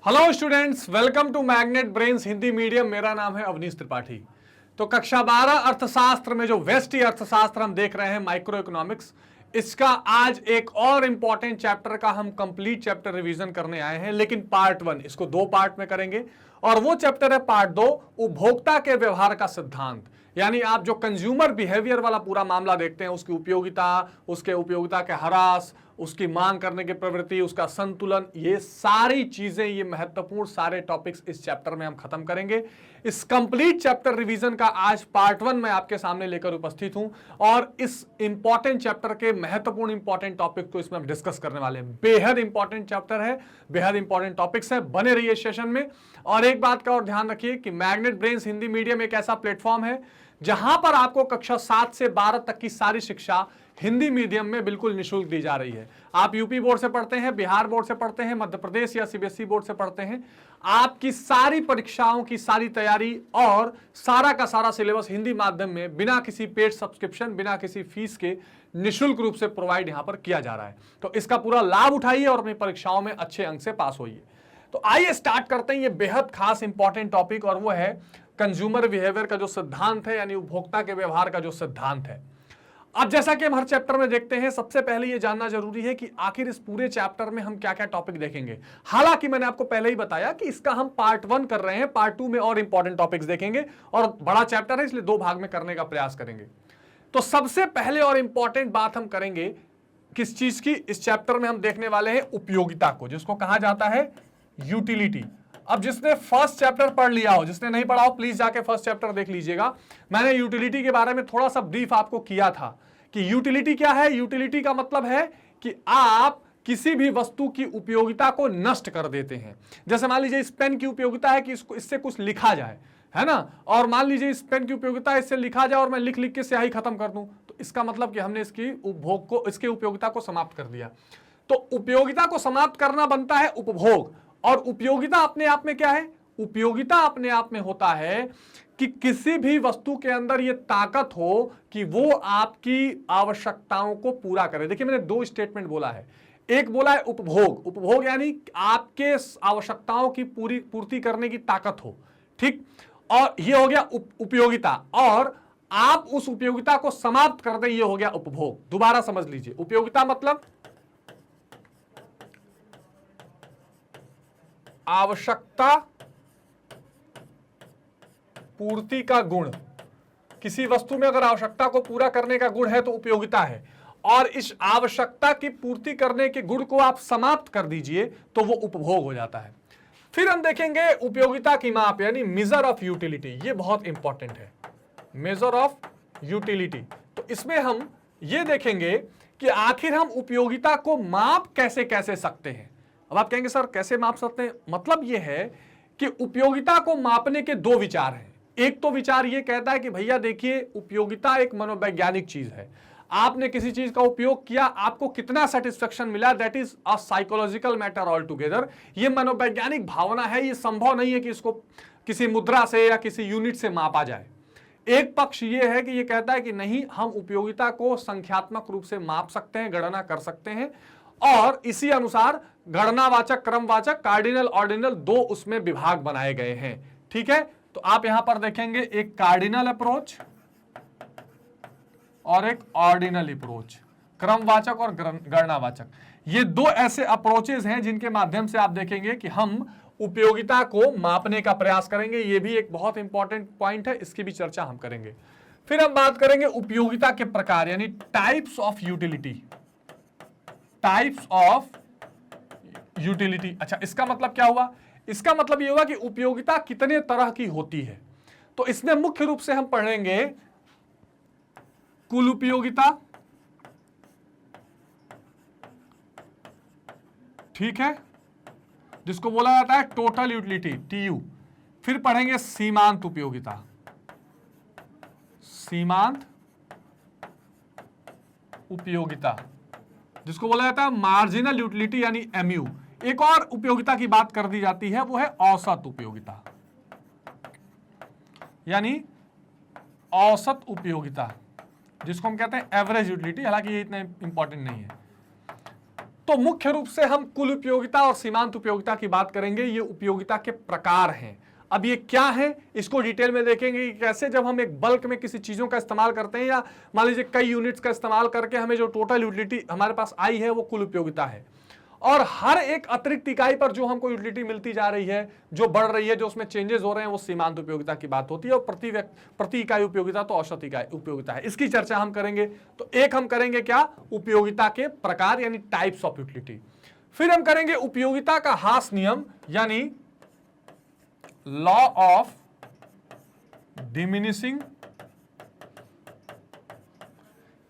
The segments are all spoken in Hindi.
Hello students, welcome to Magnet Brains Hindi medium. मेरा नाम है अवनीश त्रिपाठी। तो कक्षा 12 अर्थशास्त्र में जो वेस्टी अर्थशास्त्र हम देख रहे हैं, माइक्रो इकोनॉमिक्स, इसका आज एक और इंपॉर्टेंट चैप्टर का हम कंप्लीट चैप्टर रिवीजन करने आए हैं, लेकिन पार्ट 1 इसको 2 पार्ट में करेंगे। और वो चैप्टर है पार्ट 2, उपभोक्ता के व्यवहार का सिद्धांत। यानी आप जो कंज्यूमर बिहेवियर वाला पूरा मामला देखते हैं, उसकी उपयोगिता, उसके उपयोगिता के ह्रास, उसकी मांग करने की प्रवृत्ति, उसका संतुलन, ये सारी चीजें, ये महत्वपूर्ण सारे टॉपिक्स इस चैप्टर में हम खत्म करेंगे। इस कंप्लीट चैप्टर रिवीजन का आज पार्ट 1 में आपके सामने लेकर उपस्थित हूं और इस इंपॉर्टेंट चैप्टर के महत्वपूर्ण इंपॉर्टेंट टॉपिक को इसमें हम डिस्कस करने वाले हैं। बेहद इंपॉर्टेंट चैप्टर है, बेहद इंपॉर्टेंट टॉपिक्स है। बने रहिए सेशन में। और एक बात का और ध्यान रखिए कि मैग्नेट ब्रेन्स हिंदी मीडियम एक ऐसा प्लेटफॉर्म है जहां पर आपको कक्षा 7 से 12 तक की सारी शिक्षा हिंदी मीडियम में बिल्कुल निःशुल्क दी जा रही है। आप यूपी बोर्ड से पढ़ते हैं, बिहार बोर्ड से पढ़ते हैं, मध्य प्रदेश या सीबीएसई बोर्ड से पढ़ते हैं, आपकी सारी परीक्षाओं की सारी तैयारी और सारा का सारा सिलेबस हिंदी माध्यम में बिना किसी पेड सब्सक्रिप्शन, बिना किसी फीस के निःशुल्क रूप से प्रोवाइड यहां पर किया जा रहा है। तो इसका पूरा लाभ उठाइए और अपनी परीक्षाओं में अच्छे अंक से पास होइए। तो आइए स्टार्ट करते हैं ये बेहद खास इंपॉर्टेंट टॉपिक, और वो है कंज्यूमर बिहेवियर का जो सिद्धांत है, यानी उपभोक्ता के व्यवहार का जो सिद्धांत है। अब जैसा कि हम हर चैप्टर में देखते हैं, सबसे पहले ये जानना जरूरी है कि आखिर इस पूरे चैप्टर में हम क्या क्या टॉपिक देखेंगे। हालांकि मैंने आपको पहले ही बताया कि इसका हम पार्ट 1 कर रहे हैं, पार्ट 2 में और इंपॉर्टेंट टॉपिक्स देखेंगे, और बड़ा चैप्टर है इसलिए 2 भाग में करने का प्रयास करेंगे। तो सबसे पहले और इंपॉर्टेंट बात हम करेंगे किस चीज की, इस चैप्टर में हम देखने वाले हैं उपयोगिता को, जिसको कहा जाता है यूटिलिटी। अब जिसने फर्स्ट चैप्टर पढ़ लिया हो, जिसने नहीं पढ़ा हो प्लीज जाके फर्स्ट चैप्टर देख लीजिएगा। मैंने यूटिलिटी के बारे में थोड़ा सा ब्रीफ आपको किया था कि यूटिलिटी क्या है। यूटिलिटी का मतलब है कि आप किसी भी वस्तु की उपयोगिता को नष्ट कर देते हैं। जैसे मान लीजिए इस पेन की उपयोगिता है कि इससे कुछ लिखा जाए, है ना, और मान लीजिए इस पेन की उपयोगिता है इससे लिखा जाए और मैं लिख लिख के स्याही खत्म कर दूं, तो इसका मतलब कि हमने इसकी उपभोग को, इसके उपयोगिता को समाप्त कर दिया। तो उपयोगिता को समाप्त करना बनता है उपभोग। और उपयोगिता अपने आप में क्या है? उपयोगिता अपने आप में होता है कि किसी भी वस्तु के अंदर यह ताकत हो कि वो आपकी आवश्यकताओं को पूरा करे। देखिए मैंने 2 स्टेटमेंट बोला है। एक बोला है उपभोग, उपभोग यानी आपके आवश्यकताओं की पूर्ति करने की ताकत हो, ठीक। और यह हो गया उपयोगिता, और आप उस उपयोगिता को समाप्त कर दें, यह हो गया उपभोग। दोबारा समझ लीजिए, उपयोगिता मतलब आवश्यकता पूर्ति का गुण। किसी वस्तु में अगर आवश्यकता को पूरा करने का गुण है तो उपयोगिता है, और इस आवश्यकता की पूर्ति करने के गुण को आप समाप्त कर दीजिए तो वो उपभोग हो जाता है। फिर हम देखेंगे उपयोगिता की माप, यानी मेजर ऑफ यूटिलिटी। ये बहुत इंपॉर्टेंट है, मेजर ऑफ यूटिलिटी। तो इसमें हम ये देखेंगे कि आखिर हम उपयोगिता को माप कैसे कैसे सकते हैं। अब आप कहेंगे सर कैसे माप सकते हैं? मतलब यह है कि उपयोगिता को मापने के 2 विचार हैं। एक तो विचार यह कहता है कि भैया देखिए, उपयोगिता एक मनोवैज्ञानिक चीज है। आपने किसी चीज का उपयोग किया, आपको कितना सेटिस्फेक्शन मिला, that is a psychological matter all together. ये मनोवैज्ञानिक भावना है, ये संभव नहीं है कि इसको किसी मुद्रा से या किसी यूनिट से मापा जाए। एक पक्ष ये है कि ये कहता है कि नहीं, हम उपयोगिता को संख्यात्मक रूप से माप सकते हैं, गणना कर सकते हैं, और इसी अनुसार गणनावाचक, क्रमवाचक, कार्डिनल, ऑर्डिनल 2 उसमें विभाग बनाए गए हैं, ठीक है। तो आप यहां पर देखेंगे एक कार्डिनल अप्रोच और एक ऑर्डिनल अप्रोच, क्रमवाचक और गणनावाचक। ये 2 ऐसे अप्रोचेस हैं जिनके माध्यम से आप देखेंगे कि हम उपयोगिता को मापने का प्रयास करेंगे। ये भी एक बहुत इंपॉर्टेंट पॉइंट है, इसकी भी चर्चा हम करेंगे। फिर हम बात करेंगे उपयोगिता के प्रकार, यानी types of utility, types of utility. अच्छा, इसका मतलब क्या हुआ? इसका मतलब यह हुआ कि उपयोगिता कितने तरह की होती है। तो इसमें मुख्य रूप से हम पढ़ेंगे कुल उपयोगिता, ठीक है, जिसको बोला जाता है टोटल यूटिलिटी, टीयू। फिर पढ़ेंगे सीमांत उपयोगिता, सीमांत उपयोगिता, जिसको बोला जाता है मार्जिनल यूटिलिटी यानी एमयू। एक और उपयोगिता की बात कर दी जाती है, वो है औसत उपयोगिता, यानी औसत उपयोगिता, जिसको हम कहते हैं एवरेज यूटिलिटी। हालांकि ये इतना इंपॉर्टेंट नहीं है। तो मुख्य रूप से हम कुल उपयोगिता और सीमांत उपयोगिता की बात करेंगे। ये उपयोगिता के प्रकार हैं। अब ये क्या है, इसको डिटेल में देखेंगे कि कैसे जब हम एक बल्क में किसी चीजों का इस्तेमाल करते हैं या मान लीजिए कई यूनिट्स का इस्तेमाल करके हमें जो टोटल यूटिलिटी हमारे पास आई है वो कुल उपयोगिता है। और हर एक अतिरिक्त इकाई पर जो हमको यूटिलिटी मिलती जा रही है, जो बढ़ रही है, जो उसमें चेंजेस हो रहे हैं, वो सीमांत उपयोगिता की बात होती है। और प्रति इकाई उपयोगिता तो औसत इकाई उपयोगिता है। इसकी चर्चा हम करेंगे। तो एक हम करेंगे क्या, उपयोगिता के प्रकार यानी टाइप्स ऑफ यूटिलिटी। फिर हम करेंगे उपयोगिता का हास नियम यानी लॉ ऑफ डिमिनिशिंग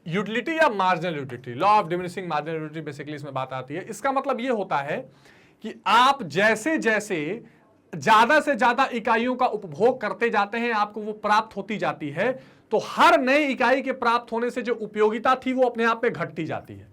यूटिलिटी या marginal utility. Law of diminishing marginal utility basically इसमें बात आती है। इसका मतलब यह होता है कि आप जैसे जैसे ज्यादा से ज्यादा इकाइयों का उपभोग करते जाते हैं, आपको वो प्राप्त होती जाती है, तो हर नई इकाई के प्राप्त होने से जो उपयोगिता थी वो अपने आप में घटती जाती है।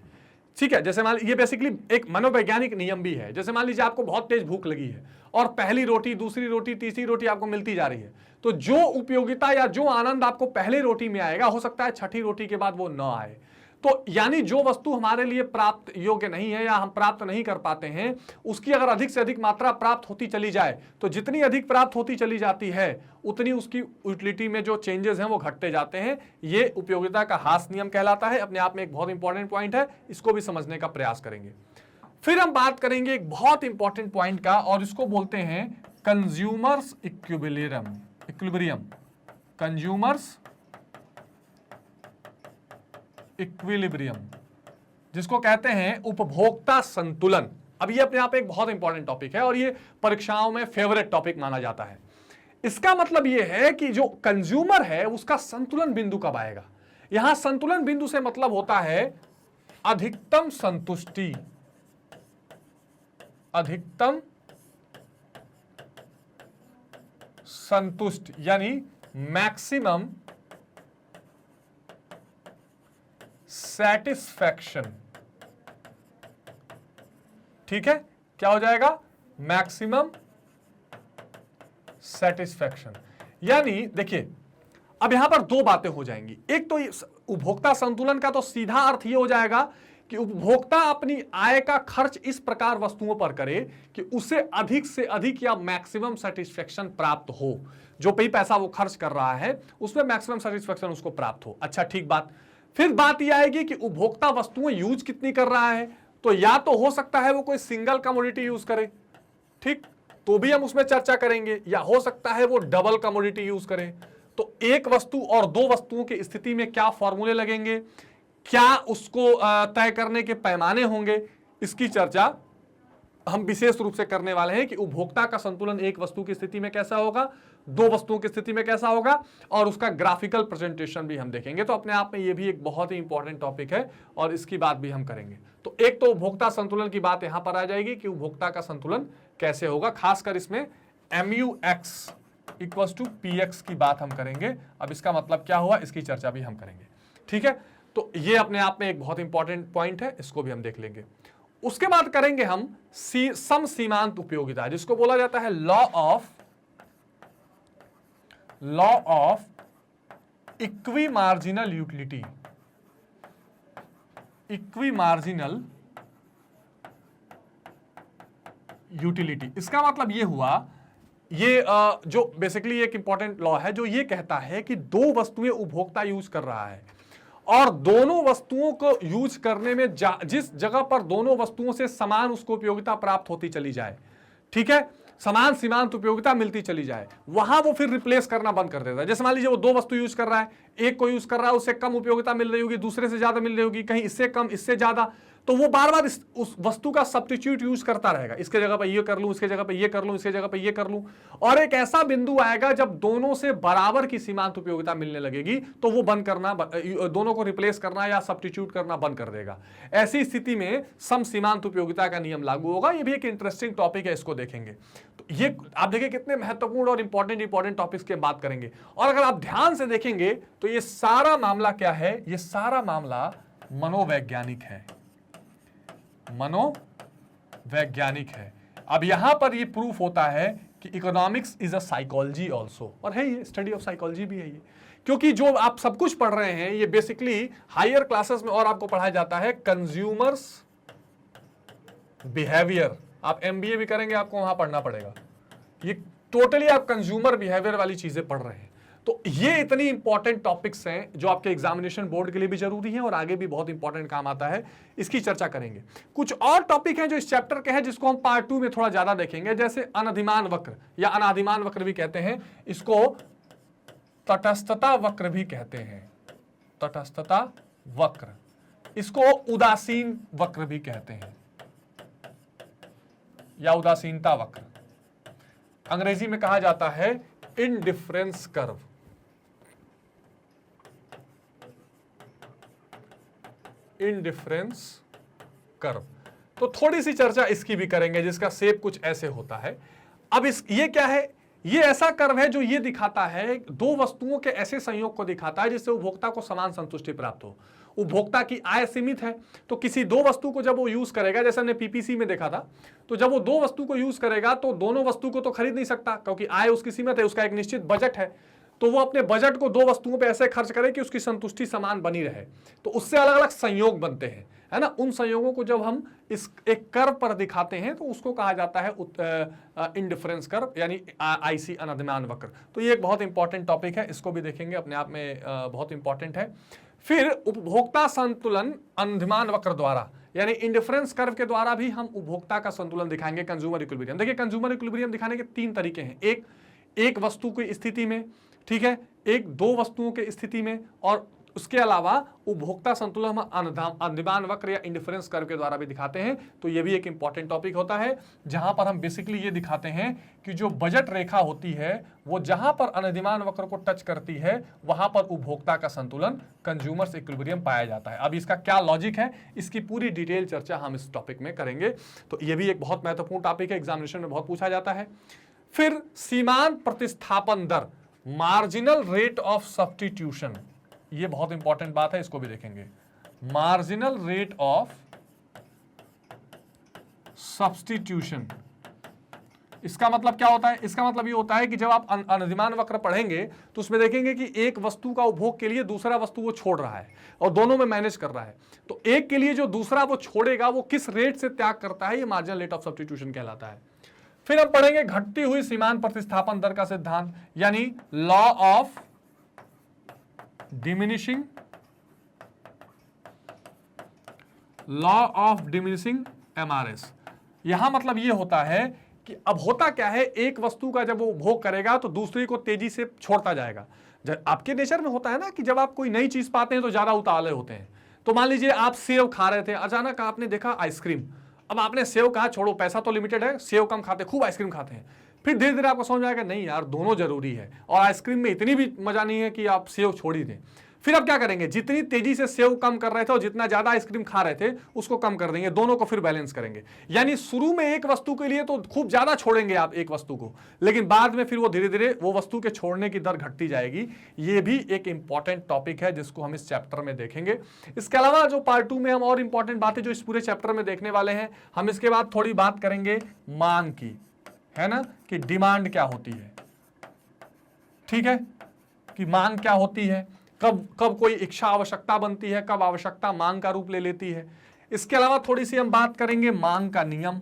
ठीक है, जैसे मान लीजिए, ये बेसिकली एक मनोवैज्ञानिक नियम भी है। जैसे मान लीजिए आपको बहुत तेज भूख लगी है और पहली रोटी, दूसरी रोटी, तीसरी रोटी आपको मिलती जा रही है, तो जो उपयोगिता या जो आनंद आपको पहले रोटी में आएगा, हो सकता है छठी रोटी के बाद वो न आए। तो यानी जो वस्तु हमारे लिए प्राप्त योग्य नहीं है या हम प्राप्त नहीं कर पाते हैं, उसकी अगर अधिक से अधिक मात्रा प्राप्त होती चली जाए, तो जितनी अधिक प्राप्त होती चली जाती है उतनी उसकी यूटिलिटी में जो चेंजेस हैं वो घटते जाते हैं। ये उपयोगिता का हास नियम कहलाता है। अपने आप में एक बहुत इंपॉर्टेंट पॉइंट है, इसको भी समझने का प्रयास करेंगे। फिर हम बात करेंगे एक बहुत इंपॉर्टेंट पॉइंट का, और इसको बोलते हैं कंज्यूमर्स इक्विलिब्रियम। कंज्यूमर्स इक्विलिब्रियम, जिसको कहते हैं उपभोक्ता संतुलन। अब ये अपने आप एक बहुत इंपॉर्टेंट टॉपिक है और ये परीक्षाओं में फेवरेट टॉपिक माना जाता है। इसका मतलब ये है कि जो कंज्यूमर है उसका संतुलन बिंदु कब आएगा। यहां संतुलन बिंदु से मतलब होता है अधिकतम संतुष्टि, अधिकतम संतुष्ट यानी मैक्सिमम सेटिस्फैक्शन। ठीक है, क्या हो जाएगा, मैक्सिमम सेटिस्फैक्शन। यानी देखिए, अब यहां पर दो बातें हो जाएंगी। एक तो उपभोक्ता संतुलन का तो सीधा अर्थ ये हो जाएगा कि उपभोक्ता अपनी आय का खर्च इस प्रकार वस्तुओं पर करे कि उसे अधिक से अधिक या मैक्सिमम सेटिस्फैक्शन प्राप्त हो। जो भी पैसा वो खर्च कर रहा है उसमें मैक्सिमम सेटिस्फैक्शन उसको प्राप्त हो। अच्छा, ठीक बात। फिर बात यह आएगी कि उपभोक्ता वस्तुएं यूज कितनी कर रहा है। तो या तो हो सकता है वो कोई सिंगल कमोडिटी यूज करे, ठीक, तो भी हम उसमें चर्चा करेंगे, या हो सकता है वो डबल कमोडिटी यूज करे। तो एक वस्तु और दो वस्तुओं की स्थिति में क्या फॉर्मूले लगेंगे, क्या उसको तय करने के पैमाने होंगे, इसकी चर्चा हम विशेष रूप से करने वाले हैं कि उपभोक्ता का संतुलन एक वस्तु की स्थिति में कैसा होगा, दो वस्तुओं की स्थिति में कैसा होगा, और उसका ग्राफिकल प्रेजेंटेशन भी हम देखेंगे। तो अपने आप में ये भी एक बहुत ही इंपॉर्टेंट टॉपिक है और इसकी बात भी हम करेंगे। तो एक तो उपभोक्ता संतुलन की बात यहां पर आ जाएगी कि उपभोक्ता का संतुलन कैसे होगा, खासकर इसमें MUX = PX की बात हम करेंगे। अब इसका मतलब क्या हुआ, इसकी चर्चा भी हम करेंगे। ठीक है, तो ये अपने आप में एक बहुत इंपॉर्टेंट पॉइंट है, इसको भी हम देख लेंगे। उसके बाद करेंगे हम सम सीमांत उपयोगिता, जिसको बोला जाता है law of equi marginal utility. Equi marginal utility, इसका मतलब ये हुआ, ये जो बेसिकली एक इंपॉर्टेंट लॉ है जो ये कहता है कि दो वस्तुएं उपभोक्ता यूज कर रहा है और दोनों वस्तुओं को यूज करने में जिस जगह पर दोनों वस्तुओं से समान उसको उपयोगिता प्राप्त होती चली जाए, ठीक है, समान सीमांत उपयोगिता मिलती चली जाए, वहां वो फिर रिप्लेस करना बंद कर देता है। जैसे मान लीजिए वो दो वस्तु यूज कर रहा है, एक को यूज कर रहा है, उससे कम उपयोगिता मिल रही होगी, दूसरे से ज्यादा मिल रही होगी, कहीं इससे कम इससे ज्यादा, तो वो बार बार उस वस्तु का सब्स्टिट्यूट यूज करता रहेगा। इसके जगह पर ये कर लूं, इसके जगह पर ये कर लूं, इसके जगह पर ये कर लूं, और एक ऐसा बिंदु आएगा जब दोनों से बराबर की सीमांत उपयोगिता मिलने लगेगी तो वो बंद करना, दोनों को रिप्लेस करना या सब्स्टिट्यूट करना बंद कर देगा। ऐसी स्थिति में सम सीमांत उपयोगिता का नियम लागू होगा। ये भी एक इंटरेस्टिंग टॉपिक है, इसको देखेंगे। तो ये आप देखिए कितने महत्वपूर्ण और इंपॉर्टेंट टॉपिक्स की बात करेंगे। और अगर आप ध्यान से देखेंगे तो ये सारा मामला क्या है, ये सारा मामला मनोवैज्ञानिक है, मनोवैज्ञानिक है। अब यहां पर ये प्रूफ होता है कि economics is a psychology also, और है ये स्टडी ऑफ साइकोलॉजी भी है ये, क्योंकि जो आप सब कुछ पढ़ रहे हैं ये बेसिकली हायर क्लासेस में और आपको पढ़ाया जाता है कंज्यूमर्स बिहेवियर, आप एमबीए भी करेंगे आपको वहां पढ़ना पड़ेगा। ये टोटली आप कंज्यूमर बिहेवियर वाली चीजें पढ़ रहे हैं। तो ये इतनी इंपॉर्टेंट टॉपिक्स हैं जो आपके एग्जामिनेशन बोर्ड के लिए भी जरूरी है और आगे भी बहुत इंपॉर्टेंट काम आता है, इसकी चर्चा करेंगे। कुछ और टॉपिक हैं जो इस चैप्टर के हैं जिसको हम पार्ट 2 में थोड़ा ज्यादा देखेंगे, जैसे अनधिमान वक्र या अनादिमान वक्र भी कहते हैं, इसको तटस्थता वक्र भी कहते हैं, तटस्थता वक्र, इसको उदासीन वक्र भी कहते हैं या उदासीनता वक्र, अंग्रेजी में कहा जाता है इंडिफरेंस कर्व। इंडिफरेंस कर्व, तो थोड़ी सी चर्चा इसकी भी करेंगे, जिसका शेप कुछ ऐसे होता है। अब ये क्या है? ये ऐसा कर्व है जो ये दिखाता है दो वस्तुओं के ऐसे संयोग को दिखाता है जिससे उपभोक्ता को समान संतुष्टि प्राप्त हो। उपभोक्ता की आय सीमित है, तो किसी दो वस्तु को जब वो यूज करेगा, जैसे हमने पीपीसी में देखा था, तो जब वो दो वस्तु को यूज करेगा तो दोनों वस्तु को तो खरीद नहीं सकता क्योंकि आय उसकी सीमित है, उसका एक निश्चित बजट है, तो वो अपने बजट को दो वस्तुओं पे ऐसे खर्च करे कि उसकी संतुष्टि समान बनी रहे। तो उससे अलग अलग संयोग बनते हैं, है ना। उन संयोगों को जब हम इस एक कर्व पर दिखाते हैं तो उसको कहा जाता है इंडिफरेंस कर्व, यानी आईसी अनधिमान वक्र। तो ये एक बहुत इंपॉर्टेंट टॉपिक है, इसको भी देखेंगे, अपने आप में बहुत इंपॉर्टेंट है। फिर उपभोक्ता संतुलन अनधिमान वक्र द्वारा, यानी इंडिफरेंस कर्व के द्वारा भी हम उपभोक्ता का संतुलन दिखाएंगे, कंज्यूमर इक्विलिब्रियम। देखिए, कंज्यूमर इक्विलिब्रियम दिखाने के तीन तरीके हैं, एक वस्तु की स्थिति में, ठीक है, एक दो वस्तुओं के स्थिति में, और उसके अलावा उपभोक्ता संतुलन हम अनधिमान वक्र या इंडिफरेंस कर्व के द्वारा भी दिखाते हैं। तो ये भी एक इंपॉर्टेंट टॉपिक होता है, जहां पर हम बेसिकली ये दिखाते हैं कि जो बजट रेखा होती है वो जहां पर अनधिमान वक्र को टच करती है वहां पर उपभोक्ता का संतुलन, कंज्यूमर्स इक्विलिब्रियम पाया जाता है। अब इसका क्या लॉजिक है, इसकी पूरी डिटेल चर्चा हम इस टॉपिक में करेंगे। तो ये भी एक बहुत महत्वपूर्ण टॉपिक है, एग्जामिनेशन में बहुत पूछा जाता है। फिर सीमांत प्रतिस्थापन दर, मार्जिनल रेट ऑफ सब्स्टिट्यूशन, ये बहुत इंपॉर्टेंट बात है, इसको भी देखेंगे। मार्जिनल रेट ऑफ सब्स्टिट्यूशन, इसका मतलब क्या होता है? इसका मतलब ये होता है कि जब आप अनधिमान वक्र पढ़ेंगे तो उसमें देखेंगे कि एक वस्तु का उपभोग के लिए दूसरा वस्तु वो छोड़ रहा है और दोनों में मैनेज कर रहा है, तो एक के लिए जो दूसरा वो छोड़ेगा वो किस रेट से त्याग करता है, ये मार्जिनल रेट ऑफ सब्स्टिट्यूशन कहलाता है। फिर हम पढ़ेंगे घटती हुई सीमांत प्रतिस्थापन दर का सिद्धांत, यानी लॉ ऑफ डिमिनिशिंग MRS। यहां मतलब ये होता है कि अब होता क्या है, एक वस्तु का जब वो उपभोग करेगा तो दूसरी को तेजी से छोड़ता जाएगा। जब आपके नेचर में होता है ना कि जब आप कोई नई चीज पाते हैं तो ज्यादा उतावले होते हैं। तो मान लीजिए आप सेव खा रहे थे, अचानक आपने देखा आइसक्रीम, अब आपने सेव कहा छोड़ो, पैसा तो लिमिटेड है, सेव कम खाते, खूब आइसक्रीम खाते हैं। फिर धीरे धीरे आपको समझ में आएगा नहीं यार, दोनों जरूरी है, और आइसक्रीम में इतनी भी मजा नहीं है कि आप सेव छोड़ ही दें। फिर आप क्या करेंगे, जितनी तेजी से सेव कम कर रहे थे और जितना ज्यादा आइसक्रीम खा रहे थे उसको कम कर देंगे, दोनों को फिर बैलेंस करेंगे। यानी शुरू में एक वस्तु के लिए तो खूब ज्यादा छोड़ेंगे आप एक वस्तु को, लेकिन बाद में फिर वो धीरे धीरे वो वस्तु के छोड़ने की दर घटती जाएगी। ये भी एक इंपॉर्टेंट टॉपिक है जिसको हम इस चैप्टर में देखेंगे। इसके अलावा जो पार्ट 2 में हम और इंपॉर्टेंट बातें जो इस पूरे चैप्टर में देखने वाले हैं, हम इसके बाद थोड़ी बात करेंगे मांग की, है ना, कि डिमांड क्या होती है, ठीक है, कि मांग क्या होती है, कब कब कोई इच्छा आवश्यकता बनती है, कब आवश्यकता मांग का रूप ले लेती है। इसके अलावा थोड़ी सी हम बात करेंगे मांग का नियम,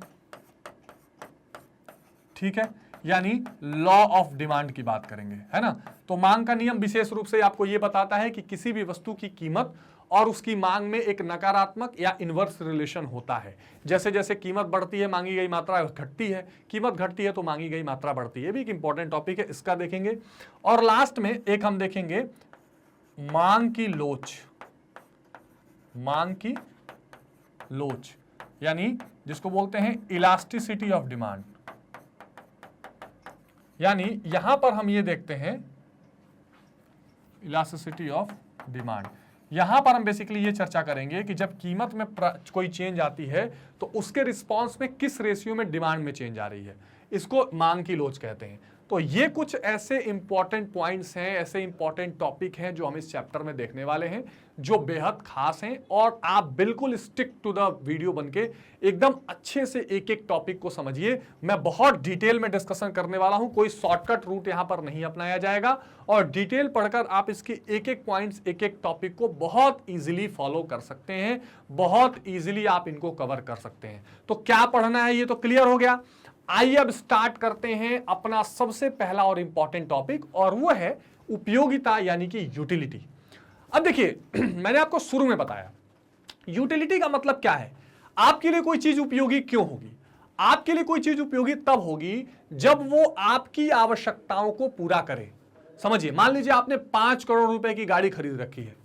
ठीक है, यानी लॉ ऑफ डिमांड की बात करेंगे, है ना। तो मांग का नियम विशेष रूप से आपको यह बताता है कि किसी भी वस्तु की कीमत और उसकी मांग में एक नकारात्मक या इनवर्स रिलेशन होता है। जैसे जैसे कीमत बढ़ती है मांगी गई मात्रा घटती है, कीमत घटती है तो मांगी गई मात्रा बढ़ती है। भी एक इंपॉर्टेंट टॉपिक है, इसका देखेंगे। और लास्ट में एक हम देखेंगे मांग की लोच, मांग की लोच, यानी जिसको बोलते हैं इलास्टिसिटी ऑफ डिमांड। यानी यहां पर हम ये देखते हैं इलास्टिसिटी ऑफ डिमांड। यहां पर हम बेसिकली ये चर्चा करेंगे कि जब कीमत में कोई चेंज आती है तो उसके रिस्पांस में किस रेशियो में डिमांड में चेंज आ रही है, इसको मांग की लोच कहते हैं। तो ये कुछ ऐसे इंपॉर्टेंट पॉइंट्स हैं, ऐसे इंपॉर्टेंट टॉपिक हैं जो हम इस चैप्टर में देखने वाले हैं, जो बेहद खास हैं, और आप बिल्कुल स्टिक टू द वीडियो बनके एकदम अच्छे से एक एक टॉपिक को समझिए। मैं बहुत डिटेल में डिस्कशन करने वाला हूं, कोई शॉर्टकट रूट यहां पर नहीं अपनाया जाएगा, और डिटेल पढ़कर आप इसके एक एक पॉइंट्स, एक एक टॉपिक को बहुत इजीली फॉलो कर सकते हैं, बहुत इजीली आप इनको कवर कर सकते हैं। तो क्या पढ़ना है ये तो क्लियर हो गया। आइए अब स्टार्ट करते हैं अपना सबसे पहला और इंपॉर्टेंट टॉपिक, और वो है उपयोगिता यानी कि यूटिलिटी। अब देखिए मैंने आपको शुरू में बताया यूटिलिटी का मतलब क्या है। आपके लिए कोई चीज उपयोगी क्यों होगी? आपके लिए कोई चीज उपयोगी तब होगी जब वो आपकी आवश्यकताओं को पूरा करे। समझिए, मान लीजिए आपने 5 करोड़ रुपए की गाड़ी खरीद रखी है,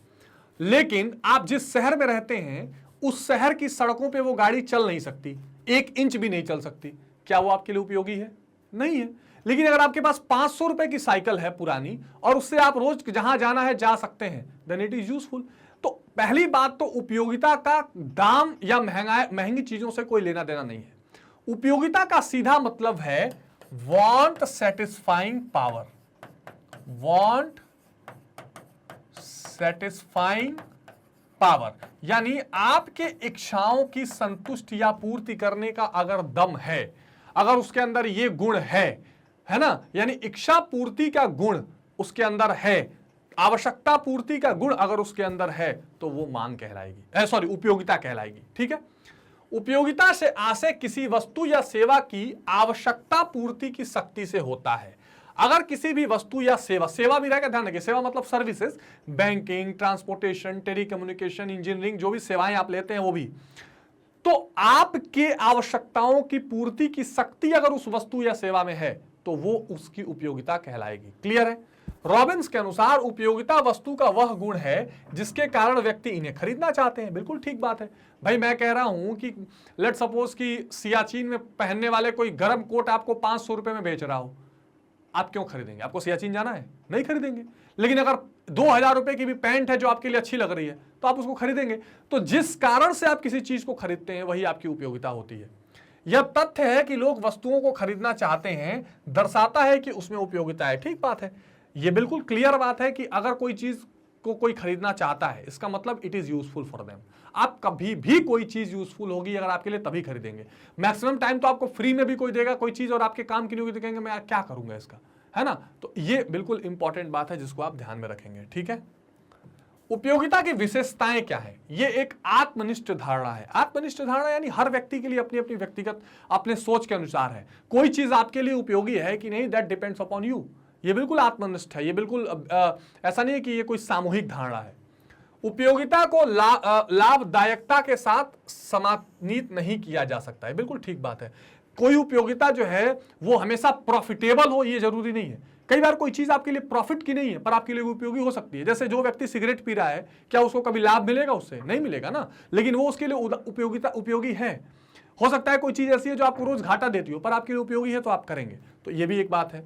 लेकिन आप जिस शहर में रहते हैं उस शहर की सड़कों पे वो गाड़ी चल नहीं सकती, 1 इंच भी नहीं चल सकती। क्या वो आपके लिए उपयोगी है? नहीं है। लेकिन अगर आपके पास 500 रुपए की साइकिल है पुरानी, और उससे आप रोज जहां जाना है जा सकते हैं, देन इट इज यूजफुल। तो पहली बात तो उपयोगिता का दाम या महंगी चीजों से कोई लेना देना नहीं है। उपयोगिता का सीधा मतलब है want satisfying power, want satisfying power, यानी आपके इच्छाओं की संतुष्टि या पूर्ति करने का अगर दम है, अगर उसके अंदर ये गुण है ना, यानी इच्छा पूर्ति का गुण उसके अंदर है, आवश्यकता पूर्ति का गुण अगर उसके अंदर है, तो वो मांग कहलाएगी, सॉरी उपयोगिता कहलाएगी। ठीक है। उपयोगिता से आशय किसी वस्तु या सेवा की आवश्यकता पूर्ति की शक्ति से होता है। अगर किसी भी वस्तु या सेवा भी रहेगा, ध्यान रखिए, सेवा मतलब services, banking, transportation, telecommunication, engineering, जो भी सेवाएं आप लेते हैं वो भी, तो आपके आवश्यकताओं की पूर्ति की शक्ति अगर उस वस्तु या सेवा में है तो वो उसकी उपयोगिता कहलाएगी। क्लियर है? रॉबिन्स के अनुसार उपयोगिता वस्तु का वह गुण है जिसके कारण व्यक्ति इन्हें खरीदना चाहते हैं। बिल्कुल ठीक बात है भाई। मैं कह रहा हूं कि लेट सपोज कि सियाचिन में पहनने वाले कोई गर्म कोट आपको 500 रुपए में बेच रहा हो, आप क्यों खरीदेंगे? आपको सियाचिन जाना है? नहीं खरीदेंगे। लेकिन अगर 2000 रुपए की भी पैंट है जो आपके लिए अच्छी लग रही है तो आप उसको खरीदेंगे। तो जिस कारण से आप किसी चीज को खरीदते हैं वही आपकी उपयोगिता होती है। यह तथ्य है कि लोग वस्तुओं को खरीदना चाहते हैं, दर्शाता है कि उसमें उपयोगिता है। ठीक बात है, यह बिल्कुल क्लियर बात है कि अगर कोई चीज को कोई खरीदना चाहता है, इसका मतलब it is useful for them. आप कभी भी कोई चीज यूजफुल होगी अगर आपके लिए तभी खरीदेंगे। मैक्सिमम टाइम तो आपको फ्री में भी कोई देगा कोई चीज और आपके काम की नहीं होगी तो कहेंगे मैं क्या करूंगा इसका, है ना। तो ये बिल्कुल इंपॉर्टेंट बात है जिसको आप ध्यान में रखेंगे। ठीक है। उपयोगिता की विशेषताएं क्या है? ये एक आत्मनिष्ठ धारणा है। आत्मनिष्ठ धारणा यानी हर व्यक्ति के लिए अपनी अपनी व्यक्तिगत अपने सोच के अनुसार है। कोई चीज आपके लिए उपयोगी है कि नहीं, दैट डिपेंड्स अपॉन यू। ये बिल्कुल आत्मनिष्ठ है। ये बिल्कुल ऐसा नहीं है कि ये कोई सामूहिक धारणा है। उपयोगिता को लाभदायकता के साथ समानित नहीं किया जा सकता है। बिल्कुल ठीक बात है। कोई उपयोगिता जो है वो हमेशा प्रॉफिटेबल हो ये जरूरी नहीं है। कई बार कोई चीज आपके लिए प्रॉफिट की नहीं है पर आपके लिए उपयोगी हो सकती है। जैसे जो व्यक्ति सिगरेट पी रहा है, क्या उसको कभी लाभ मिलेगा? उससे नहीं मिलेगा ना, लेकिन वो उसके लिए उपयोगी है। हो सकता है कोई चीज ऐसी है जो आपको रोज घाटा देती हो पर आपके लिए उपयोगी है तो आप करेंगे। तो ये भी एक बात है।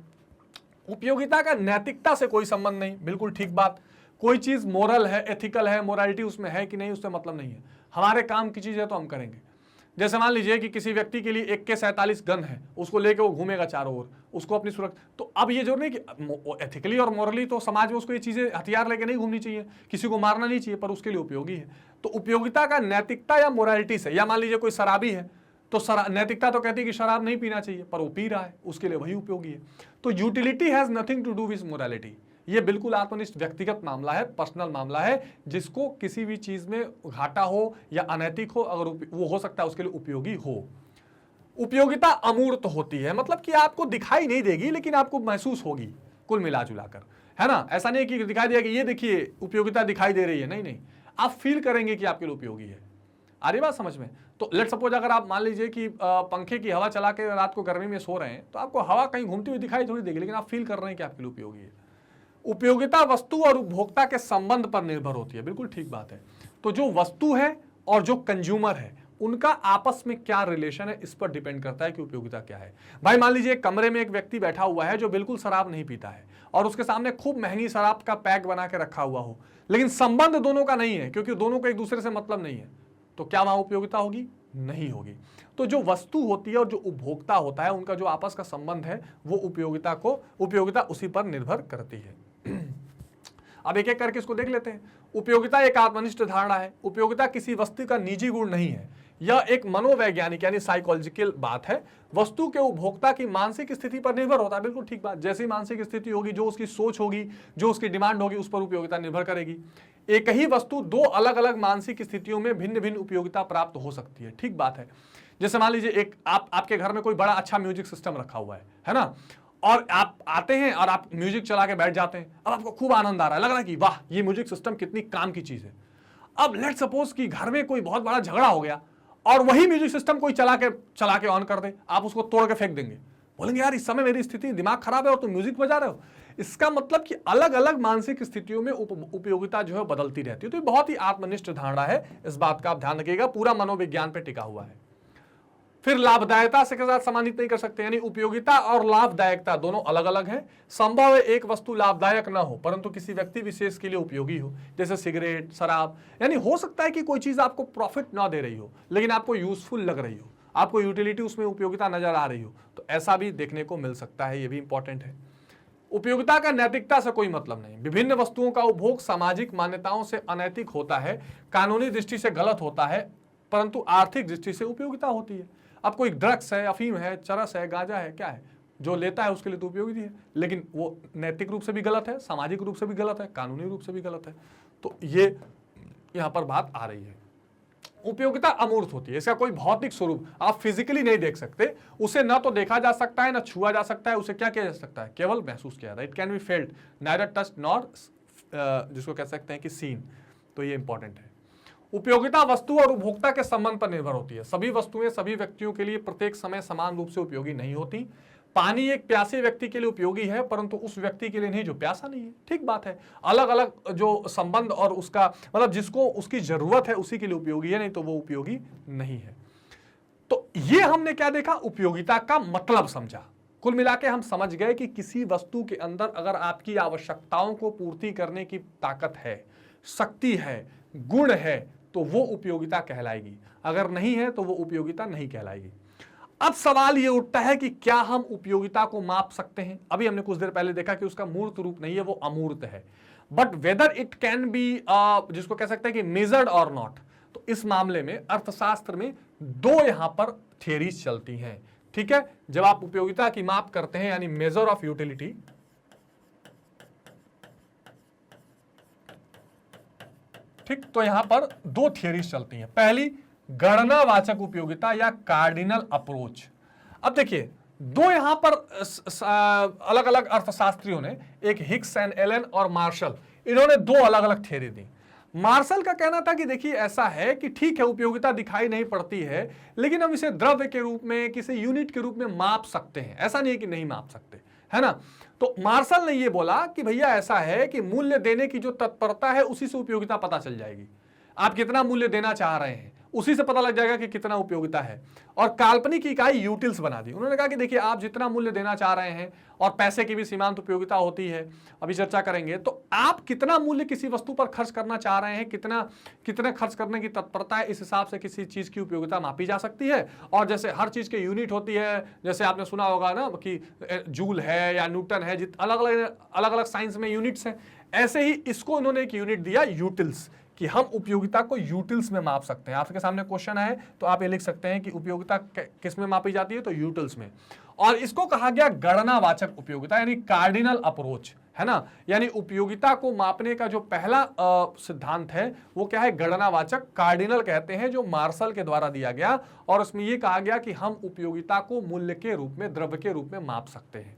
उपयोगिता का नैतिकता से कोई संबंध नहीं। बिल्कुल ठीक बात। कोई चीज मोरल है, एथिकल है, मोरालिटी उसमें है कि नहीं, उससे मतलब नहीं है। हमारे काम की चीज है तो हम करेंगे। जैसे मान लीजिए कि किसी व्यक्ति के लिए AK-47 गन है, उसको लेके वो घूमेगा चारों ओर, उसको अपनी सुरक्षा, तो अब ये जो नहीं कि एथिकली और मोरली तो समाज में उसको ये चीजें हथियार लेके नहीं घूमनी चाहिए, किसी को मारना नहीं चाहिए, पर उसके लिए उपयोगी है। तो उपयोगिता का नैतिकता या मोरालिटी से, या मान लीजिए कोई शराबी है तो नैतिकता तो कहती है कि शराब नहीं पीना चाहिए पर वो पी रहा है, उसके लिए वही उपयोगी है। तो utility has nothing to do with morality. ये बिल्कुल आत्मनिष्ठ व्यक्तिगत मामला है, पर्सनल मामला है, जिसको किसी भी चीज में घाटा हो या अनैतिक हो, अगर वो हो सकता है उसके लिए उपयोगी हो। उपयोगिता अमूर्त होती है, मतलब कि आपको दिखाई नहीं देगी लेकिन आपको महसूस होगी कुल मिला जुलाकर, है ना। ऐसा नहीं कि दिखाई देगा कि ये देखिए उपयोगिता दिखाई दे रही है, नहीं नहीं, आप फील करेंगे कि आपके लिए उपयोगी है। आ रही बात समझ में? तो लेट सपोज अगर आप मान लीजिए कि पंखे की हवा चला के रात को गर्मी में सो रहे हैं तो आपको हवा कहीं घूमती हुई दिखाई थोड़ी देगी, लेकिन आप फील कर रहे हैं कि आपके लिए उपयोगी है। उपयोगिता वस्तु और उपभोक्ता के संबंध पर निर्भर होती है। बिल्कुल ठीक बात है। तो जो वस्तु है और जो कंज्यूमर है उनका आपस में क्या रिलेशन है, इस पर डिपेंड करता है कि उपयोगिता क्या है। भाई मान लीजिए एक कमरे में एक व्यक्ति बैठा हुआ है जो बिल्कुल शराब नहीं पीता है और उसके सामने खूब महंगी शराब का पैक बना के रखा हुआ हो, लेकिन संबंध दोनों का नहीं है क्योंकि दोनों को एक दूसरे से मतलब नहीं है, तो क्या वहां उपयोगिता होगी? नहीं होगी। तो जो वस्तु होती है और जो उपभोक्ता होता है, उनका जो आपस का संबंध है वो उपयोगिता उसी पर निर्भर करती है। अब एक एक करके इसको देख लेते हैं। उपयोगिता एक आत्मनिष्ठ धारणा है। उपयोगिता किसी वस्तु का निजी गुण नहीं है, यह एक मनोवैज्ञानिक यानी साइकोलॉजिकल बात है। वस्तु के उपभोक्ता की मानसिक स्थिति पर निर्भर होता है। बिल्कुल ठीक बात, जैसी मानसिक स्थिति होगी, जो उसकी सोच होगी, जो उसकी डिमांड होगी, उस पर उपयोगिता निर्भर करेगी। एक ही वस्तु दो अलग अलग मानसिक स्थितियों में भिन्न भिन्न उपयोगिता प्राप्त हो सकती है। ठीक बात है। जैसे मान लीजिए एक आपके घर में कोई बड़ा अच्छा म्यूजिक सिस्टम रखा हुआ है ना, और आप आते हैं और आप म्यूजिक चला के बैठ जाते हैं। अब आपको खूब आनंद आ रहा है, लग रहा है कि वाह ये म्यूजिक सिस्टम कितनी काम की चीज है। अब लेट सपोज कि घर में कोई बहुत बड़ा झगड़ा हो गया और वही म्यूजिक सिस्टम कोई चला के ऑन कर दे, आप उसको तोड़ के फेंक देंगे, बोलेंगे यार इस समय मेरी स्थिति दिमाग खराब है और तुम म्यूजिक बजा रहे हो। इसका मतलब कि अलग अलग मानसिक स्थितियों में उपयोगिता जो है बदलती रहती है। तो ये बहुत ही आत्मनिष्ठ धारणा है, इस बात का आप ध्यान रखिएगा, पूरा मनोविज्ञान पे टिका हुआ है। फिर लाभदायकता से के साथ सम्मानित नहीं कर सकते, यानी उपयोगिता और लाभदायकता दोनों अलग अलग हैं। संभव है एक वस्तु लाभदायक ना हो परंतु किसी व्यक्ति विशेष के लिए उपयोगी हो, जैसे सिगरेट, शराब। यानी हो सकता है कि कोई चीज आपको प्रॉफिट ना दे रही हो लेकिन आपको यूजफुल लग रही हो, आपको यूटिलिटी उसमें उपयोगिता नजर आ रही हो, तो ऐसा भी देखने को मिल सकता है। ये भी इंपॉर्टेंट है। उपयोगिता का नैतिकता से कोई मतलब नहीं। विभिन्न वस्तुओं का उपभोग सामाजिक मान्यताओं से अनैतिक होता है, कानूनी दृष्टि से गलत होता है, परंतु आर्थिक दृष्टि से उपयोगिता होती है। अब कोई ड्रग्स है, अफीम है, चरस है, गांजा है, क्या है, जो लेता है उसके लिए तो उपयोगी है, लेकिन वो नैतिक रूप से भी गलत है, सामाजिक रूप से भी गलत है, कानूनी रूप से भी गलत है। तो ये यहां पर बात आ रही है। उपयोगिता अमूर्त होती है, इसका कोई भौतिक स्वरूप आप फिजिकली नहीं देख सकते, उसे ना तो देखा जा सकता है ना छुआ जा सकता है, उसे क्या किया जा सकता है, केवल महसूस किया जाता है। It can be felt, neither touched nor जिसको कह सकते हैं कि सीन। तो ये इंपॉर्टेंट है। उपयोगिता वस्तु और उपभोक्ता के संबंध पर निर्भर होती है। सभी वस्तुएं सभी व्यक्तियों के लिए प्रत्येक समय समान रूप से उपयोगी नहीं होती। पानी एक प्यासे व्यक्ति के लिए उपयोगी है परंतु उस व्यक्ति के लिए नहीं जो प्यासा नहीं है। ठीक बात है, अलग अलग जो संबंध और उसका मतलब जिसको उसकी जरूरत है उसी के लिए उपयोगी है, नहीं तो वो उपयोगी नहीं है। तो ये हमने क्या देखा, उपयोगिता का मतलब समझा। कुल मिला के हम समझ गए कि किसी वस्तु के अंदर अगर आपकी आवश्यकताओं को पूर्ति करने की ताकत है, शक्ति है, गुण है, तो वो उपयोगिता कहलाएगी। अगर नहीं है तो वो उपयोगिता नहीं कहलाएगी। अब सवाल ये उठता है कि क्या हम उपयोगिता को माप सकते हैं। अभी हमने कुछ देर पहले देखा कि उसका मूर्त रूप नहीं है, वो अमूर्त है। But whether it can be जिसको कह सकते हैं कि मेजर्ड और नॉट, तो इस मामले में अर्थशास्त्र में दो यहां पर थियरीज चलती हैं। ठीक है, जब आप उपयोगिता की माप करते हैं यानी मेजर ऑफ यूटिलिटी, ठीक, तो यहां पर दो थियरीज चलती हैं। पहली गणनावाचक उपयोगिता या कार्डिनल अप्रोच। अब देखिए दो यहां पर अलग अलग अर्थशास्त्रियों ने, एक हिक्स एंड एलन और मार्शल, इन्होंने दो अलग अलग थियरी दी। मार्शल का कहना था कि देखिए ऐसा है कि ठीक है उपयोगिता दिखाई नहीं पड़ती है लेकिन हम इसे द्रव्य के रूप में, किसी यूनिट के रूप में माप सकते हैं, ऐसा नहीं है कि नहीं माप सकते, है ना। तो मार्शल ने यह बोला कि भैया ऐसा है कि मूल्य देने की जो तत्परता है उसी से उपयोगिता पता चल जाएगी। आप कितना मूल्य देना चाह रहे हैं उसी से पता लग जाएगा कि कितना उपयोगिता है। और काल्पनिक इकाई यूटिल्स बना दी। उन्होंने कहा कि देखिए आप जितना मूल्य देना चाह रहे हैं, और पैसे की भी सीमांत उपयोगिता होती है, अभी चर्चा करेंगे, तो आप कितना मूल्य किसी वस्तु पर खर्च करना चाह रहे हैं, कितना खर्च करने की तत्परता है, इस हिसाब से किसी चीज की उपयोगिता मापी जा सकती है। और जैसे हर चीज के यूनिट होती है, जैसे आपने सुना होगा ना कि जूल है या न्यूटन है, अलग अलग साइंस में यूनिट्स हैं, ऐसे ही इसको उन्होंने एक यूनिट दिया यूटिल्स, कि हम उपयोगिता को यूटिल्स में माप सकते हैं। आपके सामने क्वेश्चन है तो आप ये लिख सकते हैं कि उपयोगिता किस में मापी जाती है, तो यूटिल्स में। और इसको कहा गया गणनावाचक उपयोगिता यानी कार्डिनल अप्रोच, है ना। यानी उपयोगिता को मापने का जो पहला सिद्धांत है वो क्या है, गणनावाचक, कार्डिनल कहते हैं, जो मार्शल के द्वारा दिया गया। और उसमें यह कहा गया कि हम उपयोगिता को मूल्य के रूप में, द्रव्य के रूप में माप सकते हैं।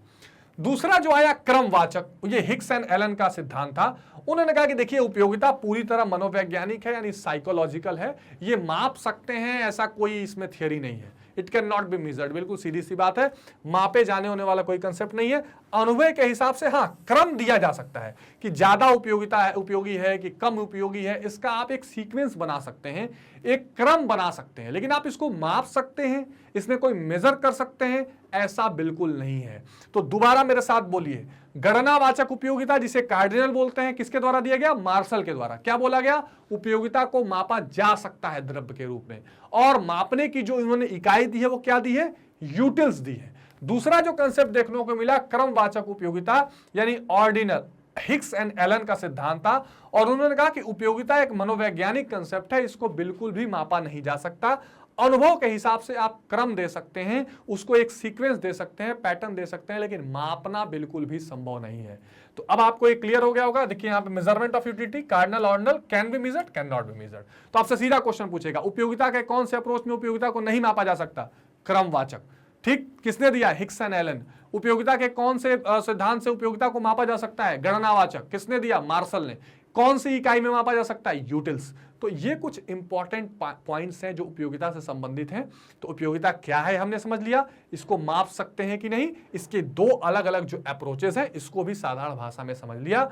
दूसरा जो आया क्रमवाचक, ये हिक्स एंड एलन का सिद्धांत था। उन्होंने कहा कि देखिए उपयोगिता पूरी तरह मनोवैज्ञानिक है यानी साइकोलॉजिकल है, ये माप सकते हैं, ऐसा कोई इसमें थियरी नहीं है। It can not be measured, बिल्कुल सीधी सी बात है, मापे जाने होने वाला कोई कंसेप्ट नहीं है। अनुभव के हिसाब से हाँ क्रम दिया जा सकता है कि ज्यादा उपयोगिता है, उपयोगी है कि कम उपयोगी है, इसका आप एक सीक्वेंस बना सकते हैं। एक क्रम बना सकते हैं, लेकिन आप इसको माप सकते हैं, इसमें कोई मेजर कर सकते हैं, ऐसा बिल्कुल नहीं है। तो दोबारा मेरे साथ बोलिए, गणनावाचक उपयोगिता जिसे कार्डिनल बोलते हैं, किसके द्वारा दिया गया? मार्शल के द्वारा। क्या बोला गया? उपयोगिता को मापा जा सकता है द्रव्य के रूप में, और मापने की जो इन्होंने इकाई दी है वो क्या दी है? यूटिल्स दी है। दूसरा जो कंसेप्ट देखने को मिला, क्रमवाचक उपयोगिता यानी ऑर्डिनल, हिक्स एंड एलन का सिद्धांत था, और उन्होंने कहा कि उपयोगिता एक मनोवैज्ञानिक कंसेप्ट है, इसको बिल्कुल भी मापा नहीं जा सकता। अनुभव के हिसाब से आप क्रम दे सकते हैं, उसको एक सीक्वेंस दे सकते हैं, पैटर्न दे सकते हैं, लेकिन मापना बिल्कुल भी संभव नहीं है। तो अब आपको एक क्लियर हो गया होगा। देखिए यहाँ पे measurement of utility, cardinal, ordinal, can be measured, can not be measured. तो आपसे सीधा क्वेश्चन पूछेगा, उपयोगिता के कौन से अप्रोच में उपयोगिता को नहीं मापा जा सकता? क्रमवाचक। ठीक, किसने दिया? Hicks and Allen. उपयोगिता के कौन से सिद्धांत से उपयोगिता को मापा जा सकता है? गणनावाचक। किसने दिया? मार्शल ने। कौन सी इकाई में मापा जा सकता है? यूटिल्स। तो ये कुछ इंपॉर्टेंट पॉइंट्स हैं जो उपयोगिता से संबंधित हैं। तो उपयोगिता क्या है हमने समझ लिया, इसको माप सकते हैं कि नहीं, इसके दो अलग अलग जो अप्रोचेस हैं इसको भी साधारण भाषा में समझ लिया।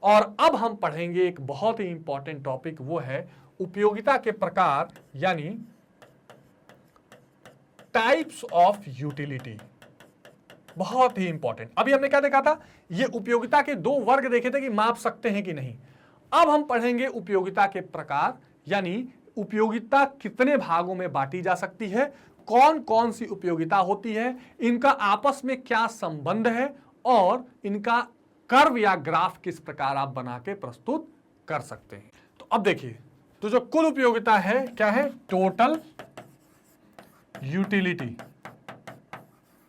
और अब हम पढ़ेंगे एक बहुत ही इंपॉर्टेंट टॉपिक, वो है उपयोगिता के प्रकार यानी टाइप्स ऑफ यूटिलिटी। बहुत ही इंपॉर्टेंट। अभी हमने क्या देखा था? ये उपयोगिता के दो वर्ग देखे थे कि माप सकते हैं कि नहीं। अब हम पढ़ेंगे उपयोगिता के प्रकार, यानी उपयोगिता कितने भागों में बांटी जा सकती है, कौन कौन सी उपयोगिता होती है, इनका आपस में क्या संबंध है, और इनका कर्व या ग्राफ किस प्रकार आप बना के प्रस्तुत कर सकते हैं। तो अब देखिए, तो जो कुल उपयोगिता है क्या है? टोटल यूटिलिटी,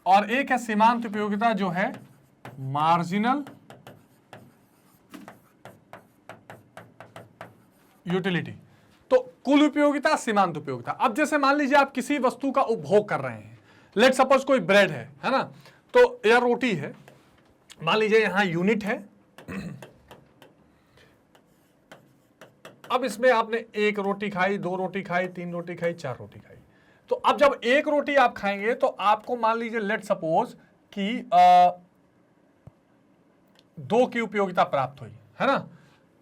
और एक है सीमांत उपयोगिता जो है मार्जिनल यूटिलिटी। तो कुल उपयोगिता, सीमांत उपयोगिता। अब जैसे मान लीजिए आप किसी वस्तु का उपभोग कर रहे हैं, लेट सपोज कोई ब्रेड है ना, तो या रोटी है, मान लीजिए यहां यूनिट है। अब इसमें आपने एक रोटी खाई, दो रोटी खाई, तीन रोटी खाई, चार रोटी खाई। तो अब जब एक रोटी आप खाएंगे तो आपको मान लीजिए लेट सपोज कि 2 की उपयोगिता प्राप्त हुई, है ना,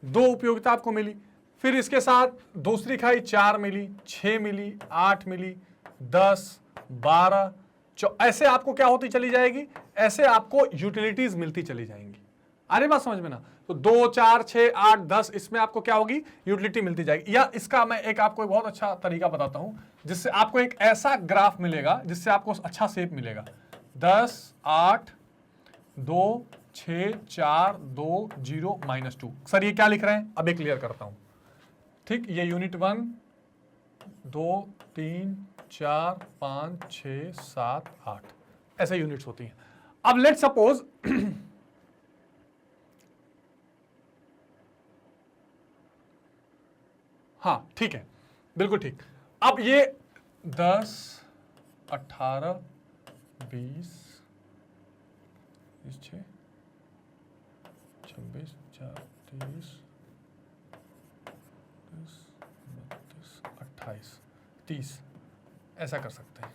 2 उपयोगिता आपको मिली। फिर इसके साथ दूसरी खाई, 4 मिली, 6 मिली, 8 मिली, 10, 12, ऐसे आपको क्या होती चली जाएगी? ऐसे आपको यूटिलिटीज मिलती चली जाएंगी। अरे बात समझ में ना? तो 2, 4, 6, 8, 10 इसमें आपको क्या होगी? यूटिलिटी मिलती जाएगी। या इसका मैं एक आपको एक बहुत अच्छा तरीका बताता हूं, जिससे आपको एक ऐसा ग्राफ मिलेगा जिससे आपको अच्छा शेप मिलेगा। 10, 8, 2, 6, 4, 2, 0, -2। सर ये क्या लिख रहे हैं? अब एक क्लियर करता हूं। ठीक, ये यूनिट 1, 2, 3, 4, 5, 6, 7, 8 ऐसे यूनिट्स होती हैं। अब लेट सपोज हाँ ठीक है, बिल्कुल ठीक। अब ये 10, 18, 20, 26, 26, 30, 28, 30 ऐसा कर सकते हैं।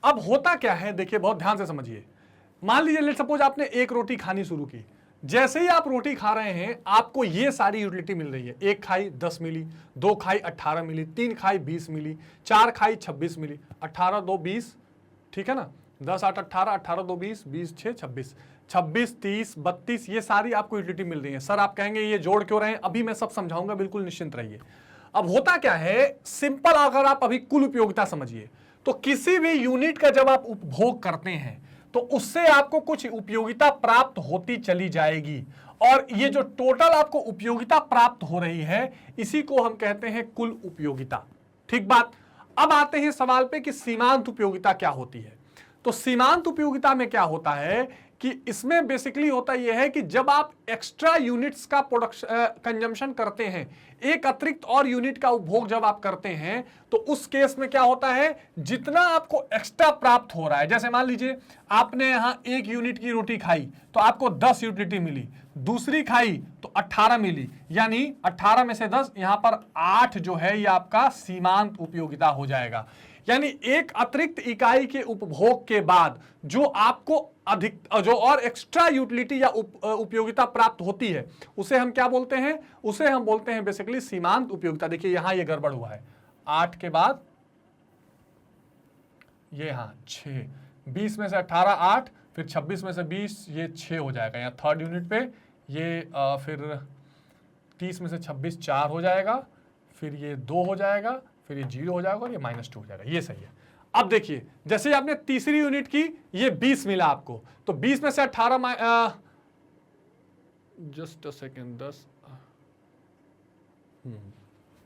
अब होता क्या है, देखिए बहुत ध्यान से समझिए। मान लीजिए लेट सपोज आपने एक रोटी खानी शुरू की। जैसे ही आप रोटी खा रहे हैं आपको ये सारी यूटिलिटी मिल रही है। 1 खाई 10 मिली, 2 खाई 18 मिली, 3 खाई 20 मिली, 4 खाई 26 मिली, 18, 2, 20, ठीक है ना, 10, 8, 18, 18, 2, 20, 20, 6, 26, 26, 30, 32 ये सारी आपको यूटिलिटी मिल रही है। सर आप कहेंगे ये जोड़ क्यों रहे हैं? अभी मैं सब समझाऊंगा, बिल्कुल निश्चिंत रहिए। अब होता क्या है, सिंपल अगर आप अभी कुल उपयोगिता समझिए, तो किसी भी यूनिट का जब आप उपभोग करते हैं तो उससे आपको कुछ उपयोगिता प्राप्त होती चली जाएगी, और ये जो टोटल आपको उपयोगिता प्राप्त हो रही है इसी को हम कहते हैं कुल उपयोगिता। ठीक बात। अब आते हैं सवाल पे कि सीमांत उपयोगिता क्या होती है। तो सीमांत उपयोगिता में क्या होता है कि इसमें बेसिकली होता यह है कि जब आप एक्स्ट्रा यूनिट्स का प्रोडक्शन कंजम्पशन करते हैं, एक अतिरिक्त और यूनिट का उपभोग जब आप करते हैं, तो उस केस में क्या होता है, जितना आपको एक्स्ट्रा प्राप्त हो रहा है, जैसे मान लीजिए आपने यहां 1 यूनिट की रोटी खाई तो आपको 10 यूटिलिटी मिली, दूसरी खाई तो 18 मिली, यानी 18 में से 10, यहां पर 8 जो है ये आपका सीमांत उपयोगिता हो जाएगा। यानी एक अतिरिक्त इकाई के उपभोग के बाद जो आपको अधिक जो और एक्स्ट्रा यूटिलिटी या उपयोगिता प्राप्त होती है उसे हम क्या बोलते हैं? उसे हम बोलते हैं बेसिकली सीमांत उपयोगिता। देखिए यहां ये गड़बड़ हुआ है, 8 के बाद ये, हाँ 6, 20 में से 18 8, फिर 26 में से 20 ये 6 हो जाएगा यहाँ थर्ड यूनिट पे। ये फिर 30 में से 26 4 हो जाएगा, फिर ये 2 हो जाएगा, फिर ये 0 हो जाएगा और ये -2 हो जाएगा। ये सही है। अब देखिए जैसे आपने तीसरी यूनिट की, ये 20 मिला आपको, तो 20 में से 18 जस्ट अ सेकेंड 10,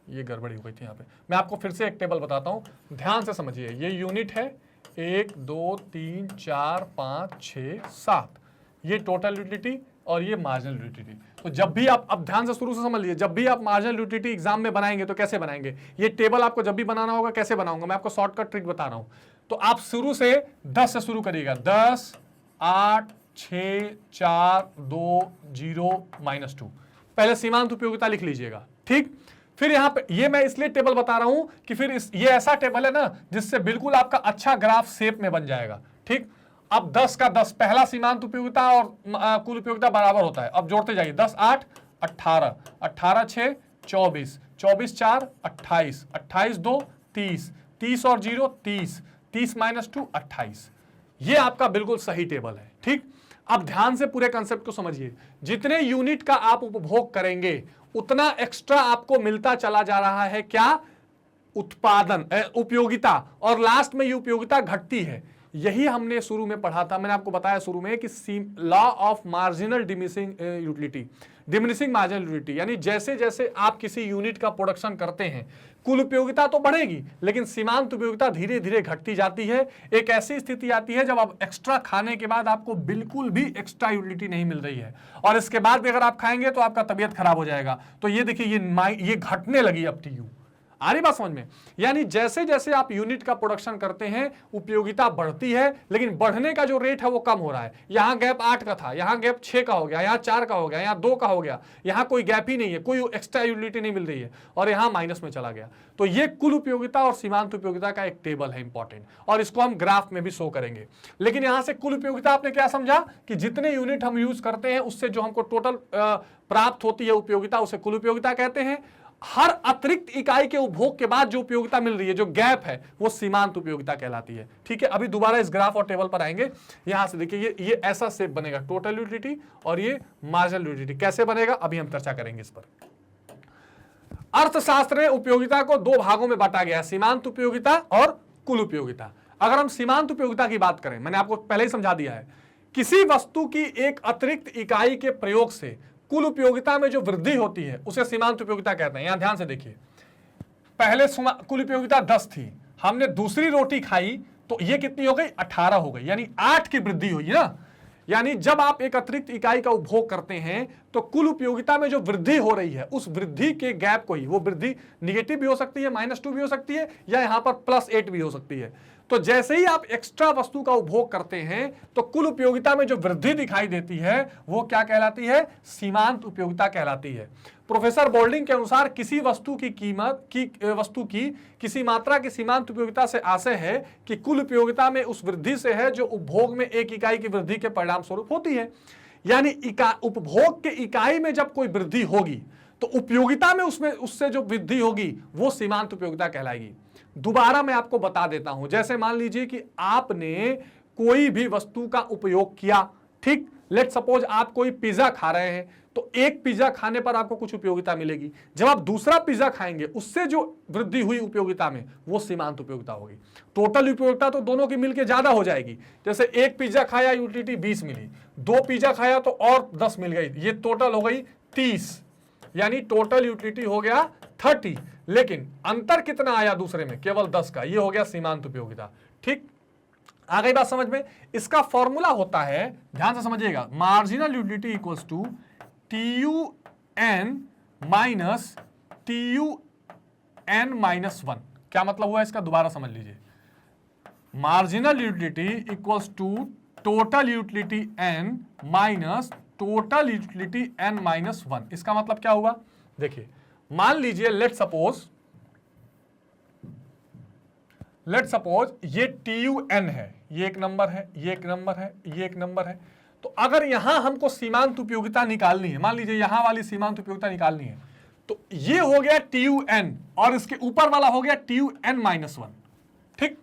ये गड़बड़ी हो गई थी यहाँ पे। मैं आपको फिर से एक टेबल बताता हूँ, ध्यान से समझिए। ये यूनिट है 1 2 3 4 5 6 7, ये टोटल यूटिलिटी और ये मार्जिनल यूटिलिटी। तो जब भी आप, अब ध्यान से शुरू से समझ लीजिए, जब भी आप मार्जिनल यूटिलिटी एग्जाम में बनाएंगे तो कैसे बनाएंगे, ये टेबल आपको जब भी बनाना होगा कैसे बनाऊंगा, मैं आपको शॉर्टकट ट्रिक बता रहा हूं। तो आप शुरू से 10 से शुरू करिएगा, 10 8 6 4 2 0 -2, पहले सीमांत उपयोगिता लिख लीजिएगा, ठीक। फिर यहाँ पे ये मैं इसलिए टेबल बता रहा हूं कि फिर ये ऐसा टेबल है ना जिससे बिल्कुल आपका अच्छा ग्राफ शेप में बन जाएगा, ठीक। अब 10 का 10 पहला सीमांत उपयोगिता और कुल उपयोगिता बराबर होता है। अब जोड़ते जाइए, 10 8 18, 18 6 24, 24 4 28, 28 2 30, 30 और 0 30, 30 -2 28। ये आपका बिल्कुल सही टेबल है, ठीक। अब ध्यान से पूरे कंसेप्ट को समझिए। जितने यूनिट का आप उपभोग करेंगे उतना एक्स्ट्रा आपको मिलता चला जा रहा है, क्या, उत्पादन, उपयोगिता, और लास्ट में ये उपयोगिता घटती है। यही हमने शुरू में पढ़ा था, मैंने आपको बताया शुरू में कि law of marginal diminishing utility, diminishing marginal utility, यानी जैसे जैसे आप किसी यूनिट का प्रोडक्शन करते हैं कुल उपयोगिता तो बढ़ेगी लेकिन सीमांत उपयोगिता धीरे धीरे घटती जाती है। एक ऐसी स्थिति आती है जब आप एक्स्ट्रा खाने के बाद आपको बिल्कुल भी एक्स्ट्रा यूटिलिटी नहीं मिल रही है, और इसके बाद भी अगर आप खाएंगे तो आपका तबियत खराब हो जाएगा। तो ये देखिए ये घटने लगी अब TU, आ रही बात समझ में। यानी जैसे जैसे आप यूनिट का प्रोडक्शन करते हैं उपयोगिता बढ़ती है, लेकिन बढ़ने का जो रेट है वो कम हो रहा है। यहां गैप 8 का था, यहां गैप 6 का हो गया, यहां 4 का हो गया, यहां 2 का हो गया, यहां कोई गैप ही नहीं है, कोई एक्स्ट्रा यूटिलिटी नहीं मिल रही है, और यहां माइनस में चला गया। तो ये कुल उपयोगिता और सीमांत उपयोगिता का एक टेबल है इंपॉर्टेंट, और इसको हम ग्राफ में भी शो करेंगे। लेकिन यहां से कुल उपयोगिता आपने क्या समझा कि जितने यूनिट हम यूज करते हैं उससे जो हमको टोटल प्राप्त होती है उपयोगिता, उसे कुल उपयोगिता कहते हैं। हर अतिरिक्त इकाई के उपभोग के बाद जो उपयोगिता मिल रही है, जो गैप है, वो सीमांत उपयोगिता कहलाती है, ठीक है। अभी दोबारा इस ग्राफ और टेबल पर आएंगे। यहां से देखिए ये ऐसा शेप बनेगा, टोटल यूटिलिटी और ये मार्जिनल यूटिलिटी कैसे बनेगा अभी हम चर्चा करेंगे इस पर। अर्थशास्त्र में उपयोगिता को दो भागों में बांटा गया है, सीमांत उपयोगिता और कुल उपयोगिता। अगर हम सीमांत उपयोगिता की बात करें, मैंने आपको पहले ही समझा दिया है, किसी वस्तु की एक अतिरिक्त इकाई के प्रयोग से कुल उपयोगिता में जो वृद्धि होती है उसे सीमांत उपयोगिता कहते हैं। यहां ध्यान से देखिए, पहले कुल उपयोगिता 10 थी, हमने दूसरी रोटी खाई तो ये कितनी हो गई, 18 हो गई, यानी 8 की वृद्धि हुई ना। यानी जब आप एक अतिरिक्त इकाई का उपभोग करते हैं तो कुल उपयोगिता में जो वृद्धि हो रही है उस वृद्धि के गैप को ही, वो वृद्धि निगेटिव भी हो सकती है, -2 भी हो सकती है, या यहां पर +8 भी हो सकती है। तो जैसे ही आप एक्स्ट्रा वस्तु का उपभोग करते हैं तो कुल उपयोगिता में जो वृद्धि दिखाई देती है वो क्या कहलाती है, सीमांत उपयोगिता कहलाती है। प्रोफेसर बोल्डिंग के अनुसार किसी वस्तु की कीमत किसी मात्रा की सीमांत उपयोगिता से आशय है कि कुल उपयोगिता में उस वृद्धि से है जो उपभोग में एक इकाई की वृद्धि के परिणाम स्वरूप होती है। यानी उपभोग के इकाई में जब कोई वृद्धि होगी तो उपयोगिता में उससे जो वृद्धि होगी वो सीमांत उपयोगिता कहलाएगी। दोबारा मैं आपको बता देता हूं, जैसे मान लीजिए कि आपने कोई भी वस्तु का उपयोग किया, ठीक, लेट सपोज आप कोई पिज्जा खा रहे हैं तो एक पिज्जा खाने पर आपको कुछ उपयोगिता मिलेगी, जब आप दूसरा पिज्जा खाएंगे उससे जो वृद्धि हुई उपयोगिता में वो सीमांत उपयोगिता होगी। टोटल उपयोगिता तो दोनों की मिलकर ज्यादा हो जाएगी, जैसे एक पिज्जा खाया यूटिलिटी 20 मिली, 2 पिज्जा खाया तो और 10 मिल गई, ये टोटल हो गई 30, यानी टोटल यूटिलिटी हो गया 30, लेकिन अंतर कितना आया दूसरे में, केवल 10 का, ये हो गया सीमांत उपयोगिता। ठीक, आ गई बात समझ में। इसका फॉर्मूला होता है, ध्यान से समझिएगा, marginal utility equals to TUN minus TUN minus 1। क्या मतलब हुआ इसका, दोबारा समझ लीजिए। Marginal utility equals to total utility N minus total utility N minus 1। इसका मतलब क्या हुआ, देखिए, मान लीजिए लेट सपोज ये TUN है, ये एक नंबर है, ये एक नंबर है, ये एक नंबर है। तो अगर यहां हमको सीमांत उपयोगिता निकालनी है, मान लीजिए यहां वाली सीमांत उपयोगिता निकालनी है, तो ये हो गया TUN और इसके ऊपर वाला हो गया TUN-1। ठीक,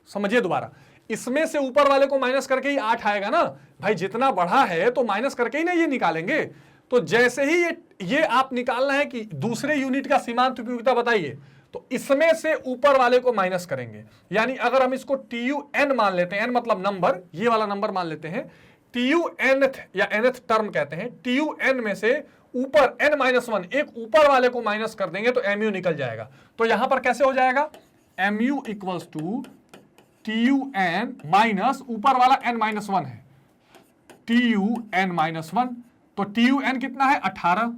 समझिए दोबारा, इसमें से ऊपर वाले को माइनस करके ही 8 आएगा ना भाई, जितना बढ़ा है तो माइनस करके ही ना ये निकालेंगे। तो जैसे ही ये आप निकालना है कि दूसरे यूनिट का सीमांत उपयोगिता बताइए, तो इसमें से ऊपर वाले को माइनस करेंगे। यानी अगर हम इसको TUN मान लेते हैं, n मतलब नंबर, ये वाला नंबर मान लेते हैं, TUNth या nth टर्म कहते हैं, TUN में से ऊपर n-1 एक ऊपर वाले को माइनस कर देंगे तो mu निकल जाएगा। तो यहां पर कैसे हो जाएगा, mu equals to TUN minus ऊपर वाला n-1 है, TUN-1। तो TUN कितना है 18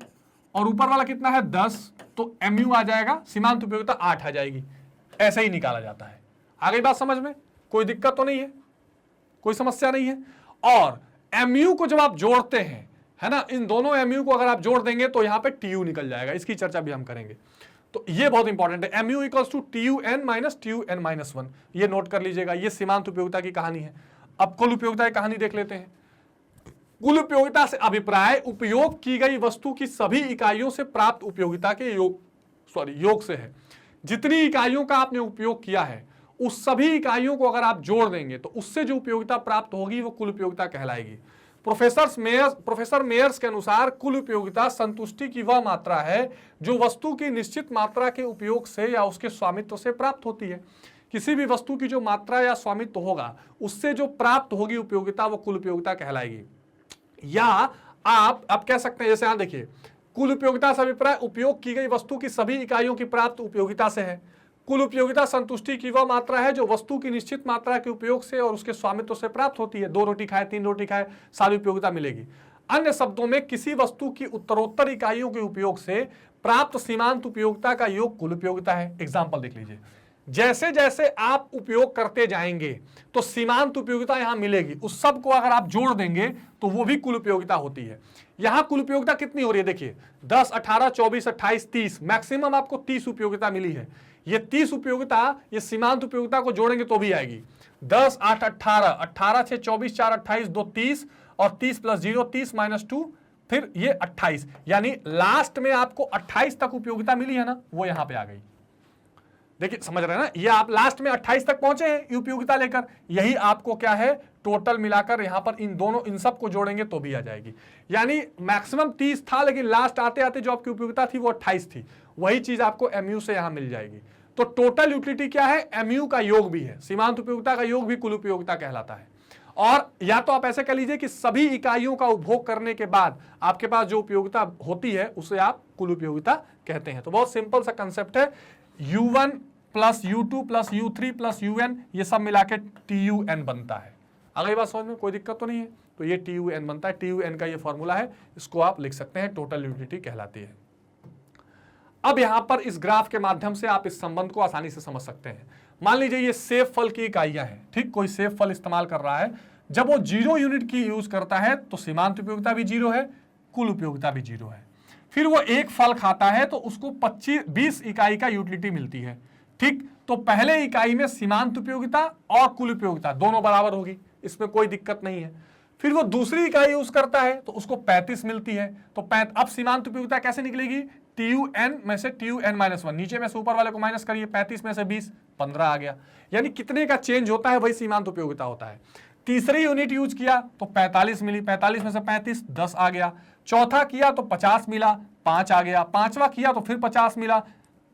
और ऊपर वाला कितना है 10, तो mu आ जाएगा, सीमांत उपयोगिता 8 आ जाएगी। ऐसे ही निकाला जाता है। आ गई बात समझ में, कोई दिक्कत तो नहीं है, कोई समस्या नहीं है। और mu को जब आप जोड़ते हैं, है ना, इन दोनों mu को अगर आप जोड़ देंगे तो यहां पे TU निकल जाएगा। इसकी चर्चा भी हम करेंगे, तो ये बहुत इंपॉर्टेंट है। mu equals to TUN minus TUN-1, ये नोट कर लीजिएगा। ये सीमांत उपयोगिता की कहानी है। अब कुल उपयोगिता की कहानी देख लेते हैं। कुल उपयोगिता से अभिप्राय उपयोग की गई वस्तु की सभी इकाइयों से प्राप्त उपयोगिता के योग से है। जितनी इकाइयों का आपने उपयोग किया है उस सभी इकाइयों को अगर आप जोड़ देंगे तो उससे जो उपयोगिता प्राप्त होगी वो कुल उपयोगिता कहलाएगी। प्रोफेसर मेयर्स के अनुसार कुल उपयोगिता संतुष्टि की वह मात्रा है जो वस्तु की निश्चित मात्रा के उपयोग से या उसके स्वामित्व से प्राप्त होती है। किसी भी वस्तु की जो मात्रा या स्वामित्व होगा उससे जो प्राप्त होगी उपयोगिता वो कुल उपयोगिता कहलाएगी। या आप कह सकते हैं, जैसे यहां देखिए, कुल उपयोगिता से अभिप्राय उपयोग की गई वस्तु की सभी इकाइयों की प्राप्त उपयोगिता से है। कुल उपयोगिता संतुष्टि की वह मात्रा है जो वस्तु की निश्चित मात्रा के उपयोग से और उसके स्वामित्व से प्राप्त होती है। 2 रोटी खाए, 3 रोटी खाए, सारी उपयोगिता मिलेगी। अन्य शब्दों में किसी वस्तु की उत्तरोत्तर इकाइयों के उपयोग से प्राप्त सीमांत उपयोगिता का योग कुल उपयोगिता है। एग्जाम्पल देख लीजिए, जैसे जैसे आप उपयोग करते जाएंगे तो सीमांत उपयोगिता यहां मिलेगी, उस सब को अगर आप जोड़ देंगे तो वो भी कुल उपयोगिता होती है। यहां कुल उपयोगिता कितनी हो रही है, देखिए 10, 18, 24, 28, 30, मैक्सिमम आपको 30 उपयोगिता मिली है। ये 30 उपयोगिता ये सीमांत उपयोगिता को जोड़ेंगे तो भी आएगी। 10, 8, 18, 18 6, 24, 4, 28, 2, 30 और 30 प्लस 0, 30 माइनस 2, फिर ये 28, यानी लास्ट में आपको 28 तक उपयोगिता मिली है ना, वो यहां पे आ गई। देखिए समझ रहे हैं ना, ये आप लास्ट में 28 तक पहुंचे हैं उपयोगिता लेकर, यही आपको क्या है टोटल मिलाकर यहां पर इन सब को जोड़ेंगे तो भी आ जाएगी। यानी मैक्सिमम 30 था लेकिन लास्ट आते आते जो आपकी उपयोगिता थी वो 28 थी, वही चीज आपको mu से यहां मिल जाएगी। तो टोटल यूटिलिटी क्या है, mu का योग भी है, सीमांत उपयोगिता का योग भी कुल उपयोगिता कहलाता है। और या तो आप ऐसे कह लीजिए कि सभी इकाइयों का उपभोग करने के बाद आपके पास जो उपयोगिता होती है उसे आप कुल उपयोगिता कहते हैं। तो बहुत सिंपल सा कंसेप्ट है, U1 plus U2 plus U3 plus UN, ये सब मिला के TUN बनता है। अगली बात समझ में कोई दिक्कत तो नहीं है, तो ये TUN बनता है। TUN का ये फॉर्मूला है, इसको आप लिख सकते हैं, टोटल यूटिलिटी कहलाती है। अब यहां पर इस ग्राफ के माध्यम से आप इस संबंध को आसानी से समझ सकते हैं। मान लीजिए ये सेब फल की इकाइयां हैं, ठीक, कोई सेब फल इस्तेमाल कर रहा है, जब वो 0 यूनिट की यूज करता है तो सीमांत उपयोगिता भी 0 है, कुल उपयोगिता भी 0 है। फिर वो एक फल खाता है तो उसको 20 इकाई का यूटिलिटी मिलती है, ठीक। तो पहले इकाई में सीमांत उपयोगिता और कुल उपयोगिता दोनों बराबर होगी, इसमें कोई दिक्कत नहीं है। फिर वो दूसरी इकाई यूज करता है तो उसको 35 मिलती है, तो अब सीमांत उपयोगिता कैसे निकलेगी, TUN में से TUN-1, नीचे में से ऊपर वाले को माइनस करिए, 35 में से 20, 15 आ गया। यानी कितने का चेंज होता है वही सीमांत उपयोगिता होता है। तीसरी यूनिट यूज किया तो 45 मिली, 45 में से 35, 10 आ गया। चौथा किया तो 50 मिला, 5 आ गया। पांचवा किया तो फिर 50 मिला,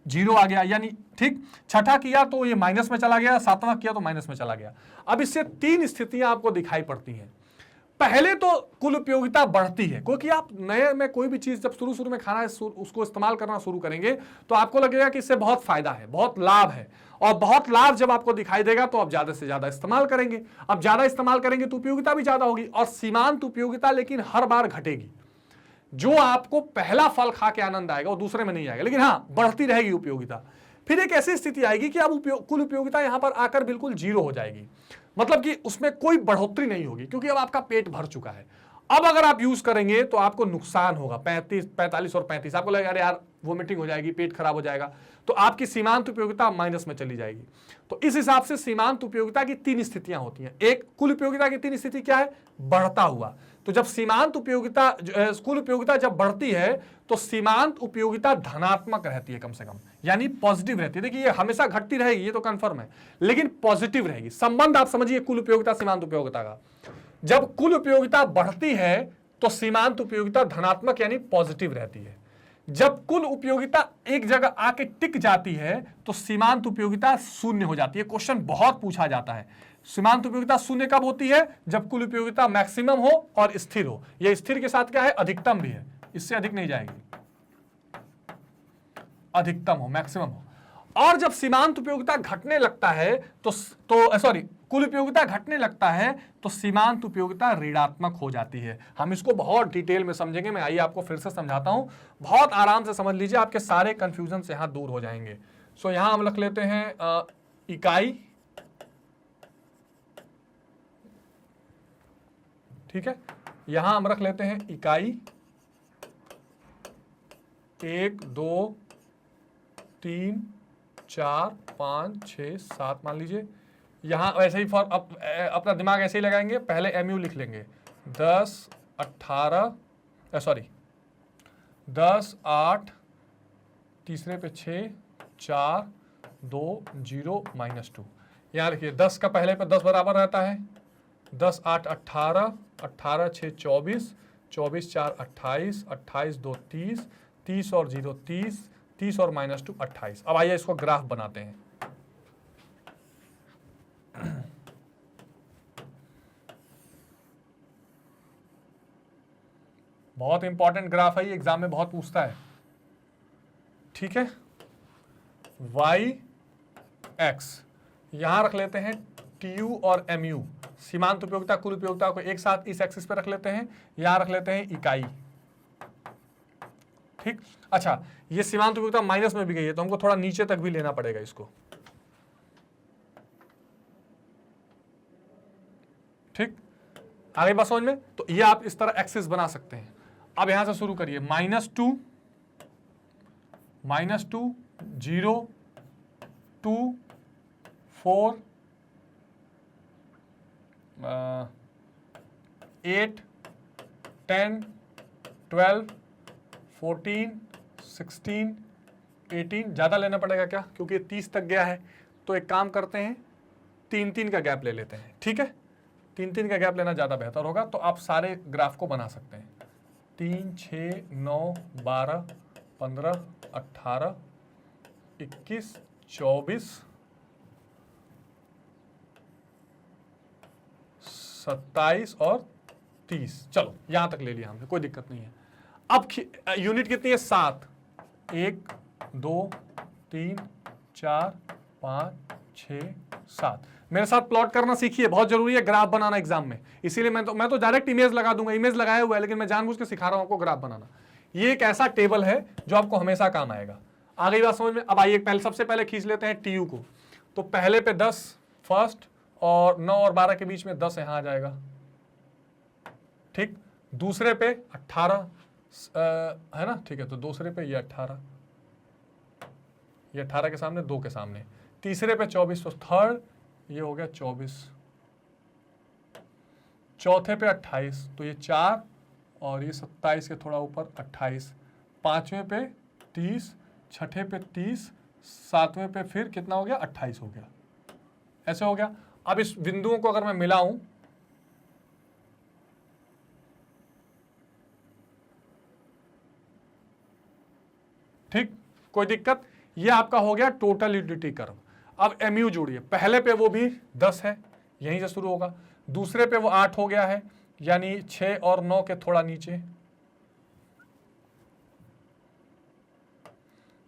0 आ गया, यानी ठीक। छठा किया तो ये माइनस में चला गया, सातवां किया तो माइनस में चला गया। अब इससे 3 स्थितियां आपको दिखाई पड़ती हैं। पहले तो कुल उपयोगिता बढ़ती है, क्योंकि आप नए में कोई भी चीज जब शुरू में खाना उसको इस्तेमाल करना शुरू करेंगे तो आपको लगेगा कि इससे बहुत फायदा है, बहुत लाभ है, और बहुत लाभ जब आपको दिखाई देगा तो आप ज्यादा से ज्यादा इस्तेमाल करेंगे। अब ज्यादा इस्तेमाल करेंगे तो उपयोगिता भी ज्यादा होगी, और सीमांत उपयोगिता लेकिन हर बार घटेगी। जो आपको पहला फल खा के आनंद आएगा वो दूसरे में नहीं आएगा, लेकिन हाँ बढ़ती रहेगी उपयोगिता। फिर एक ऐसी स्थिति आएगी कि अब कुल उपयोगिता यहां पर आकर बिल्कुल 0 हो जाएगी, मतलब कि उसमें कोई बढ़ोतरी नहीं होगी, क्योंकि अब आपका पेट भर चुका है। अब अगर आप यूज करेंगे तो आपको नुकसान होगा, 45 और 35, आपको लगेगा अरे यार वोमिटिंग हो जाएगी, पेट खराब हो जाएगा, तो आपकी सीमांत उपयोगिता माइनस में चली जाएगी। तो इस हिसाब से सीमांत उपयोगिता की 3 स्थितियां होती हैं। एक, कुल उपयोगिता की 3 स्थिति क्या है, बढ़ता हुआ। तो जब सीमांत उपयोगिता कुल उपयोगिता जब बढ़ती है तो सीमांत उपयोगिता धनात्मक रहती है, कम से कम यानी पॉजिटिव रहती है। देखिए ये हमेशा घटती रहेगी, ये तो कंफर्म है, लेकिन पॉजिटिव रहेगी। संबंध आप समझिए कुल उपयोगिता सीमांत उपयोगिता का, जब कुल उपयोगिता बढ़ती है तो सीमांत उपयोगिता धनात्मक यानी पॉजिटिव रहती है। जब कुल उपयोगिता एक जगह आके टिक जाती है तो सीमांत उपयोगिता शून्य हो जाती है। क्वेश्चन बहुत पूछा जाता है, सीमांत उपयोगिता शून्य कब होती है? जब कुल उपयोगिता मैक्सिमम हो और स्थिर हो। यह स्थिर के साथ क्या है? अधिकतम भी है, इससे अधिक नहीं जाएगी, अधिकतम हो, मैक्सिमम हो। और जब सीमांत उपयोगिता घटने लगता है तो कुल उपयोगिता घटने लगता है तो सीमांत उपयोगिता ऋणात्मक हो जाती है। हम इसको बहुत डिटेल में समझेंगे, मैं आइए आपको फिर से समझाता हूं, बहुत आराम से समझ लीजिए, आपके सारे कंफ्यूजन से यहां दूर हो जाएंगे। सो यहां हम रख लेते हैं इकाई, ठीक है, यहां हम रख लेते हैं इकाई 1 2 3 4 5 6 7 मान लीजिए। यहां वैसे ही अपना दिमाग ऐसे ही लगाएंगे, पहले एमयू लिख लेंगे 10 8 तीसरे पे 6 4 2 0 -2। यहां देखिए 10 का पहले पे 10 बराबर रहता है, 10 8 18 18 6 24 24 4 28 28 2 30 30 और 0 30 30 और -2 28। अब आइए इसको ग्राफ बनाते हैं। बहुत इंपॉर्टेंट ग्राफ है ये, एग्जाम में बहुत पूछता है, ठीक है। y x यहां रख लेते हैं tu और mu, सीमांत उपयोगिता कुल उपयोगिता को एक साथ इस एक्सिस पे रख लेते हैं, यहां रख लेते हैं इकाई, ठीक। अच्छा, ये सीमांत उपयोगिता माइनस में भी गई है तो हमको थोड़ा नीचे तक भी लेना पड़ेगा इसको, ठीक। आगे बात समझ में? तो ये आप इस तरह एक्सिस बना सकते हैं। अब यहां से शुरू करिए, -2 0 2 4 8 10 12 14 16 18। ज्यादा लेना पड़ेगा क्या, क्योंकि 30 तक गया है। तो एक काम करते हैं, 3-3 का गैप ले लेते हैं, ठीक है। 3-3 का गैप लेना ज्यादा बेहतर होगा। तो आप सारे ग्राफ को बना सकते हैं, 3 6 9 12 15 18 21 24 27 और 30। चलो यहां तक ले लिया हमने, कोई दिक्कत नहीं है। अब यूनिट कितनी है? 7। 1 2 3 4 5 6 7। मेरे साथ प्लॉट करना सीखिए, बहुत जरूरी है ग्राफ बनाना एग्जाम में। इसीलिए मैं तो डायरेक्ट इमेज लगा दूंगा, इमेज लगाया हुआ है, लेकिन मैं जानबूझ के सिखा रहा हूं आपको ग्राफ बनाना। ये एक ऐसा टेबल है जो आपको हमेशा काम आएगा। आ गई बात समझ में? अब आइए सबसे पहले खींच लेते हैं टीयू को। तो पहले पे 10 फर्स्ट, और 9 और 12 के बीच में 10 यहां आ जाएगा, ठीक। दूसरे पे 18 है ना, ठीक है। तो दूसरे पे ये 18, ये 18 के सामने 2 के सामने। तीसरे पे 24, तो थर्ड ये हो गया 24। चौथे पे 28, तो ये 4 और ये 27 के थोड़ा ऊपर 28। पांचवें पे 30, छठे पे 30, सातवें पे फिर कितना हो गया? 28 हो गया, ऐसे हो गया। अब इस बिंदुओं को अगर मैं मिलाऊं, ठीक, कोई दिक्कत? ये आपका हो गया टोटल यूटिलिटी कर्व। अब एमयू जोड़िए, पहले पे वो भी 10 है, यहीं से शुरू होगा। दूसरे पे वो 8 हो गया है, यानी 6 और 9 के थोड़ा नीचे।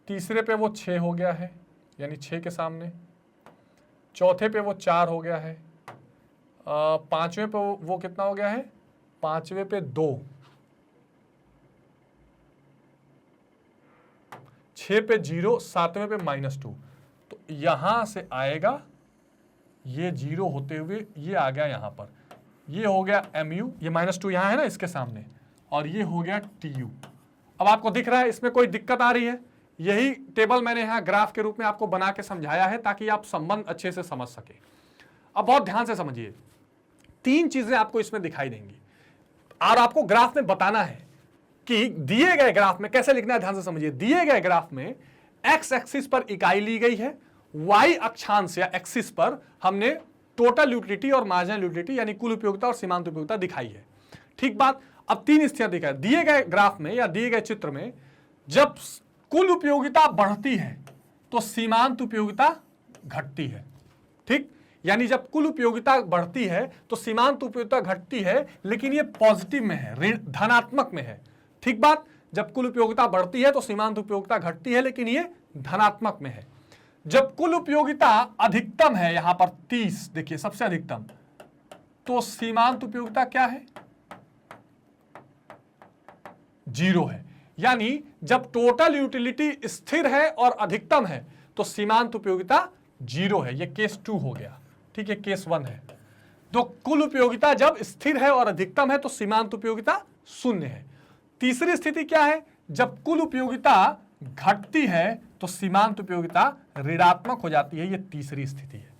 तीसरे पे वो 6 हो गया है, यानी 6 के सामने। चौथे पे वो 4 हो गया है। पांचवें पे वो कितना हो गया है? पांचवें पे 2। 6 पे 0, सातवें पे -2। तो यहां से आएगा ये 0 होते हुए ये आ गया यहां पर, ये हो गया MU, ये -2 यहां है ना इसके सामने, और ये हो गया TU। अब आपको दिख रहा है इसमें कोई दिक्कत आ रही है? यही टेबल मैंने यहां ग्राफ के रूप में आपको बना के समझाया है ताकि आप संबंध अच्छे से समझ सके। अब बहुत ध्यान से समझिए, 3 चीजें आपको इसमें दिखाई देंगी। और आपको ग्राफ में बताना है कि दिए गए ग्राफ में कैसे लिखना है, ध्यान से समझिए। दिए गए ग्राफ में एक्स एक्सिस पर इकाई ली गई है, वाई अक्षांश या एक्सिस पर हमने टोटल यूटिलिटी और मार्जिनल यूटिलिटी यानी कुल उपयोगिता और सीमांत उपयोगिता दिखाई है। ठीक बात। अब तीन स्थितियां दिखाई दिए गए ग्राफ में या दिए गए चित्र में, जब कुल उपयोगिता बढ़ती है तो सीमांत उपयोगिता घटती है। ठीक, यानी जब कुल उपयोगिता बढ़ती है तो सीमांत उपयोगिता घटती है, लेकिन ये पॉजिटिव में है, ऋण धनात्मक में है। ठीक बात। जब कुल उपयोगिता बढ़ती है तो सीमांत उपयोगिता घटती है, लेकिन ये धनात्मक में है। जब कुल उपयोगिता अधिकतम है, यहां पर 30 देखिए सबसे अधिकतम, तो सीमांत उपयोगिता क्या है, 0 है। यानी जब टोटल यूटिलिटी स्थिर है और अधिकतम है तो सीमांत उपयोगिता 0 है। ये केस 2 हो गया। ठीक है, केस 1 है। तो कुल उपयोगिता जब स्थिर है और अधिकतम है तो सीमांत उपयोगिता 0 है। तीसरी स्थिति क्या है, जब कुल उपयोगिता घटती है तो सीमांत उपयोगिता ऋणात्मक हो जाती है। ये तीसरी स्थिति है।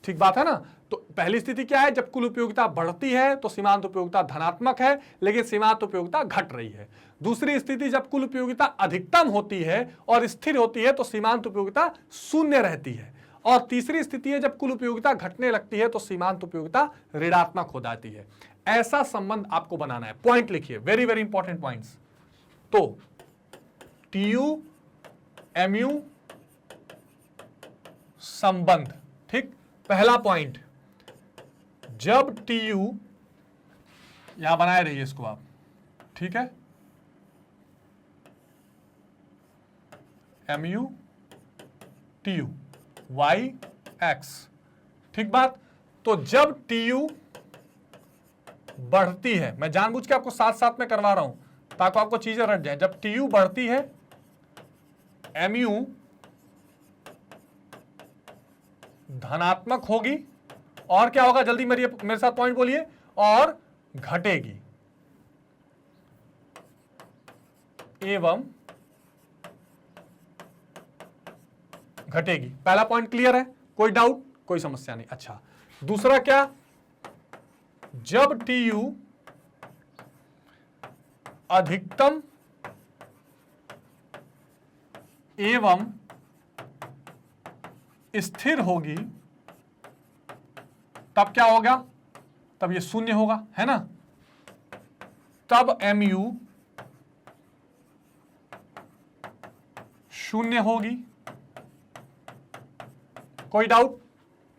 ठीक बात है ना। तो पहली स्थिति क्या है, जब कुल उपयोगिता बढ़ती है तो सीमांत उपयोगिता धनात्मक है, लेकिन सीमांत उपयोगिता घट रही है। दूसरी स्थिति, जब कुल उपयोगिता अधिकतम होती है और स्थिर होती है तो सीमांत उपयोगिता 0 रहती है। और तीसरी स्थिति है, जब कुल उपयोगिता घटने लगती है तो सीमांत उपयोगिता ऋणात्मक हो जाती है। ऐसा संबंध आपको बनाना है। पॉइंट लिखिए, वेरी वेरी इंपॉर्टेंट पॉइंट्स। तो टीयू एमयू संबंध। ठीक, पहला पॉइंट, जब टीयू, यहां बनाए रहिए इसको आप, ठीक है, एमयू टीयू वाई एक्स। ठीक बात। तो जब टीयू बढ़ती है, मैं जानबूझ के आपको साथ साथ में करवा रहा हूं ताकि आपको चीजें रट जाए। जब टीयू बढ़ती है, एमयू धनात्मक होगी, और क्या होगा, जल्दी मेरे साथ पॉइंट बोलिए, और घटेगी एवं घटेगी। पहला पॉइंट क्लियर है, कोई डाउट, कोई समस्या नहीं। अच्छा, दूसरा क्या, जब टीयू अधिकतम एवं स्थिर होगी, तब क्या होगा, तब ये 0 होगा, है ना। तब एमयू 0 होगी। कोई डाउट,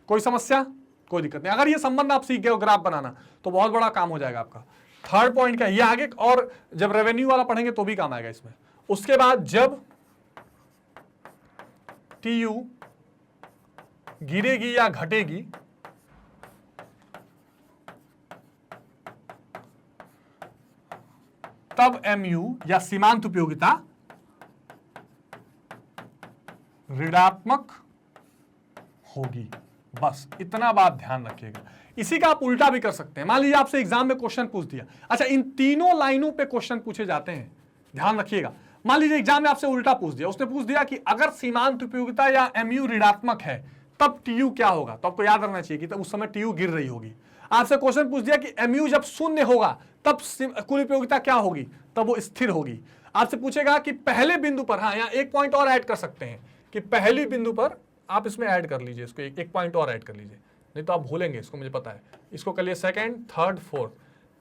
कोई समस्या, कोई दिक्कत नहीं। अगर ये संबंध आप सीख गए हो ग्राफ बनाना तो बहुत बड़ा काम हो जाएगा आपका। थर्ड पॉइंट क्या है, ये आगे और जब रेवेन्यू वाला पढ़ेंगे तो भी काम आएगा इसमें। उसके बाद जब टीयू गिरेगी या घटेगी, तब एमयू या सीमांत उपयोगिता ऋणात्मक होगी। बस इतना बात ध्यान रखिएगा। इसी का आप उल्टा भी कर सकते हैं। मान लीजिए आपसे एग्जाम में क्वेश्चन पूछ दिया, अच्छा इन तीनों लाइनों पे क्वेश्चन पूछे जाते हैं, ध्यान रखिएगा। मान लीजिए एग्जाम में आपसे उल्टा पूछ दिया, उसने पूछ दिया कि अगर सीमांत उपयोगिता या एमयू ऋणात्मक है तब टीयू क्या होगा। तो आपको याद रखना चाहिए कि तब उस समय टीयू गिर रही होगी। आपसे क्वेश्चन पूछ दिया कि एमयू जब 0 होगा तब कुल उपयोगिता क्या होगी, तब वो स्थिर होगी। आपसे पूछेगा कि पहले बिंदु पर, हाँ यहाँ एक पॉइंट और ऐड कर सकते हैं कि पहली बिंदु पर आप इसमें ऐड कर लीजिए, इसको एक पॉइंट और ऐड कर लीजिए, नहीं तो आप भूलेंगे इसको, मुझे पता है। इसको कर लिए सेकंड, थर्ड, फोर्थ।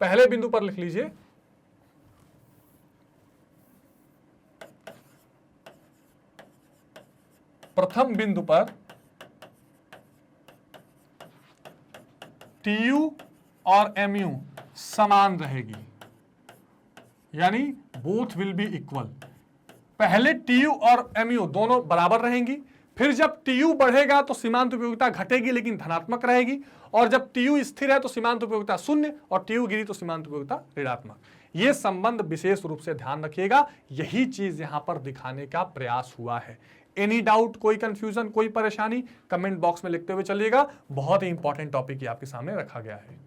पहले बिंदु पर लिख लीजिए प्रथम बिंदु पर टीयू और एमयू समान रहेगी, यानी बोथ विल बी इक्वल। पहले टीयू और एमयू दोनों बराबर रहेंगी, फिर जब टीयू बढ़ेगा तो सीमांत उपयोगिता घटेगी लेकिन धनात्मक रहेगी, और जब टीयू स्थिर है तो सीमांत उपयोगिता 0 और टीयू गिरी तो सीमांत उपयोगिता ऋणात्मक। यह संबंध विशेष रूप से ध्यान रखिएगा, यही चीज यहां पर दिखाने का प्रयास हुआ है। एनी डाउट, कोई कंफ्यूजन, कोई परेशानी, कमेंट बॉक्स में लिखते हुए चलिएगा। बहुत ही इंपॉर्टेंट टॉपिक ये आपके सामने रखा गया है।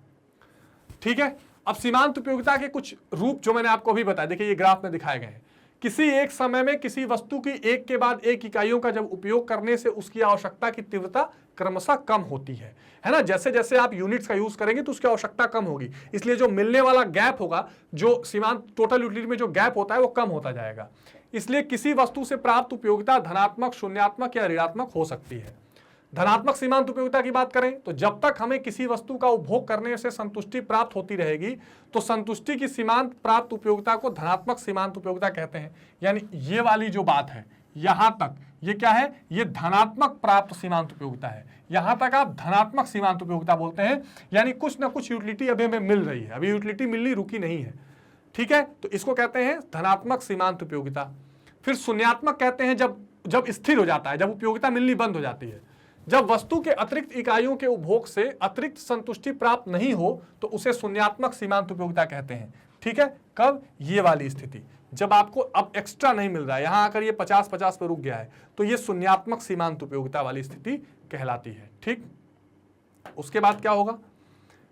ठीक है, अब सीमांत उपयोगिता के कुछ रूप जो मैंने आपको अभी बताया, देखिए ये ग्राफ में दिखाए गए हैं किसी एक समय में किसी वस्तु की एक के बाद एक इकाइयों का जब उपयोग करने से उसकी आवश्यकता की तीव्रता क्रमशः कम होती है ना। जैसे जैसे आप यूनिट्स का यूज करेंगे तो उसकी आवश्यकता कम होगी, इसलिए जो मिलने वाला गैप होगा, जो सीमांत टोटल यूटिलिटी में जो गैप होता है वो कम होता जाएगा। इसलिए किसी वस्तु से प्राप्त उपयोगिता धनात्मक, शून्यात्मक या ऋणात्मक हो सकती है। धनात्मक सीमांत उपयोगिता की बात करें तो जब तक हमें किसी वस्तु का उपभोग करने से संतुष्टि प्राप्त होती रहेगी तो संतुष्टि की सीमांत प्राप्त उपयोगिता को धनात्मक सीमांत उपयोगिता कहते हैं। यानी ये वाली जो बात है यहां तक, ये क्या है, ये धनात्मक प्राप्त सीमांत उपयोगिता है। यहां तक आप धनात्मक सीमांत उपयोगिता बोलते हैं, यानी कुछ ना कुछ यूटिलिटी अभी हमें मिल रही है, अभी यूटिलिटी मिलनी रुकी नहीं है, ठीक है। तो इसको कहते हैं धनात्मक सीमांत उपयोगिता। फिर शून्यात्मक कहते हैं जब स्थिर हो जाता है, जब उपयोगिता मिलनी बंद हो जाती है, जब वस्तु के अतिरिक्त इकाइयों के उपभोग से अतिरिक्त संतुष्टि प्राप्त नहीं हो तो उसे शून्यात्मक सीमांत उपयोगिता कहते हैं, ठीक है। कब, ये वाली स्थिति, जब आपको अब एक्स्ट्रा नहीं मिल रहा है, यहां आकर ये 50-50 पे रुक गया है, तो ये शून्यात्मक सीमांत उपयोगिता वाली स्थिति कहलाती है, ठीक। उसके बाद क्या होगा,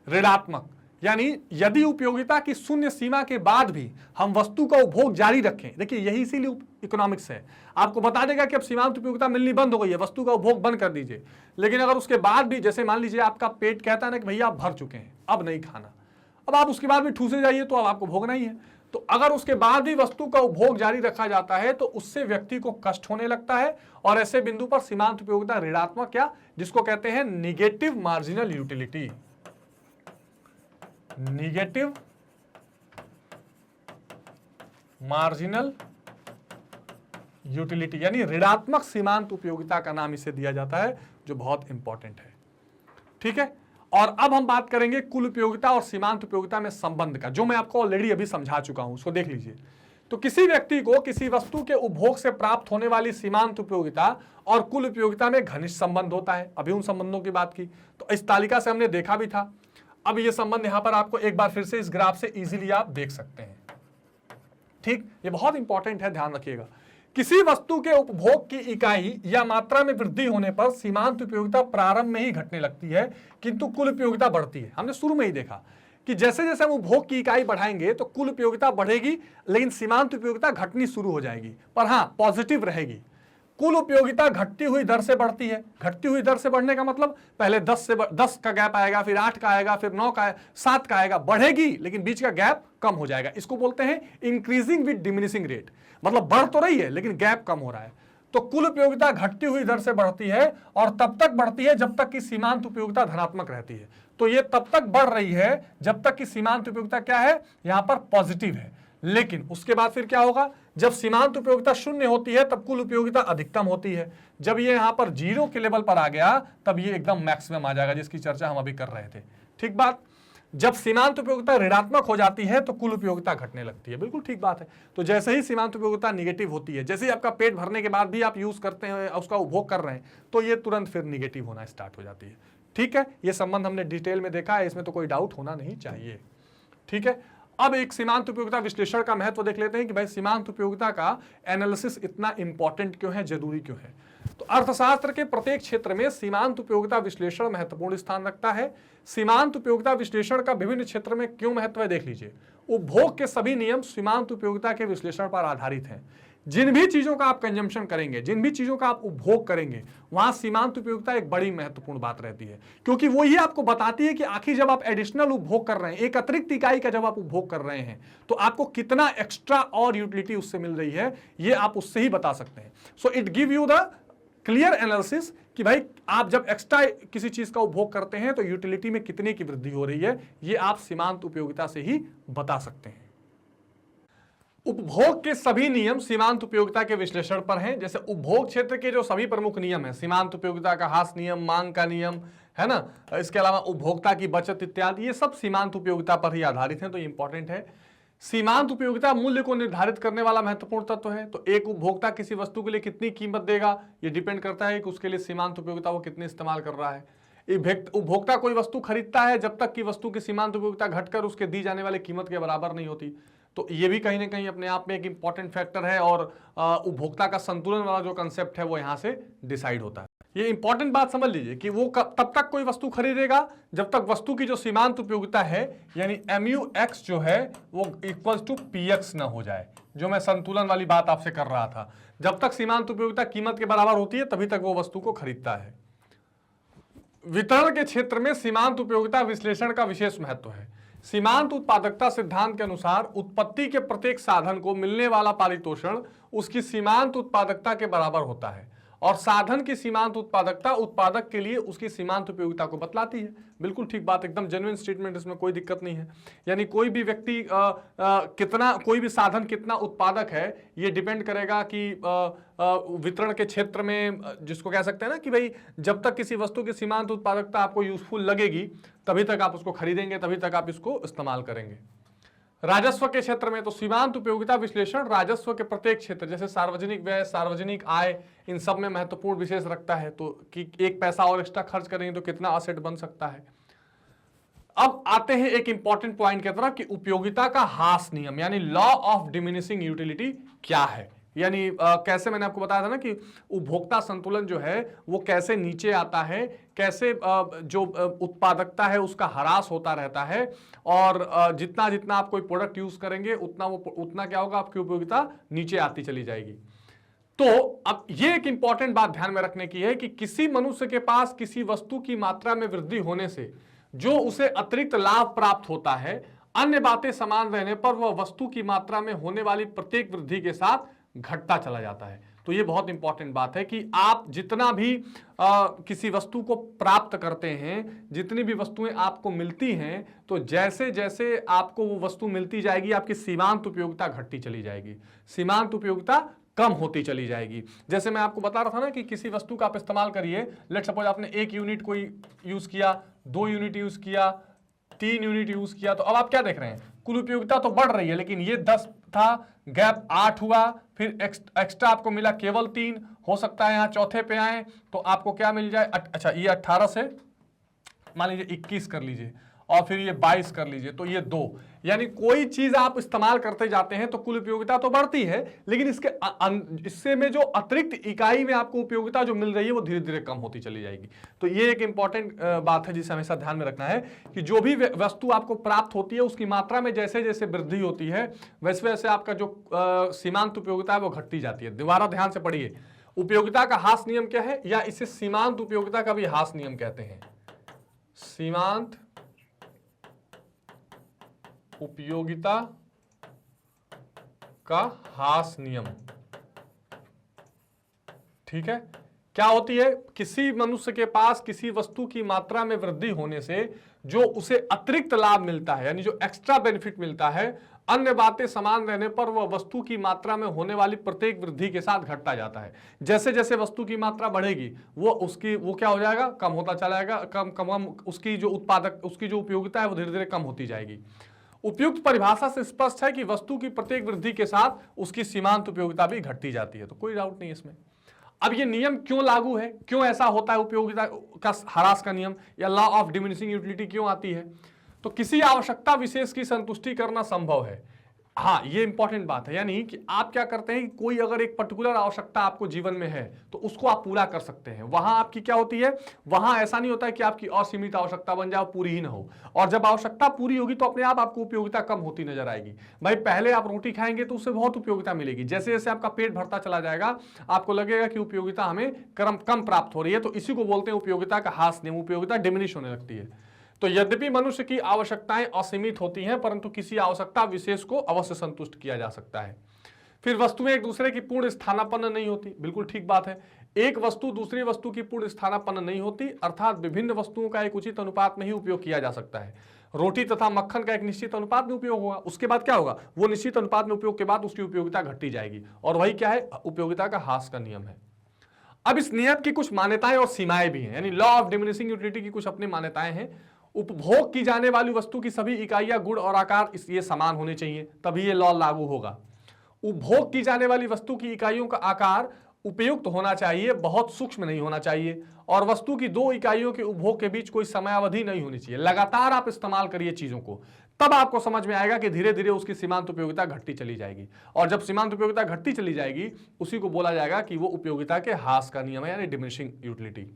ऋणात्मक, यानी यदि उपयोगिता की शून्य सीमा के बाद भी हम वस्तु का उपभोग जारी रखें। देखिए यही इसीलिए इकोनॉमिक्स है, आपको बता देगा कि अब सीमांत उपयोगिता मिलनी बंद हो गई है, वस्तु का उपभोग बंद कर दीजिए। लेकिन अगर उसके बाद भी, जैसे मान लीजिए आपका पेट कहता है ना कि भैया आप भर चुके हैं, अब नहीं खाना, अब आप उसके बाद भी ठूसे जाइए तो अब आपको भोगना ही है। तो अगर उसके बाद भी वस्तु का उपभोग जारी रखा जाता है तो उससे व्यक्ति को कष्ट होने लगता है, और ऐसे बिंदु पर सीमांत उपयोगिता ऋणात्मक, या जिसको कहते हैं negative marginal utility, negative marginal utility, यानी ऋणात्मक सीमांत उपयोगिता का नाम इसे दिया जाता है, जो बहुत इंपॉर्टेंट है, ठीक है। और अब हम बात करेंगे कुल उपयोगिता और सीमांत उपयोगिता में संबंध का, जो मैं आपको ऑलरेडी अभी समझा चुका हूं, उसको देख लीजिए। तो किसी व्यक्ति को किसी वस्तु के उपभोग से प्राप्त होने वाली सीमांत उपयोगिता और कुल उपयोगिता में घनिष्ठ संबंध होता है। अभी उन संबंधों की बात की, तो इस तालिका से हमने देखा भी था। अब ये संबंध यहां पर आपको एक बार फिर से इस ग्राफ से इजीली आप देख सकते हैं, ठीक। ये बहुत इंपॉर्टेंट है, ध्यान रखिएगा। किसी वस्तु के उपभोग की इकाई या मात्रा में वृद्धि होने पर सीमांत उपयोगिता प्रारंभ में ही घटने लगती है, किंतु कुल उपयोगिता बढ़ती है। हमने शुरू में ही देखा कि जैसे जैसे हम उपभोग की इकाई बढ़ाएंगे तो कुल उपयोगिता बढ़ेगी, लेकिन सीमांत उपयोगिता घटनी शुरू हो जाएगी, पर हां पॉजिटिव रहेगी। कुल उपयोगिता घटती हुई दर से बढ़ती है। घटती हुई दर से बढ़ने का मतलब पहले 10 का गैप आएगा, फिर 8 का आएगा, फिर 9 का, 7 का आएगा, बढ़ेगी लेकिन बीच का गैप कम हो जाएगा। इसको बोलते हैं इंक्रीजिंग विद डिमिनिशिंग रेट, मतलब बढ़ तो रही है लेकिन गैप कम हो रहा है। तो कुल उपयोगिता घटती हुई दर से बढ़ती है और तब तक बढ़ती है जब तक कि सीमांत उपयोगिता धनात्मक रहती है। तो ये तब तक बढ़ रही है जब तक कि सीमांत उपयोगिता क्या है, यहां पर पॉजिटिव है। लेकिन उसके बाद फिर क्या होगा, जब सीमांत उपयोगिता शून्य होती है तब कुल उपयोगिता अधिकतम होती है। जब ये यहां पर 0 के लेवल पर आ गया तब ये एकदम मैक्सिमम आ जाएगा, जिसकी चर्चा हम अभी कर रहे थे, ठीक बात। जब सीमांत उपयोगिता ऋणात्मक हो जाती है तो कुल उपयोगिता घटने लगती है, बिल्कुल ठीक बात है। तो जैसे ही सीमांत उपयोगिता निगेटिव होती है, जैसे ही आपका पेट भरने के बाद भी आप यूज करते हैं, उसका उपभोग कर रहे हैं, तो ये तुरंत फिर निगेटिव होना स्टार्ट हो जाती है, ठीक है। ये संबंध हमने डिटेल में देखा है, इसमें तो कोई डाउट होना नहीं चाहिए, ठीक है। अब एक सीमांत उपयोगिता विश्लेषण का महत्व देख लेते हैं कि भाई सीमांत उपयोगिता का एनालिसिस इतना इंपॉर्टेंट क्यों है, जरूरी क्यों है। तो अर्थशास्त्र के प्रत्येक क्षेत्र में सीमांत उपयोगिता विश्लेषण महत्वपूर्ण स्थान रखता है। सीमांत उपयोगिता विश्लेषण का विभिन्न क्षेत्र में क्यों महत्व है, देख लीजिए। उपभोग के सभी नियम सीमांत उपयोगिता के विश्लेषण पर आधारित हैं। जिन भी चीजों का आप कंजम्पशन करेंगे, जिन भी चीजों का आप उपभोग करेंगे, वहां सीमांत उपयोगिता एक बड़ी महत्वपूर्ण बात रहती है, क्योंकि वो ये आपको बताती है कि आखिर जब आप एडिशनल उपभोग कर रहे हैं, एक अतिरिक्त इकाई का जब आप उपभोग कर रहे हैं, तो आपको कितना एक्स्ट्रा और यूटिलिटी उससे मिल रही है, ये आप उससे ही बता सकते हैं। So it give you the clear analysis कि भाई आप जब एक्स्ट्रा किसी चीज का उपभोग करते हैं तो यूटिलिटी में कितने की वृद्धि हो रही है, ये आप सीमांत उपयोगिता से ही बता सकते हैं। उपभोग के सभी नियम सीमांत उपयोगिता के विश्लेषण पर हैं। जैसे उपभोग क्षेत्र के जो सभी प्रमुख नियम हैं, सीमांत उपयोगिता का हास नियम, मांग का नियम, है ना, इसके अलावा उपभोक्ता की बचत इत्यादि, ये सब सीमांत उपयोगिता पर ही आधारित हैं, तो इंपॉर्टेंट है। सीमांत उपयोगिता मूल्य को निर्धारित करने वाला महत्वपूर्ण तत्व है। तो एक उपभोक्ता किसी वस्तु के लिए कितनी कीमत देगा, ये डिपेंड करता है कि उसके लिए सीमांत उपयोगिता वो कितनी इस्तेमाल कर रहा है। उपभोक्ता कोई वस्तु खरीदता है जब तक कि वस्तु की सीमांत उपयोगिता घटकर उसके दी जाने वाली कीमत के बराबर नहीं होती। तो ये भी कहीं ना कहीं अपने आप में एक इंपॉर्टेंट फैक्टर है, और उपभोक्ता का संतुलन वाला जो कंसेप्ट है वो यहाँ से डिसाइड होता है। ये इंपॉर्टेंट बात समझ लीजिए कि वो तब तक कोई वस्तु खरीदेगा जब तक वस्तु की जो सीमांत उपयोगिता है यानी MUX जो है वो इक्वल टू PX ना हो जाए, जो मैं संतुलन वाली बात आपसे कर रहा था। जब तक सीमांत उपयोगिता कीमत के बराबर होती है तभी तक वो वस्तु को खरीदता है। वितरण के क्षेत्र में सीमांत उपयोगिता विश्लेषण का विशेष महत्व है। सीमांत उत्पादकता सिद्धांत के अनुसार उत्पत्ति के प्रत्येक साधन को मिलने वाला पारितोषण उसकी सीमांत उत्पादकता के बराबर होता है और साधन की सीमांत उत्पादकता उत्पादक के लिए उसकी सीमांत उपयोगिता को बतलाती है। बिल्कुल ठीक बात, एकदम जेन्युइन स्टेटमेंट, इसमें कोई दिक्कत नहीं है। यानी कोई भी व्यक्ति कोई भी साधन कितना उत्पादक है ये डिपेंड करेगा कि वितरण के क्षेत्र में, जिसको कह सकते हैं ना कि भाई जब तक किसी वस्तु की सीमांत उत्पादकता आपको यूजफुल लगेगी तभी तक आप उसको खरीदेंगे, तभी तक आप इसको इस्तेमाल करेंगे। राजस्व के क्षेत्र में तो सीमांत उपयोगिता विश्लेषण राजस्व के प्रत्येक क्षेत्र जैसे सार्वजनिक व्यय, सार्वजनिक आय, इन सब में महत्वपूर्ण विशेष रखता है। तो कि एक पैसा और एक्स्ट्रा खर्च करेंगे तो कितना असेट बन सकता है। अब आते हैं एक इंपॉर्टेंट पॉइंट की तरफ कि उपयोगिता का ह्रास नियम यानी लॉ ऑफ डिमिनिशिंग यूटिलिटी क्या है। यानी कैसे मैंने आपको बताया था ना कि उपभोक्ता संतुलन जो है वो कैसे नीचे आता है, कैसे जो उत्पादकता है उसका ह्रास होता रहता है और जितना जितना आप कोई प्रोडक्ट यूज करेंगे उतना क्या होगा, आपकी उपयोगिता नीचे आती चली जाएगी। तो अब ये एक इंपॉर्टेंट बात ध्यान में रखने की है कि किसी मनुष्य के पास किसी वस्तु की मात्रा में वृद्धि होने से जो उसे अतिरिक्त लाभ प्राप्त होता है, अन्य बातें समान रहने पर वह वस्तु की मात्रा में होने वाली प्रत्येक वृद्धि के साथ घटता चला जाता है। तो ये बहुत इंपॉर्टेंट बात है कि आप जितना भी किसी वस्तु को प्राप्त करते हैं, जितनी भी वस्तुएं आपको मिलती हैं, तो जैसे जैसे आपको वो वस्तु मिलती जाएगी आपकी सीमांत उपयोगिता घटती चली जाएगी, सीमांत उपयोगिता कम होती चली जाएगी। जैसे मैं आपको बता रहा था ना कि किसी वस्तु का आप इस्तेमाल करिए, लेट सपोज आपने 1 यूनिट कोई यूज किया, 2 यूनिट यूज किया, 3 यूनिट यूज किया, तो अब आप क्या देख रहे हैं, कुल उपयोगिता तो बढ़ रही है, लेकिन ये 10 था, गैप 8 हुआ, फिर एक्स्ट्रा आपको मिला केवल 3, हो सकता है यहाँ चौथे पे आए तो आपको क्या मिल जाए, अच्छा ये 18 से मान लीजिए 21 कर लीजिए और फिर ये 22 कर लीजिए, तो ये 2। यानी कोई चीज आप इस्तेमाल करते जाते हैं तो कुल उपयोगिता तो बढ़ती है, लेकिन इससे में जो अतिरिक्त इकाई में आपको उपयोगिता जो मिल रही है वो धीरे धीरे कम होती चली जाएगी। तो ये एक इंपॉर्टेंट बात है जिसे हमेशा ध्यान में रखना है कि जो भी वस्तु आपको प्राप्त होती है उसकी मात्रा में जैसे जैसे वृद्धि होती है वैसे वैसे आपका जो सीमांत उपयोगिता है वो घटती जाती है। दोबारा ध्यान से पढ़िए, उपयोगिता का ह्रास नियम क्या है, या इसे सीमांत उपयोगिता का भी ह्रास नियम कहते हैं। सीमांत उपयोगिता का ह्रास नियम, ठीक है। क्या होती है, किसी मनुष्य के पास किसी वस्तु की मात्रा में वृद्धि होने से जो उसे अतिरिक्त लाभ मिलता है यानी जो एक्स्ट्रा बेनिफिट मिलता है, अन्य बातें समान रहने पर वह वस्तु की मात्रा में होने वाली प्रत्येक वृद्धि के साथ घटता जाता है। जैसे जैसे वस्तु की मात्रा बढ़ेगी वो क्या हो जाएगा, कम होता चला जाएगा, कम उसकी जो उपयोगिता है वो धीरे धीरे कम होती जाएगी। उपयुक्त परिभाषा से स्पष्ट है कि वस्तु की प्रत्येक वृद्धि के साथ उसकी सीमांत उपयोगिता भी घटती जाती है, तो कोई डाउट नहीं इसमें। अब ये नियम क्यों लागू है, क्यों ऐसा होता है, उपयोगिता का ह्रास का नियम या लॉ ऑफ डिमिनिशिंग यूटिलिटी क्यों आती है, तो किसी आवश्यकता विशेष की संतुष्टि करना संभव है। हाँ, ये इंपॉर्टेंट बात है, यानी कि आप क्या करते हैं कि कोई अगर एक पर्टिकुलर आवश्यकता आपको जीवन में है तो उसको आप पूरा कर सकते हैं। वहां आपकी क्या होती है, वहां ऐसा नहीं होता है कि आपकी असीमित आवश्यकता बन जाए, पूरी ही ना हो। और जब आवश्यकता पूरी होगी तो अपने आप आपको उपयोगिता कम होती नजर आएगी। भाई पहले आप रोटी खाएंगे तो उससे बहुत उपयोगिता मिलेगी, जैसे जैसे आपका पेट भरता चला जाएगा आपको लगेगा कि उपयोगिता हमें कम प्राप्त हो रही है, तो इसी को बोलते हैं उपयोगिता का ह्रास नियम, उपयोगिता डिमिनिश होने लगती है। तो यद्यपि मनुष्य की आवश्यकताएं असीमित होती हैं परंतु किसी आवश्यकता विशेष को अवश्य संतुष्ट किया जा सकता है। फिर वस्तुएं एक दूसरे की पूर्ण स्थानापन्न नहीं होती, बिल्कुल ठीक बात है। एक वस्तु दूसरी वस्तु की पूर्ण स्थानापन्न नहीं होती, अर्थात विभिन्न वस्तुओं का एक उचित अनुपात में ही उपयोग किया जा सकता है। रोटी तथा मक्खन का एक निश्चित अनुपात में उपयोग होगा, उसके बाद क्या होगा, वो निश्चित अनुपात में उपयोग के बाद उसकी उपयोगिता घटती जाएगी, और वही क्या है, उपयोगिता का ह्रास का नियम है। अब इस नियम की कुछ मान्यताएं और सीमाएं भी हैं, यानी लॉ ऑफ डिमिनिशिंग यूटिलिटी की कुछ अपनी मान्यताएं हैं। उपभोग की जाने वाली वस्तु की सभी इकाइयां, गुण और आकार ये समान होने चाहिए, तभी ये लॉ लागू होगा। उपभोग की जाने वाली वस्तु की इकाइयों का आकार उपयुक्त होना चाहिए, बहुत सूक्ष्म नहीं होना चाहिए, और वस्तु की 2 इकाइयों के उपभोग के बीच कोई समयावधि नहीं होनी चाहिए। लगातार आप इस्तेमाल करिए चीजों को, तब आपको समझ में आएगा कि धीरे धीरे उसकी सीमांत उपयोगिता घटती चली जाएगी। और जब सीमांत उपयोगिता घटती चली जाएगी उसी को बोला जाएगा कि वो उपयोगिता के ह्रास का नियम है, यानी डिमिनिशिंग यूटिलिटी।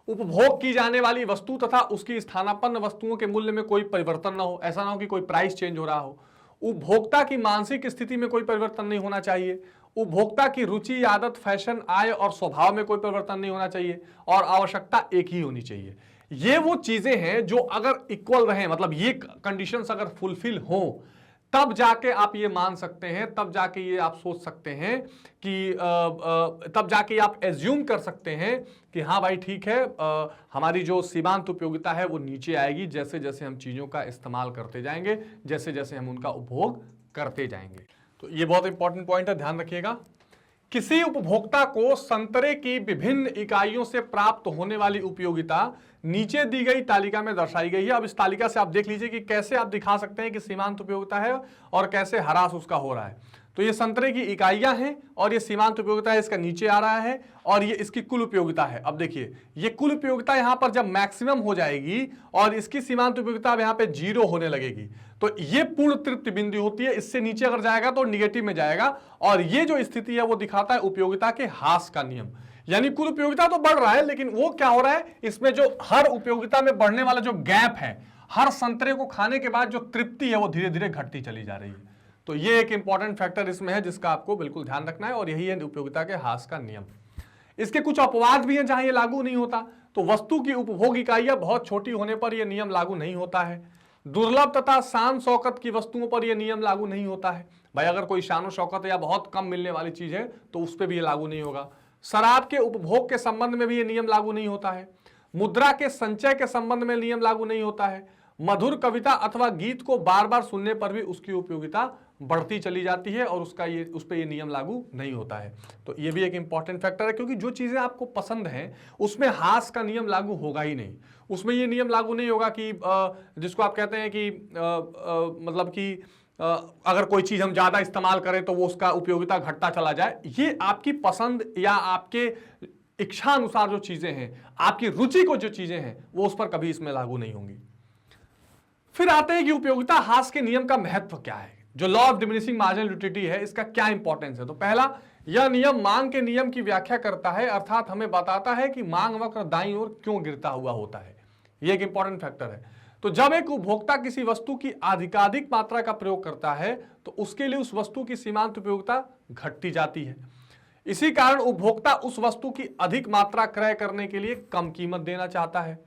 उपभोग की जाने वाली वस्तु तथा उसकी स्थानापन्न वस्तुओं के मूल्य में कोई परिवर्तन ना हो, ऐसा ना हो कि कोई प्राइस चेंज हो रहा हो। उपभोक्ता की मानसिक स्थिति में कोई परिवर्तन नहीं होना चाहिए। उपभोक्ता की रुचि, आदत, फैशन, आय और स्वभाव में कोई परिवर्तन नहीं होना चाहिए। और आवश्यकता एक ही होनी चाहिए। ये वो चीजें हैं जो अगर इक्वल रहे, मतलब ये कंडीशंस अगर फुलफिल हो, तब जाके आप ये मान सकते हैं, तब जाके ये आप सोच सकते हैं कि तब जाके आप एज्यूम कर सकते हैं कि हाँ भाई ठीक है, हमारी जो सीमांत उपयोगिता है वो नीचे आएगी जैसे जैसे हम चीज़ों का इस्तेमाल करते जाएंगे, जैसे जैसे हम उनका उपभोग करते जाएंगे। तो ये बहुत इंपॉर्टेंट पॉइंट है, ध्यान रखिएगा। किसी उपभोक्ता को संतरे की विभिन्न इकाइयों से प्राप्त होने वाली उपयोगिता नीचे दी गई तालिका में दर्शाई गई है। अब इस तालिका से आप देख लीजिए कि कैसे आप दिखा सकते हैं कि सीमांत उपयोगिता है और कैसे ह्रास उसका हो रहा है। तो ये संतरे की इकाइयां हैं और ये सीमांत उपयोगिता है, इसका नीचे आ रहा है, और ये इसकी कुल उपयोगिता है। अब देखिए ये कुल उपयोगिता यहां पर जब मैक्सिमम हो जाएगी और इसकी सीमांत उपयोगिता अब यहां पे 0 होने लगेगी, तो ये पूर्ण तृप्ति बिंदु होती है। इससे नीचे अगर जाएगा तो नेगेटिव में जाएगा, और ये जो स्थिति है वो दिखाता है उपयोगिता के ह्रास का नियम। यानी कुल उपयोगिता तो बढ़ रहा है, लेकिन वो क्या हो रहा है, इसमें जो हर उपयोगिता में बढ़ने वाला जो गैप है, हर संतरे को खाने के बाद जो तृप्ति है वो धीरे धीरे घटती चली जा रही है। तो ये एक इंपॉर्टेंट फैक्टर इसमें है जिसका आपको बिल्कुल ध्यान रखना है, और यही है उपयोगिता के ह्रास का नियम। इसके कुछ अपवाद भी हैं जहां ये लागू नहीं होता। तो वस्तु की उपभोग इकाइयां बहुत छोटी होने पर यह नियम लागू नहीं होता है। दुर्लभ तथा शान शौकत की वस्तुओं पर यह नियम लागू नहीं होता है। भाई अगर कोई शान शौकत या बहुत कम मिलने वाली चीज है तो उस पर भी ये लागू नहीं होगा। शराब के उपभोग के संबंध में भी ये नियम लागू नहीं होता है। मुद्रा के संचय के संबंध में नियम लागू नहीं होता है। मधुर कविता अथवा गीत को बार बार सुनने पर भी उसकी उपयोगिता बढ़ती चली जाती है और उस पर ये नियम लागू नहीं होता है। तो ये भी एक इंपॉर्टेंट फैक्टर है, क्योंकि जो चीजें आपको पसंद हैं उसमें ह्रास का नियम लागू होगा ही नहीं। उसमें ये नियम लागू नहीं होगा कि जिसको आप कहते हैं कि मतलब कि अगर कोई चीज हम ज्यादा इस्तेमाल करें तो वो उसका उपयोगिता घटता चला जाए। ये आपकी पसंद या आपके इच्छा अनुसार जो चीजें हैं, आपकी रुचि को जो चीजें हैं, वो उस पर कभी इसमें लागू नहीं होंगी। फिर आते हैं कि उपयोगिता ह्रास के नियम का महत्व क्या है। जो law of diminishing marginal utility है, इसका क्या इंपॉर्टेंस है। तो पहला, यह नियम मांग के नियम की व्याख्या करता है, अर्थात हमें बताता है कि मांग वक्र दाईं ओर क्यों गिरता हुआ होता है। यह एक इंपॉर्टेंट फैक्टर है। तो जब एक उपभोक्ता किसी वस्तु की अधिकाधिक मात्रा का प्रयोग करता है तो उसके लिए उस वस्तु की सीमांत उपयोगिता घटती जाती है। इसी कारण उपभोक्ता उस वस्तु की अधिक मात्रा क्रय करने के लिए कम कीमत देना चाहता है।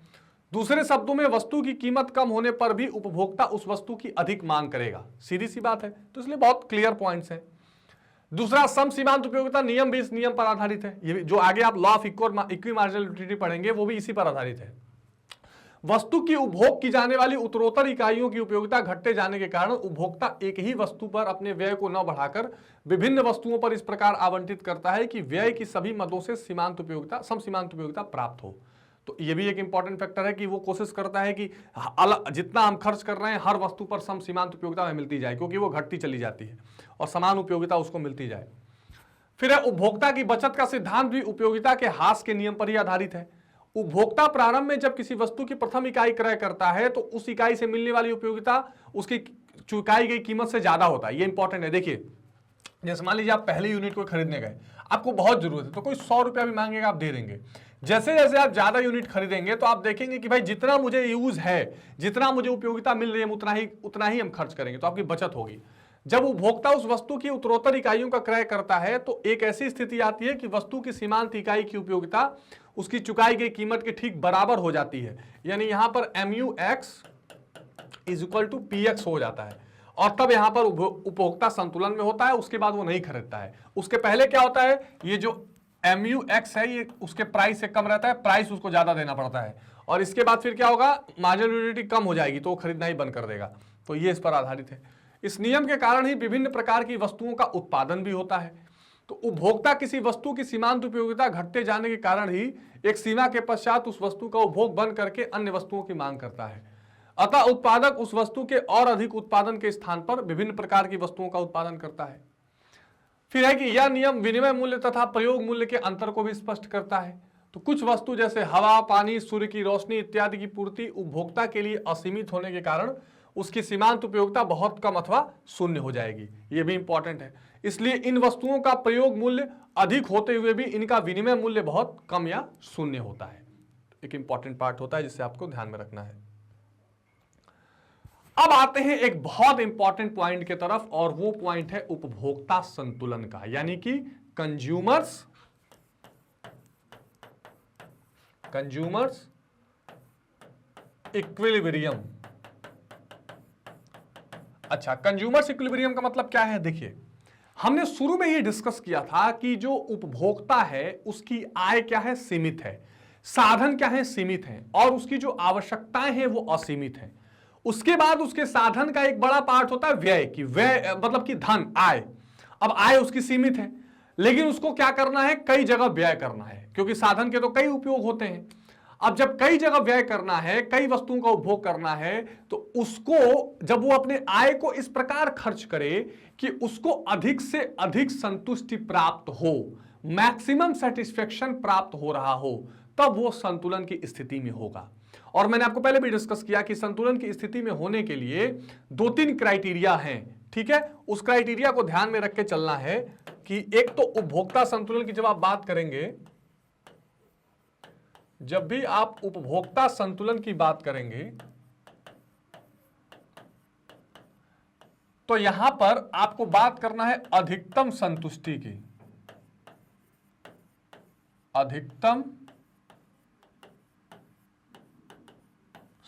दूसरे शब्दों में, वस्तु की कीमत कम होने पर भी उपभोक्ता उस वस्तु की अधिक मांग करेगा। सीधी सी बात है, तो इसलिए बहुत क्लियर पॉइंट्स हैं। दूसरा, सम सीमांत उपयोगिता नियम भी इस नियम पर आधारित है। ये जो आगे आप law of equi marginal utility पढ़ेंगे वो भी इसी पर आधारित है। वस्तु की उपभोग की जाने वाली उत्तरोत्तर इकाइयों की उपयोगिता घटते जाने के कारण उपभोक्ता एक ही वस्तु पर अपने व्यय को न बढ़ाकर विभिन्न वस्तुओं पर इस प्रकार आवंटित करता है कि व्यय की सभी मदों से सीमांत उपयोगिता, सम सीमांत उपयोगिता प्राप्त हो। तो ये भी एक इंपॉर्टेंट फैक्टर है कि वो कोशिश करता है कि जितना हम खर्च कर रहे हैं हर वस्तु पर सम सीमांत उपयोगिता हमें मिलती जाए, क्योंकि वो घटती चली जाती है और समान उपयोगिता उसको मिलती जाए। फिर है उपभोक्ता की बचत का सिद्धांत भी उपयोगिता के ह्रास के नियम पर ही आधारित है। उपभोक्ता प्रारंभ में जब किसी वस्तु की प्रथम इकाई क्रय करता है तो उस इकाई से मिलने वाली उपयोगिता उसकी चुकाई गई कीमत से ज्यादा होता है। ये इंपॉर्टेंट है। देखिए, जैसे मान लीजिए आप पहले यूनिट को खरीदने गए, आपको बहुत जरूरत है, तो कोई 100 रुपया भी मांगेगा आप दे देंगे। जैसे जैसे आप ज्यादा यूनिट खरीदेंगे तो आप देखेंगे कि भाई जितना मुझे यूज है, जितना मुझे उपयोगिता मिल रही है, उतना ही हम खर्च करेंगे, तो आपकी बचत होगी। जब उपभोक्ता उस वस्तु की उत्तरोत्तर इकाइयों का क्रय करता है तो एक ऐसी स्थिति आती है कि वस्तु की सीमांत इकाई की उपयोगिता उसकी चुकाई गई कीमत के ठीक बराबर हो जाती है। यानी यहां पर MUX = PX हो जाता है, और तब यहां पर उपभोक्ता संतुलन में होता है। उसके बाद वो नहीं खरीदता है। उसके पहले क्या होता है, ये जो MUX है ये उसके प्राइस से कम रहता है, प्राइस उसको ज्यादा देना पड़ता है, और इसके बाद फिर क्या होगा, मार्जिनल यूटिलिटी कम हो जाएगी तो वो खरीदना ही बंद कर देगा। तो ये इस पर आधारित है। इस नियम के कारण ही विभिन्न प्रकार की वस्तुओं का उत्पादन भी होता है। तो उपभोक्ता किसी वस्तु की सीमांत उपयोगिता घटते जाने के कारण ही एक सीमा के पश्चात उस वस्तु का उपभोग बंद करके अन्य वस्तुओं की मांग करता है। अतः उत्पादक उस वस्तु के और अधिक उत्पादन के स्थान पर विभिन्न प्रकार की वस्तुओं का उत्पादन करता है। फिर है कि यह नियम विनिमय मूल्य तथा प्रयोग मूल्य के अंतर को भी स्पष्ट करता है। तो कुछ वस्तु जैसे हवा, पानी, सूर्य की रोशनी इत्यादि की पूर्ति उपभोक्ता के लिए असीमित होने के कारण उसकी सीमांत उपयोगिता बहुत कम अथवा शून्य हो जाएगी। ये भी इंपॉर्टेंट है। इसलिए इन वस्तुओं का प्रयोग मूल्य अधिक होते हुए भी इनका विनिमय मूल्य बहुत कम या शून्य होता है। एक इंपॉर्टेंट पार्ट होता है जिसे आपको ध्यान में रखना है। अब आते हैं एक बहुत इंपॉर्टेंट पॉइंट की तरफ, और वो पॉइंट है उपभोक्ता संतुलन का, यानी कि कंज्यूमर्स इक्विलिब्रियम। अच्छा, कंज्यूमर्स इक्विलिब्रियम का मतलब क्या है? देखिए, हमने शुरू में ही डिस्कस किया था कि जो उपभोक्ता है उसकी आय क्या है? सीमित है। साधन क्या है? सीमित है। और उसकी जो आवश्यकताएं हैं वो असीमित है। उसके बाद उसके साधन का एक बड़ा पार्ट होता है व्यय की, व्यय मतलब कि धन, आय। अब आय उसकी सीमित है, लेकिन उसको क्या करना है? कई जगह व्यय करना है, क्योंकि साधन के तो कई उपयोग होते हैं। अब जब कई जगह व्यय करना है, कई वस्तुओं का उपभोग करना है, तो उसको जब वो अपने आय को इस प्रकार खर्च करे कि उसको अधिक से अधिक संतुष्टि प्राप्त हो, मैक्सिमम सेटिस्फेक्शन प्राप्त हो रहा हो, तब वो संतुलन की स्थिति में होगा। और मैंने आपको पहले भी डिस्कस किया कि संतुलन की स्थिति में होने के लिए 2-3 क्राइटेरिया हैं, ठीक है? उस क्राइटेरिया को ध्यान में रख के चलना है कि एक तो उपभोक्ता संतुलन की जब आप बात करेंगे, जब भी आप उपभोक्ता संतुलन की बात करेंगे तो यहां पर आपको बात करना है अधिकतम संतुष्टि की। अधिकतम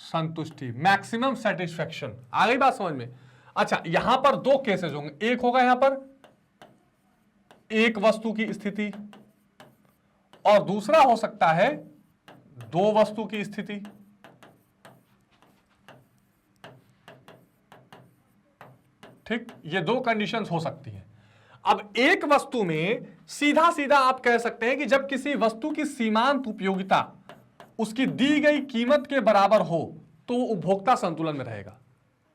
संतुष्टि, मैक्सिमम सेटिस्फेक्शन। आ गई बात समझ में? अच्छा, यहां पर 2 केसेस होंगे। एक होगा यहां पर एक वस्तु की स्थिति, और दूसरा हो सकता है 2 वस्तु की स्थिति। ठीक, ये 2 कंडीशंस हो सकती हैं। अब एक वस्तु में सीधा सीधा आप कह सकते हैं कि जब किसी वस्तु की सीमांत उपयोगिता उसकी दी गई कीमत के बराबर हो तो उपभोक्ता संतुलन में रहेगा।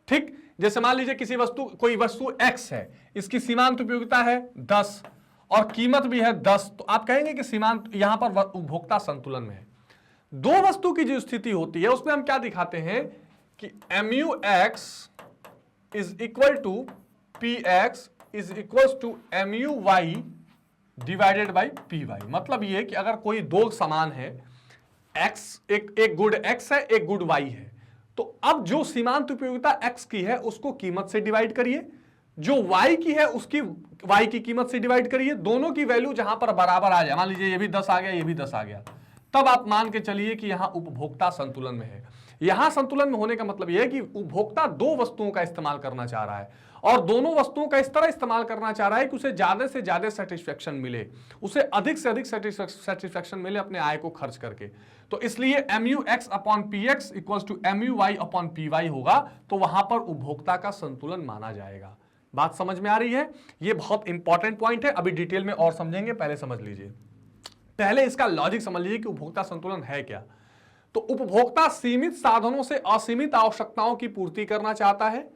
ठीक, जैसे मान लीजिए किसी वस्तु, कोई वस्तु X है, इसकी सीमांत उपयोगिता है 10 और कीमत भी है 10, तो आप कहेंगे कि सीमांत, यहां पर उपभोक्ता संतुलन में है। 2 वस्तु की जो स्थिति होती है उसमें हम क्या दिखाते हैं कि MUX is equal to PX is equal to MUY divided by PY। मतलब ये कि अगर कोई 2 समान है, X एक गुड X है, एक गुड Y है, तो अब जो सीमांत उपयोगिता X की है उसको कीमत से डिवाइड करिए, जो Y की है उसकी Y की कीमत से डिवाइड करिए, दोनों की वैल्यू जहां पर बराबर आ जाए, मान लीजिए ये भी 10 आ गया, ये भी 10 आ गया, तब आप मान के चलिए कि यहां उपभोक्ता संतुलन में है। यहां संतुलन में होने का मतलब यह है कि उपभोक्ता 2 वस्तुओं का इस्तेमाल करना चाह रहा है, और दोनों वस्तुओं का इस तरह इस्तेमाल करना चाह रहा है कि उसे ज्यादा से ज्यादा सेटिस्फेक्शन मिले, उसे अधिक से अधिक सेटिस्फेक्शन मिले अपने आय को खर्च करके। तो इसलिए MUX upon PX equals to MUY upon PY होगा, तो वहां पर उपभोक्ता का संतुलन माना जाएगा। बात समझ में आ रही है? ये बहुत इंपॉर्टेंट पॉइंट है, अभी डिटेल में और समझेंगे, पहले समझ लीजिए। पहले इसका लॉजिक समझ लीजिए कि उपभोक्ता संतुलन है क्या। तो उपभोक्ता सीमित साधनों से असीमित आवश्यकताओं की पूर्ति करना चाहता है,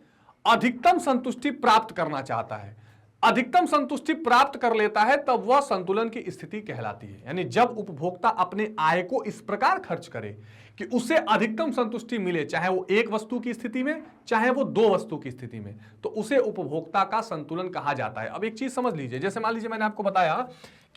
अधिकतम संतुष्टि प्राप्त करना चाहता है। अधिकतम संतुष्टि प्राप्त कर लेता है तब वह संतुलन की स्थिति कहलाती है। यानी जब उपभोक्ता अपने आय को इस प्रकार खर्च करे कि उसे अधिकतम संतुष्टि मिले, चाहे वो एक वस्तु की स्थिति में, चाहे वो 2 वस्तु की स्थिति में, तो उसे उपभोक्ता का संतुलन कहा जाता है। अब एक चीज समझ लीजिए, जैसे मान लीजिए मैंने आपको बताया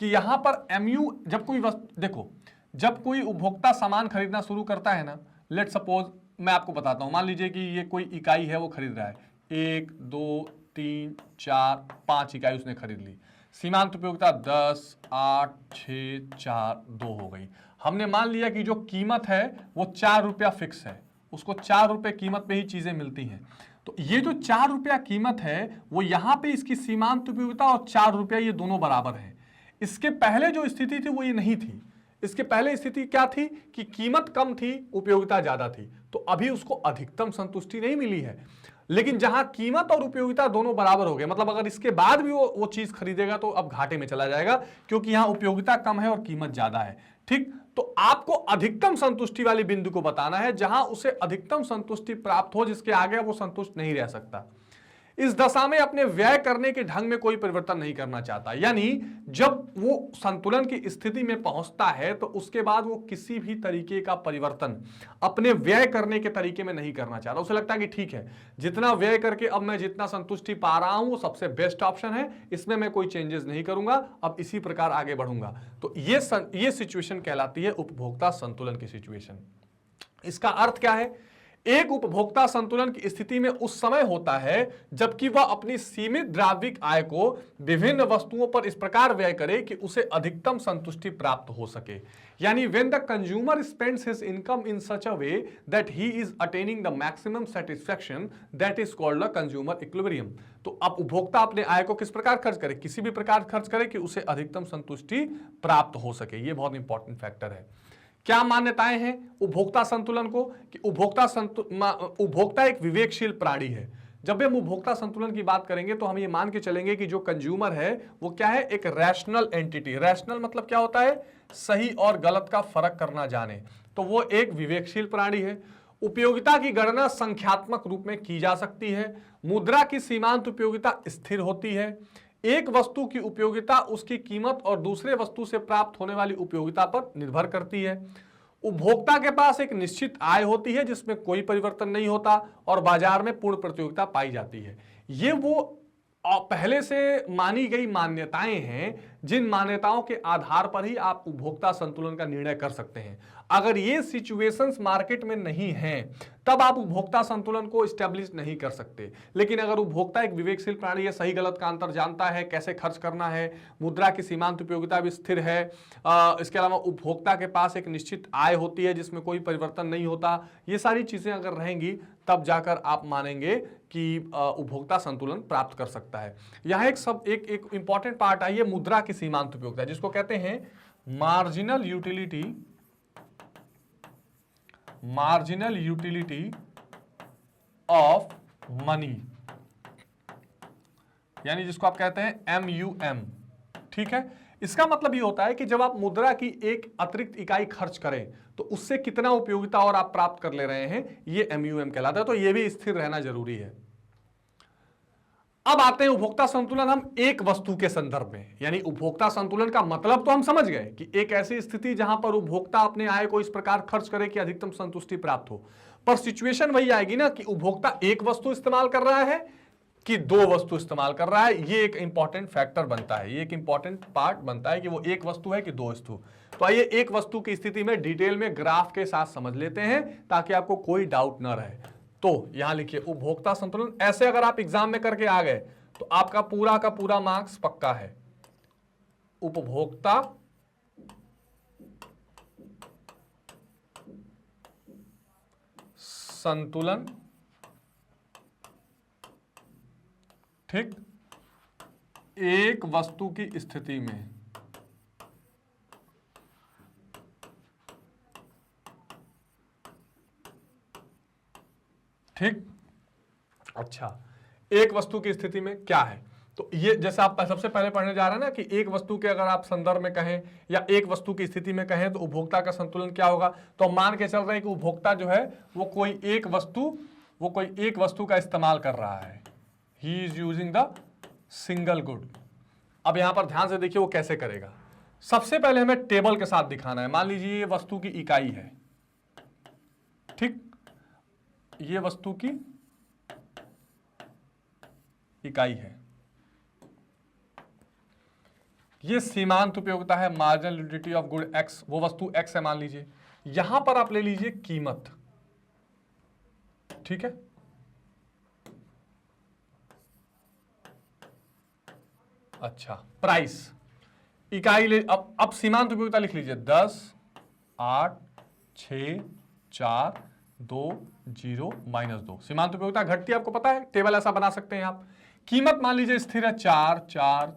कि यहां पर MU, जब कोई वस्तु, देखो जब कोई उपभोक्ता सामान खरीदना शुरू करता है ना, लेट सपोज मैं आपको बताता हूं, मान लीजिए कि ये कोई इकाई है वो खरीद रहा है, 1 2 3 4 5 इकाई उसने खरीद ली, सीमांत उपयोगिता 10 8 6 4 2 हो गई। हमने मान लिया कि जो कीमत है वो 4 रुपया फिक्स है, उसको 4 रुपये कीमत पे ही चीजें मिलती हैं। तो ये जो 4 रुपया कीमत है वो यहाँ पे इसकी सीमांत उपयोगिता और 4 रुपया ये दोनों बराबर है। इसके पहले जो स्थिति थी वो ये नहीं थी। इसके पहले स्थिति क्या थी कि कीमत कम थी, उपयोगिता ज्यादा थी, तो अभी उसको अधिकतम संतुष्टि नहीं मिली है। लेकिन जहां कीमत और उपयोगिता दोनों बराबर हो गए, मतलब अगर इसके बाद भी वो चीज खरीदेगा तो अब घाटे में चला जाएगा, क्योंकि यहां उपयोगिता कम है और कीमत ज्यादा है। ठीक, तो आपको अधिकतम संतुष्टि वाली बिंदु को बताना है जहां उसे अधिकतम संतुष्टि प्राप्त हो, जिसके आगे वो संतुष्ट नहीं रह सकता। इस दशा में अपने व्यय करने के ढंग में कोई परिवर्तन नहीं करना चाहता। यानी जब वो संतुलन की स्थिति में पहुंचता है तो उसके बाद वो किसी भी तरीके का परिवर्तन अपने व्यय करने के तरीके में नहीं करना चाहता। उसे लगता है कि ठीक है, जितना व्यय करके अब मैं जितना संतुष्टि पा रहा हूं वो सबसे बेस्ट ऑप्शन है, इसमें मैं कोई चेंजेस नहीं करूंगा, अब इसी प्रकार आगे बढ़ूंगा। तो ये सिचुएशन कहलाती है उपभोक्ता संतुलन की सिचुएशन। इसका अर्थ क्या है? एक उपभोक्ता संतुलन की स्थिति में उस समय होता है जबकि वह अपनी सीमित द्रव्यिक आय को विभिन्न वस्तुओं पर इस प्रकार व्यय करे कि उसे अधिकतम संतुष्टि प्राप्त हो सके। यानी when the consumer spends his income in such a way that he is attaining the maximum satisfaction, that is called a consumer equilibrium। तो अब उपभोक्ता अपने आय को किस प्रकार खर्च करे? किसी भी प्रकार खर्च करे कि उसे अधिकतम संतुष्टि प्राप्त हो सके। यह बहुत इंपॉर्टेंट फैक्टर है। क्या मान्यताएं हैं उपभोक्ता संतुलन को? कि उपभोक्ता एक विवेकशील प्राणी है। जब हम उपभोक्ता संतुलन की बात करेंगे तो हम ये मान के चलेंगे कि जो कंज्यूमर है वो क्या है? एक रैशनल एंटिटी। रैशनल मतलब क्या होता है? सही और गलत का फर्क करना जाने। तो वो एक विवेकशील प्राणी है। उपयोगिता की गणना संख्यात्मक रूप में की जा सकती है। मुद्रा की सीमांत उपयोगिता स्थिर होती है। एक वस्तु की उपयोगिता उसकी कीमत और दूसरे वस्तु से प्राप्त होने वाली उपयोगिता पर निर्भर करती है। उपभोक्ता के पास एक निश्चित आय होती है जिसमें कोई परिवर्तन नहीं होता और बाजार में पूर्ण प्रतियोगिता पाई जाती है। ये वो पहले से मानी गई मान्यताएं हैं जिन मान्यताओं के आधार पर ही आप उपभोक्ता संतुलन का निर्णय कर सकते हैं। अगर ये सिचुएशंस मार्केट में नहीं हैं तब आप उपभोक्ता संतुलन को स्टैब्लिश नहीं कर सकते। लेकिन अगर उपभोक्ता एक विवेकशील प्राणी है, सही गलत का अंतर जानता है, कैसे खर्च करना है, मुद्रा की सीमांत उपयोगिता भी स्थिर है, इसके अलावा उपभोक्ता के पास एक निश्चित आय होती है जिसमें कोई परिवर्तन नहीं होता, ये सारी चीजें अगर रहेंगी तब जाकर आप मानेंगे कि उपभोक्ता संतुलन प्राप्त कर सकता है। यहाँ एक इंपॉर्टेंट पार्ट आई है मुद्रा की सीमांत उपयोगिता, जिसको कहते हैं मार्जिनल यूटिलिटी ऑफ मनी, यानी जिसको आप कहते हैं MUM। ठीक है, इसका मतलब ये होता है कि जब आप मुद्रा की एक अतिरिक्त इकाई खर्च करें तो उससे कितना उपयोगिता और आप प्राप्त कर ले रहे हैं, ये MUM कहलाता है। तो ये भी स्थिर रहना जरूरी है। अब आते हैं उपभोक्ता संतुलन हम एक वस्तु के संदर्भ में। यानी उपभोक्ता संतुलन का मतलब तो हम समझ गए कि एक ऐसी स्थिति जहां पर उपभोक्ता अपने आय को इस प्रकार खर्च करे कि अधिकतम संतुष्टि प्राप्त हो। पर सिचुएशन वही आएगी ना कि उपभोक्ता एक वस्तु इस्तेमाल कर रहा है कि दो वस्तु इस्तेमाल कर रहा है। ये एक इंपॉर्टेंट फैक्टर बनता है, ये एक इंपॉर्टेंट पार्ट बनता है कि वो एक वस्तु है कि दो वस्तु। तो आइए एक वस्तु की स्थिति में डिटेल में ग्राफ के साथ समझ लेते हैं ताकि आपको कोई डाउट ना रहे। तो यहां लिखिए उपभोक्ता संतुलन। ऐसे अगर आप एग्जाम में करके आ गए तो आपका पूरा का पूरा मार्क्स पक्का है। उपभोक्ता संतुलन, ठीक, एक वस्तु की स्थिति में। ठीक, अच्छा, एक वस्तु की स्थिति में क्या है? तो ये जैसे आप सबसे पहले पढ़ने जा रहे हैं ना कि एक वस्तु के अगर आप संदर्भ में कहें या एक वस्तु की स्थिति में कहें तो उपभोक्ता का संतुलन क्या होगा। तो हम मान के चल रहे हैं कि उपभोक्ता जो है वो कोई एक वस्तु का इस्तेमाल कर रहा है। He is using the single good. अब यहां पर ध्यान से देखिए वो कैसे करेगा। सबसे पहले हमें टेबल के साथ दिखाना है। मान लीजिए ये वस्तु की इकाई है, ठीक, ये वस्तु की इकाई है, ये सीमांत उपयोगिता है, marginal utility of good X, वो वस्तु X है मान लीजिए। यहां पर आप ले लीजिए कीमत, ठीक है, अच्छा, प्राइस, इकाई ले। अब सीमांत उपयोगिता लिख लीजिए 10, 8, 6, 4, 2, 0, -2। सीमांत उपयोगिता घटती है, आपको पता है, टेबल ऐसा बना सकते हैं आप। कीमत मान लीजिए स्थिर है 4, 4,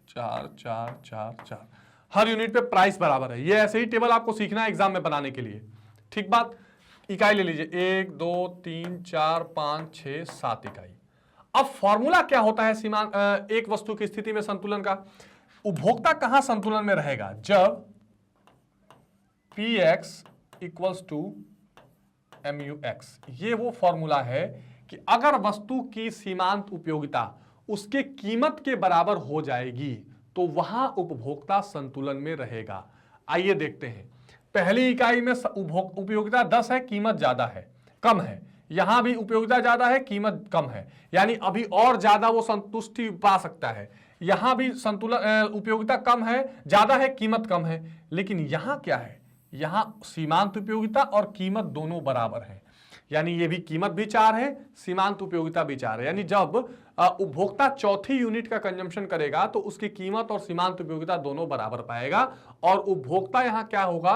4, 4, 4, 4। हर यूनिट पे प्राइस बराबर है। ये ऐसे ही टेबल आपको सीखना है एग्जाम में बनाने के लिए, ठीक बात। इकाई ले लीजिए 1, 2, 3, 4, 5, 6, 7 इकाई। अब फॉर्मूला क्या होता है एक वस्तु की स्थिति में संतुलन का? उपभोक्ता कहां संतुलन में रहेगा? जब Px = MUX। ये वो फॉर्मूला है कि अगर वस्तु की सीमांत उपयोगिता उसके कीमत के बराबर हो जाएगी तो वहां उपभोक्ता संतुलन में रहेगा। आइए देखते हैं। पहली इकाई में उपयोगिता 10 है, कीमत ज्यादा है, कम है। यहां भी उपयोगिता ज्यादा है, कीमत कम है, यानी अभी और ज्यादा वो संतुष्टि पा सकता है। यहां भी संतुलन उपयोगिता कम है, ज्यादा है, कीमत कम है। लेकिन यहां क्या है, यहां सीमांत उपयोगिता और कीमत दोनों बराबर है, यानी ये भी कीमत भी 4 है, सीमांत उपयोगिता भी 4 है। यानी जब उपभोक्ता चौथी यूनिट का कंजम्पशन करेगा तो उसकी कीमत और सीमांत उपयोगिता दोनों बराबर पाएगा और उपभोक्ता यहां क्या होगा,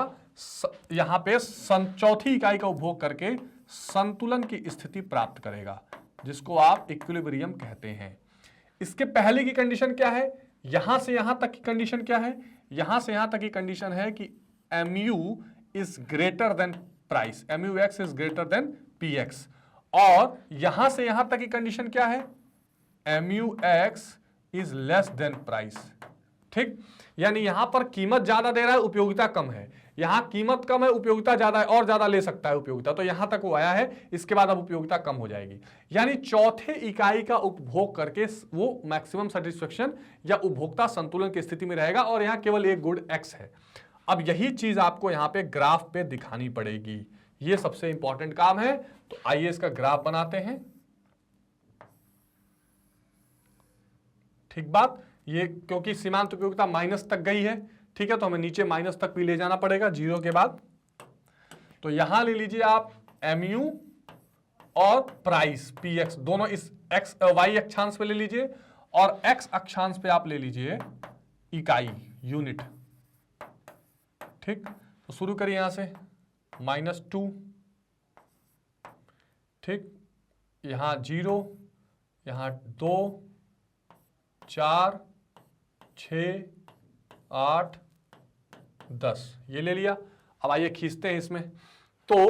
यहां पे चौथी इकाई का उपभोग करके संतुलन की स्थिति प्राप्त करेगा, जिसको आप इक्विलिब्रियम कहते हैं। इसके पहले की कंडीशन क्या है, यहां से यहां तक की कंडीशन क्या है, यहां से यहां तक की कंडीशन है कि mu is greater than price, MUX is greater than PX। और यहां से यहां तक की कंडीशन क्या है, MUX is less then price. ठीक, यानी यहां पर कीमत ज्यादा दे रहा है, उपयोगिता कम है। यहां कीमत कम है, उपयोगिता ज्यादा है, और ज्यादा ले सकता है उपयोगिता, तो यहां तक वो आया है। इसके बाद अब उपयोगिता कम हो जाएगी, यानी चौथे इकाई का उपभोग करके वो मैक्सिमम सेटिस्फेक्शन या उपभोक्ता संतुलन की स्थिति में रहेगा और यहां केवल एक गुण X है। अब यही चीज आपको यहां पे ग्राफ पे दिखानी पड़ेगी, ये सबसे इंपॉर्टेंट काम है। तो आइए इसका ग्राफ बनाते हैं। ठीक बात, ये क्योंकि सीमांत उपयोगिता माइनस तक गई है, ठीक है, तो हमें नीचे माइनस तक भी ले जाना पड़ेगा 0 के बाद। तो यहां ले लीजिए आप MU और प्राइस PX दोनों इस X Y अक्षांश पे ले लीजिए और X अक्षांश पे आप ले लीजिए इकाई, यूनिट। ठीक, तो शुरू करिए यहां से -2, ठीक, यहां 0, यहां 2, 4, 6, 8, 10, ये ले लिया। अब आइए खींचते हैं इसमें। तो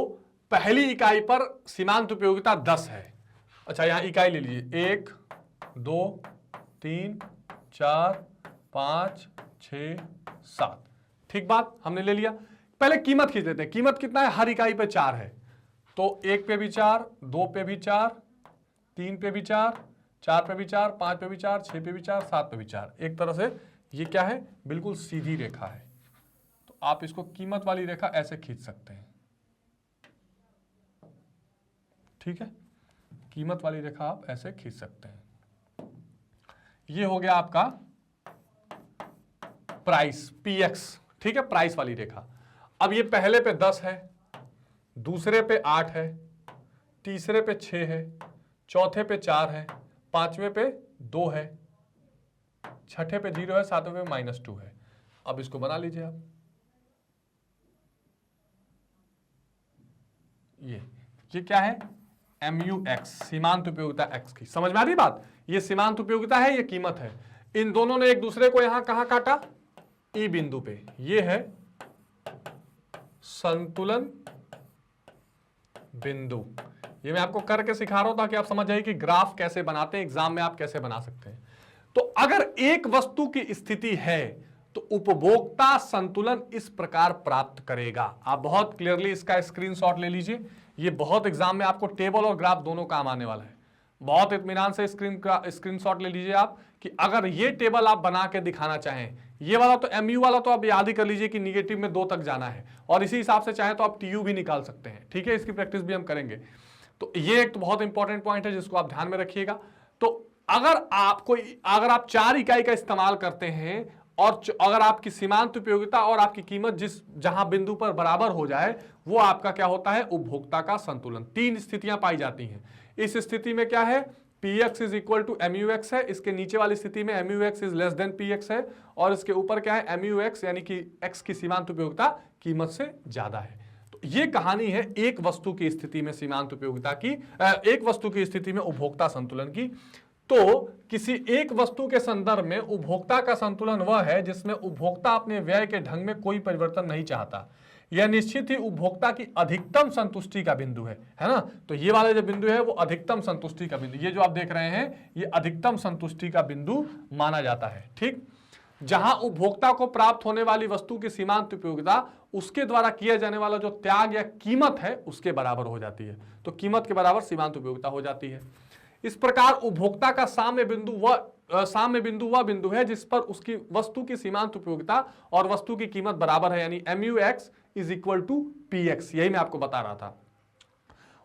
पहली इकाई पर सीमांत उपयोगिता 10 है। अच्छा, यहां इकाई ले लीजिए 1, 2, 3, 4, 5, 6, 7। ठीक बात, हमने ले लिया। पहले कीमत खींच लेते हैं। कीमत कितना है, हर इकाई पे 4 है, तो 1 पे भी 4, 2 पे भी 4, 3 पे भी 4, 4 पे भी 4, 5 पे भी 4, 6 पे भी 4, 7 पे भी 4। एक तरह से ये क्या है, बिल्कुल सीधी रेखा है। तो आप इसको कीमत वाली रेखा ऐसे खींच सकते हैं। ठीक है, कीमत वाली रेखा आप ऐसे खींच सकते हैं। ये हो गया आपका प्राइस PX, ठीक है, प्राइस वाली रेखा। अब ये पहले पे 10 है, दूसरे पे 8 है, तीसरे पे 6 है, चौथे पे 4 है, पांचवें पे 2 है, छठे पे 0 है, सातवें पे -2 है। अब इसको बना लीजिए आप। ये क्या है, MUX, सीमांत उपयोगिता X की। समझ में आ रही बात, ये सीमांत उपयोगिता है, ये कीमत है। इन दोनों ने एक दूसरे को यहां कहां काटा, E बिंदु पे। ये है संतुलन बिंदु। ये मैं आपको करके सिखा रहा हूं ताकि आप समझ जाइए कि ग्राफ कैसे बनाते हैं, एग्जाम में आप कैसे बना सकते हैं। तो अगर एक वस्तु की स्थिति है तो उपभोक्ता संतुलन इस प्रकार प्राप्त करेगा। आप बहुत क्लियरली इसका स्क्रीनशॉट ले लीजिए, ये बहुत एग्जाम में आपको टेबल और ग्राफ दोनों काम आने वाला है। बहुत इत्मीनान से स्क्रीनशॉट ले लीजिए आप कि अगर ये टेबल आप बना के दिखाना चाहें, ये वाला तो MU वाला तो आप याद ही कर लीजिए कि निगेटिव में 2 तक जाना है, और इसी हिसाब से चाहे तो आप TU भी निकाल सकते हैं। ठीक है, इसकी प्रैक्टिस भी हम करेंगे। तो ये एक तो बहुत इंपॉर्टेंट पॉइंट है जिसको आप ध्यान में रखिएगा। तो अगर आप 4 इकाई का इस्तेमाल करते हैं और अगर आपकी सीमांत उपयोगिता और आपकी कीमत जहां बिंदु पर बराबर हो जाए, वो आपका क्या होता है, उपभोक्ता का संतुलन। 3 स्थितियां पाई जाती हैं। इस स्थिति में क्या है, PX is equal to MUX है, इसके नीचे वाली स्थिति में MUX is less than PX है, और इसके ऊपर क्या है, MUX यानी कि X की सीमांत उपयोगिता कीमत से ज्यादा है। तो ये कहानी है एक वस्तु की स्थिति में सीमांत उपयोगिता की, एक वस्तु की स्थिति में उपभोक्ता संतुलन की। तो किसी एक वस्तु के संदर्भ में उपभोक्ता का संतुलन वह है जिसमें उपभोक्ता अपने व्यय के ढंग में कोई परिवर्तन नहीं चाहता। यह निश्चित ही उपभोक्ता की अधिकतम संतुष्टि का बिंदु है ना। तो ये वाला जो बिंदु है वो अधिकतम संतुष्टि का बिंदु, ये जो आप देख रहे हैं ये अधिकतम संतुष्टि का बिंदु माना जाता है। ठीक, जहां उपभोक्ता को प्राप्त होने वाली वस्तु की सीमांत उपयोगिता उसके द्वारा किया जाने वाला जो त्याग या कीमत है उसके बराबर हो जाती है। तो कीमत के बराबर सीमांत उपयोगिता हो जाती है। इस प्रकार उपभोक्ता का साम्य बिंदु वह बिंदु है जिस पर उसकी वस्तु की सीमांत उपयोगिता और वस्तु की कीमत बराबर है, यानी MUX is equal to PX। यही मैं आपको बता रहा था।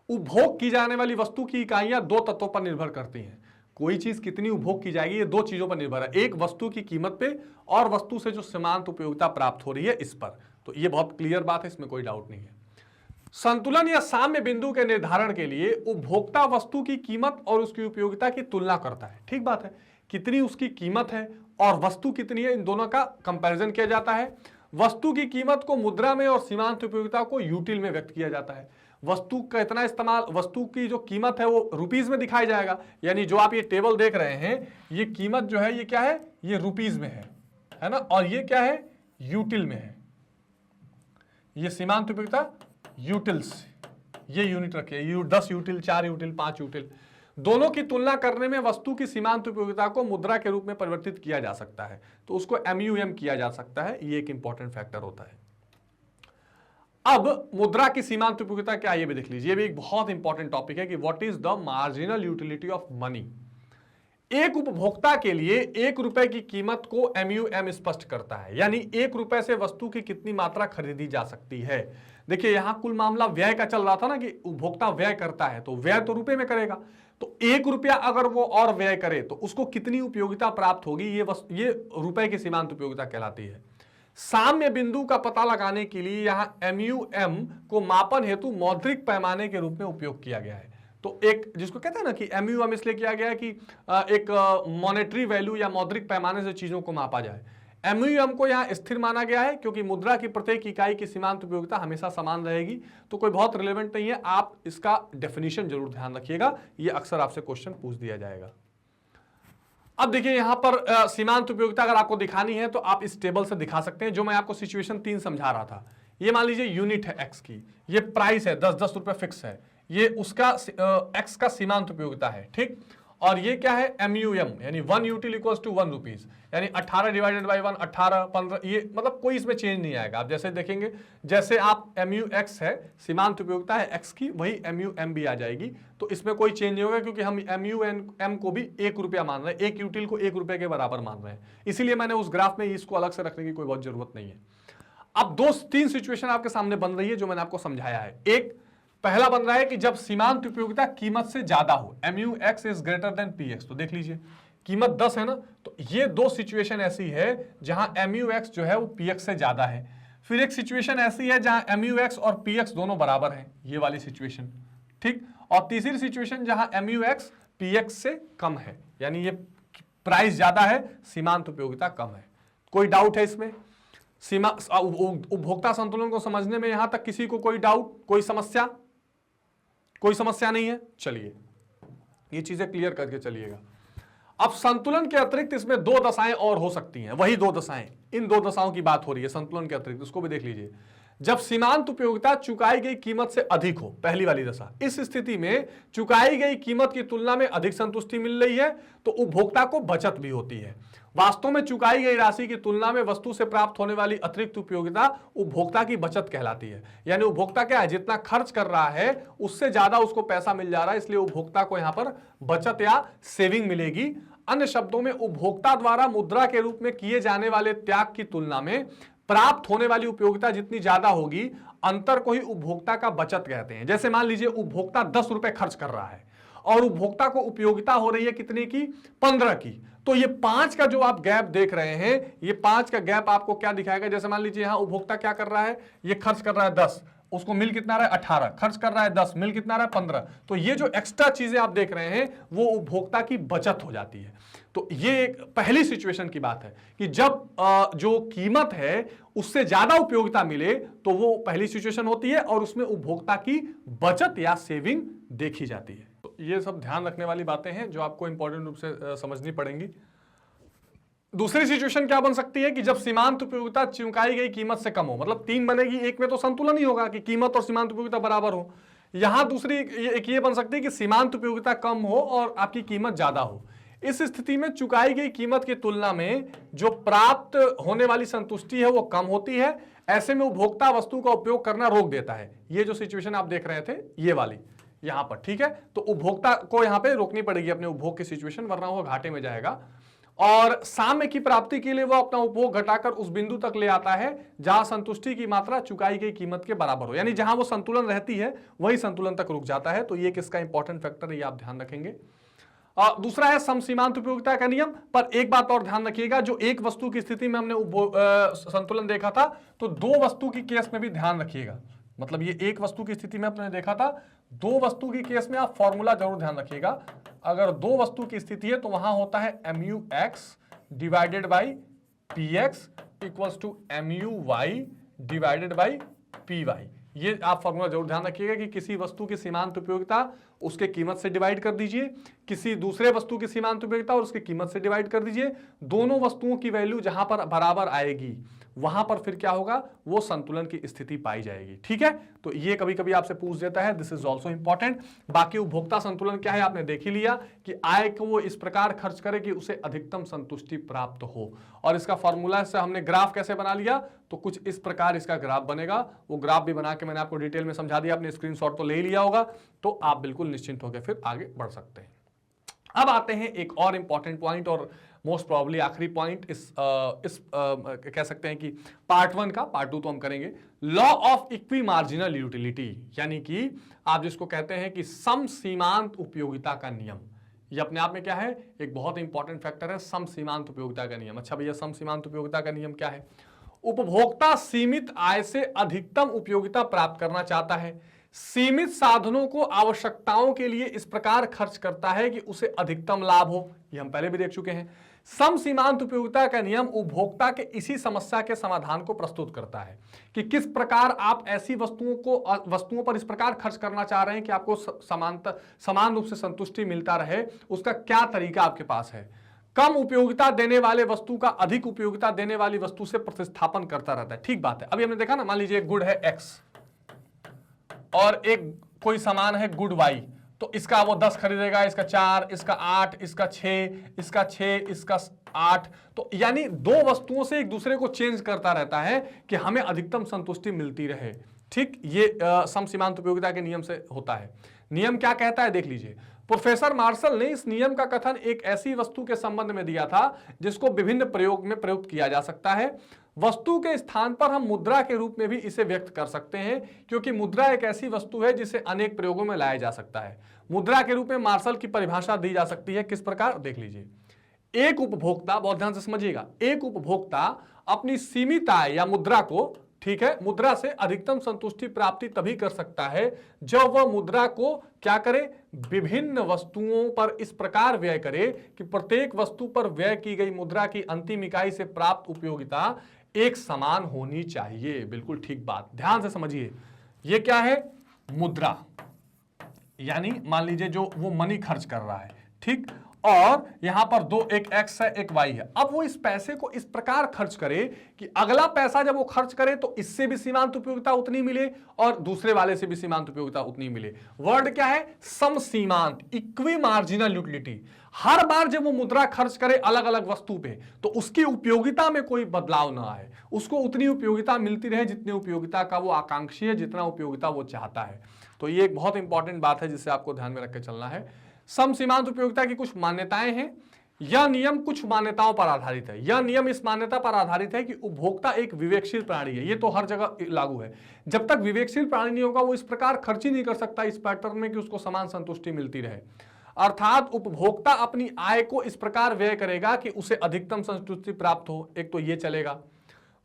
उपभोग की जाने वाली वस्तु की इकाइयां दो तत्वों पर निर्भर करती हैं। कोई चीज कितनी उपभोग की जाएगी ये दो चीजों पर निर्भर है, एक वस्तु की कीमत पे और वस्तु से जो सीमांत उपयोगिता प्राप्त हो रही है इस पर। तो ये बहुत क्लियर बात है, इसमें कोई डाउट नहीं है। संतुलन या साम्य बिंदु के निर्धारण के लिए उपभोक्ता वस्तु की कीमत और उसकी उपयोगिता की तुलना करता है। ठीक बात है, कितनी उसकी कीमत है और वस्तु कितनी है, इन दोनों का कंपैरिजन किया जाता है। वस्तु की कीमत को मुद्रा में और सीमांत उपयोगिता को यूटिल में व्यक्त किया जाता है। वस्तु का इतना इस्तेमाल, वस्तु की जो कीमत है वो रुपीज में दिखाया जाएगा, यानी जो आप ये टेबल देख रहे हैं ये कीमत जो है ये क्या है, ये रुपीज में है ना, और ये क्या है, यूटिल में है। ये सीमांत उपयोगिता यूटिल्स, ये यूनिट रखिए, 10 यूटिल, 4 यूटिल, 5 यूटिल। दोनों की तुलना करने में वस्तु की सीमांत उपयोगिता को मुद्रा के रूप में परिवर्तित किया जा सकता है, तो उसको MUM किया जा सकता है। ये एक इंपॉर्टेंट फैक्टर होता है। अब मुद्रा की सीमांत उपयोगिता क्या है ये भी देख लीजिए, ये भी एक बहुत इंपॉर्टेंट टॉपिक है कि what is the marginal utility of money. एक उपभोक्ता के लिए 1 रुपए की कीमत को MUM स्पष्ट करता है, यानी 1 रुपए से वस्तु की कितनी मात्रा खरीदी जा सकती है। देखिए यहां कुल मामला व्यय का चल रहा था ना, कि उपभोक्ता व्यय करता है तो व्यय तो रुपए में करेगा, तो 1 रुपया अगर वो और व्यय करे तो उसको कितनी उपयोगिता प्राप्त होगी, ये रुपए की सीमांत उपयोगिता कहलाती है। साम्य बिंदु का पता लगाने के लिए यहां MUM को मापन हेतु मौद्रिक पैमाने के रूप में उपयोग किया गया है। तो एक जिसको कहते हैं ना कि MUM इसलिए किया गया है कि एक मॉनेटरी वैल्यू या मौद्रिक पैमाने से चीजों को मापा जाए। MUM को यहां स्थिर माना गया है क्योंकि मुद्रा की प्रत्येक इकाई की सीमांत उपयोगिता हमेशा समान रहेगी। तो कोई बहुत रिलेवेंट नहीं है, आप इसका डेफिनेशन जरूर ध्यान रखिएगा, ये अक्सर आपसे क्वेश्चन पूछ दिया जाएगा। अब देखिए यहां पर सीमांत उपयोगिता अगर आपको दिखानी है तो आप इस टेबल से दिखा सकते हैं, जो मैं आपको सिचुएशन 3 समझा रहा था। ये मान लीजिए यूनिट है X की, ये प्राइस है 10-10 रुपए फिक्स है, ये उसका X का सीमांत उपयोगिता है, ठीक। और ये क्या है, MUM, यानी 1 यूटिल इक्वल्स टू 1 रुपीज, यानी 18 डिवाइडेड बाई 1, 18, 15, ये मतलब कोई इसमें चेंज नहीं आएगा। आप जैसे देखेंगे, जैसे आप MUX है, सीमांत उपयोगिता है X की, वही MUM भी आ जाएगी। तो इसमें कोई चेंज नहीं होगा क्योंकि हम MUM को भी 1 रुपया मान रहे हैं, 1 यूटिल को 1 रुपये के बराबर मान रहे हैं, इसीलिए मैंने उस ग्राफ में इसको अलग से रखने की कोई बहुत जरूरत नहीं है। अब 2-3 सिचुएशन आपके सामने बन रही है जो मैंने आपको समझाया है। एक पहला बन रहा है कि जब सीमांत उपयोगिता कीमत से ज्यादा हो, MUX is greater than PX। तो देख लीजिए कीमत 10 है ना, तो ये 2 सिचुएशन ऐसी है जहां MUX जो है वो PX से ज्यादा है। फिर एक सिचुएशन ऐसी है जहां MUX और PX दोनों बराबर हैं, ये वाली सिचुएशन, ठीक। और तीसरी सिचुएशन जहां MUX PX से कम है, यानी ये प्राइस ज्यादा है, सीमांत उपयोगिता कम है। कोई डाउट है इसमें? उपभोक्ता संतुलन को समझने में यहां तक किसी को कोई डाउट, कोई समस्या? कोई समस्या नहीं है, चलिए ये चीजें क्लियर करके चलिएगा। अब संतुलन के अतिरिक्त इसमें 2 दशाएं और हो सकती हैं, वही 2 दशाएं, इन 2 दशाओं की बात हो रही है संतुलन के अतिरिक्त, उसको भी देख लीजिए। जब सीमांत उपयोगिता चुकाई गई कीमत से अधिक हो, पहली वाली दशा, इस स्थिति में चुकाई गई कीमत की तुलना में अधिक संतुष्टि मिल रही है तो उपभोक्ता को बचत भी होती है। वास्तव में चुकाई गई राशि की तुलना में वस्तु से प्राप्त होने वाली अतिरिक्त उपयोगिता उपभोक्ता की बचत कहलाती है। यानी उपभोक्ता क्या है, जितना खर्च कर रहा है उससे ज्यादा उसको पैसा मिल जा रहा है, इसलिए उपभोक्ता को यहां पर बचत या सेविंग मिलेगी। अन्य शब्दों में उपभोक्ता द्वारा मुद्रा के रूप में किए जाने वाले त्याग की तुलना में प्राप्त होने वाली उपयोगिता जितनी ज्यादा होगी, अंतर को ही उपभोक्ता का बचत कहते हैं। जैसे मान लीजिए उपभोक्ता 10 रुपए खर्च कर रहा है और उपभोक्ता को उपयोगिता हो रही है कितने की, 15 की, तो ये 5 का जो आप गैप देख रहे हैं, ये 5 का गैप आपको क्या दिखाएगा? जैसे मान लीजिए यहां उपभोक्ता क्या कर रहा है, ये खर्च कर रहा है 10, उसको मिल कितना रहा है 18, खर्च कर रहा है 10, मिल कितना रहा है 15। तो ये जो एक्स्ट्रा चीजें आप देख रहे हैं वो उपभोक्ता की बचत हो जाती है। तो ये एक पहली सिचुएशन की बात है कि जब जो कीमत है उससे ज्यादा उपयोगिता मिले तो वो पहली सिचुएशन होती है और उसमें उपभोक्ता की बचत या सेविंग देखी जाती है। तो ये सब ध्यान रखने वाली बातें हैं जो आपको इंपॉर्टेंट रूप से समझनी पड़ेंगी। दूसरी सिचुएशन क्या बन सकती है कि जब सीमांत उपयोगिता चुकाई गई कीमत से कम हो, मतलब 3 बनेगी, एक में तो संतुलन ही होगा कि कीमत और सीमांत उपयोगिता बराबर हो। यहां दूसरी एक ये बन सकती है कि सीमांत उपयोगिता कम हो और आपकी कीमत ज्यादा हो। इस स्थिति में चुकाई गई कीमत की तुलना में जो प्राप्त होने वाली संतुष्टि है वो कम होती है। ऐसे में उपभोक्ता वस्तु का उपयोग करना रोक देता है। ये जो सिचुएशन आप देख रहे थे ये वाली यहां पर, ठीक है, तो उपभोक्ता को यहां पे रोकनी पड़ेगी अपने उपभोग की सिचुएशन, वरना वो घाटे में जाएगा। और साम्य की प्राप्ति के लिए वो अपना उपभोग घटाकर उस बिंदु तक ले आता है जहां संतुष्टि की मात्रा चुकाई गई कीमत के बराबर हो, यानी जहां वो संतुलन रहती है वही संतुलन तक रुक जाता है। तो ये किसका इंपॉर्टेंट फैक्टर है, ये आप ध्यान रखेंगे। दूसरा है समसीमांत उपयोगिता का नियम। पर एक बात और ध्यान रखिएगा, जो एक वस्तु की स्थिति में हमने संतुलन देखा था, तो दो वस्तु की केस में भी ध्यान रखिएगा। मतलब ये एक वस्तु की स्थिति में आपने देखा था, दो वस्तु की केस में आप फॉर्मूला जरूर ध्यान रखिएगा। अगर दो वस्तु की स्थिति है तो वहां होता है MUX divided by PX equals to MUY divided by PY। ये आप फॉर्मूला जरूर ध्यान रखिएगा कि किसी वस्तु की सीमांत उपयोगिता उसके कीमत से डिवाइड कर दीजिए, किसी दूसरे वस्तु की सीमांत उपयोगिता और उसकी कीमत से डिवाइड कर दीजिए। दोनों वस्तुओं की वैल्यू जहां पर बराबर आएगी वहां पर फिर क्या होगा, वो संतुलन की स्थिति पाई जाएगी। ठीक है, तो ये कभी कभी आपसे पूछ देता है, दिस इज ऑल्सो इंपॉर्टेंट। बाकी उपभोक्ता संतुलन क्या है आपने देख ही लिया कि आय को वो इस प्रकार खर्च करे कि उसे अधिकतम संतुष्टि प्राप्त हो। और इसका फॉर्मूला से हमने ग्राफ कैसे बना लिया, तो कुछ इस प्रकार इसका ग्राफ बनेगा। वो ग्राफ भी बना के मैंने आपको डिटेल में समझा दिया, आपने स्क्रीनशॉट तो ले लिया होगा, तो आप बिल्कुल निश्चिंत होकर फिर आगे बढ़ सकते हैं। अब आते हैं एक और इंपॉर्टेंट पॉइंट और मोस्ट प्रॉब्ली आखिरी पॉइंट इस कह सकते हैं कि पार्ट 1 का। पार्ट 2 तो हम करेंगे। Law of equi marginal utility, यानी कि आप जिसको कहते हैं कि सम सीमांत उपयोगिता का नियम। ये अपने आप में क्या है, एक बहुत इंपॉर्टेंट फैक्टर है, सम सीमांत उपयोगिता का नियम। अच्छा भैया, सम सीमांत उपयोगिता का नियम क्या है? उपभोक्ता सीमित आय से अधिकतम उपयोगिता प्राप्त करना चाहता है, सीमित साधनों को आवश्यकताओं के लिए इस प्रकार खर्च करता है कि उसे अधिकतम लाभ हो। ये हम पहले भी देख चुके हैं। सम सीमांत उपयोगिता का नियम उपभोक्ता के इसी समस्या के समाधान को प्रस्तुत करता है कि किस प्रकार आप ऐसी वस्तुओं पर इस प्रकार खर्च करना चाह रहे हैं कि आपको समान रूप से संतुष्टि मिलता रहे, उसका क्या तरीका आपके पास है। कम उपयोगिता देने वाले वस्तु का अधिक उपयोगिता देने वाली वस्तु से प्रतिस्थापन करता रहता है। ठीक बात है। अभी हमने देखा ना, मान लीजिए गुड है X और एक कोई सामान है गुड Y, तो इसका वो 10 खरीदेगा, इसका 4, इसका 8, इसका 6, इसका 6, इसका 8। तो यानी दो वस्तुओं से एक दूसरे को चेंज करता रहता है कि हमें अधिकतम संतुष्टि मिलती रहे। ठीक, ये सम सीमांत उपयोगिता के नियम से होता है। नियम क्या कहता है देख लीजिए। प्रोफेसर मार्शल ने इस नियम का कथन एक ऐसी वस्तु के संबंध में दिया था जिसको विभिन्न प्रयोग में प्रयुक्त किया जा सकता है। वस्तु के स्थान पर हम मुद्रा के रूप में भी इसे व्यक्त कर सकते हैं, क्योंकि मुद्रा एक ऐसी वस्तु है जिसे अनेक प्रयोगों में लाया जा सकता है। मुद्रा के रूप में मार्शल की परिभाषा दी जा सकती है, किस प्रकार देख लीजिए। एक उपभोक्ता, बहुत ध्यान से समझिएगा, एक उपभोक्ता अपनी सीमित आय या मुद्रा को, ठीक है, मुद्रा से अधिकतम संतुष्टि प्राप्ति तभी कर सकता है जब वह मुद्रा को क्या करे, विभिन्न वस्तुओं पर इस प्रकार व्यय करे कि प्रत्येक वस्तु पर व्यय की गई मुद्रा की अंतिम इकाई से प्राप्त उपयोगिता एक समान होनी चाहिए। बिल्कुल ठीक बात, ध्यान से समझिए। यह क्या है, मुद्रा, यानी मान लीजिए जो वो मनी खर्च कर रहा है, ठीक, और यहां पर दो, एक X है एक Y है। अब वो इस पैसे को इस प्रकार खर्च करे कि अगला पैसा जब वो खर्च करे तो इससे भी सीमांत उपयोगिता उतनी मिले और दूसरे वाले से भी सीमांत उपयोगिता उतनी मिले। वर्ड क्या है, सम सीमांत, इक्वी मार्जिनल यूटिलिटी। हर बार जब वो मुद्रा खर्च करे अलग अलग वस्तु पे तो उसकी उपयोगिता में कोई बदलाव ना आए, उसको उतनी उपयोगिता मिलती रहे जितनी उपयोगिता का वो आकांक्षी है, जितना उपयोगिता वो चाहता है। तो ये एक बहुत इंपॉर्टेंट बात है जिसे आपको ध्यान में रख के चलना है। सम सीमांत उपयोगिता की कुछ मान्यताएं हैं। यह नियम कुछ मान्यताओं पर आधारित है। यह नियम इस मान्यता पर आधारित है कि उपभोक्ता एक विवेकशील प्राणी है। यह तो हर जगह लागू है। जब तक विवेकशील प्राणी नहीं होगा वो इस प्रकार खर्च ही नहीं कर सकता इस पैटर्न में कि उसको समान संतुष्टि मिलती रहे। अर्थात उपभोक्ता अपनी आय को इस प्रकार व्यय करेगा कि उसे अधिकतम संतुष्टि प्राप्त हो। एक तो ये चलेगा।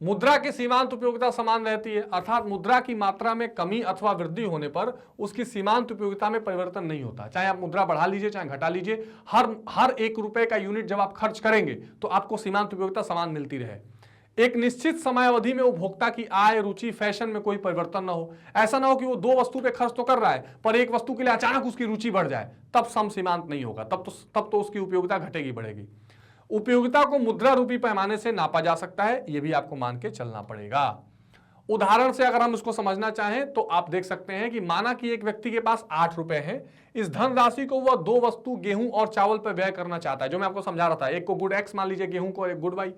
मुद्रा की सीमांत उपयोगिता समान रहती है, अर्थात मुद्रा की मात्रा में कमी अथवा वृद्धि होने पर उसकी सीमांत उपयोगिता में परिवर्तन नहीं होता। चाहे आप मुद्रा बढ़ा लीजिए चाहे घटा लीजिए, हर 1 रुपए का यूनिट जब आप खर्च करेंगे तो आपको सीमांत उपयोगिता समान मिलती रहे। एक निश्चित समय अवधि में उपभोक्ता की आय, रुचि, फैशन में कोई परिवर्तन ना हो। ऐसा ना हो कि वो 2 वस्तु पे खर्च तो कर रहा है पर एक वस्तु के लिए अचानक उसकी रुचि बढ़ जाए, तब सम सीमांत नहीं होगा, तब तो उसकी उपयोगिता घटेगी बढ़ेगी। उपयोगिता को मुद्रा रूपी पैमाने से नापा जा सकता है, यह भी आपको मान के चलना पड़ेगा। उदाहरण से अगर हम इसको समझना चाहें तो आप देख सकते हैं कि माना कि एक व्यक्ति के पास 8 रुपए है, इस धनराशि को वह 2 वस्तु गेहूं और चावल पर व्यय करना चाहता है, जो मैं आपको समझा रहा था, एक को गुड एक्स मान लीजिए गेहूं को और एक गुड वाई।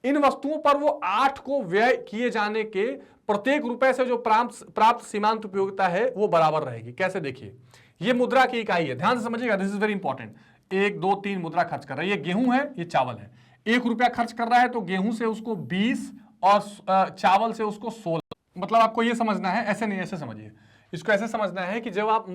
इन वस्तुओं पर वो 8 को व्यय किए जाने के प्रत्येक रुपए से जो प्राप्त सीमांत उपयोगिता है वो बराबर रहेगी। कैसे, देखिए ये मुद्रा की इकाई है, ध्यान से समझिएगा, दिस इज वेरी इंपॉर्टेंट। 1 2 3 मुद्रा खर्च कर रहा है, ये गेहूं है ये चावल है। 1 रुपया खर्च कर रहा है तो गेहूं से उसको 20 और चावल से उसको 16। मतलब आपको ये समझना है, ऐसे नहीं, ऐसे समझिए इसको, ऐसे समझना है कि जब आप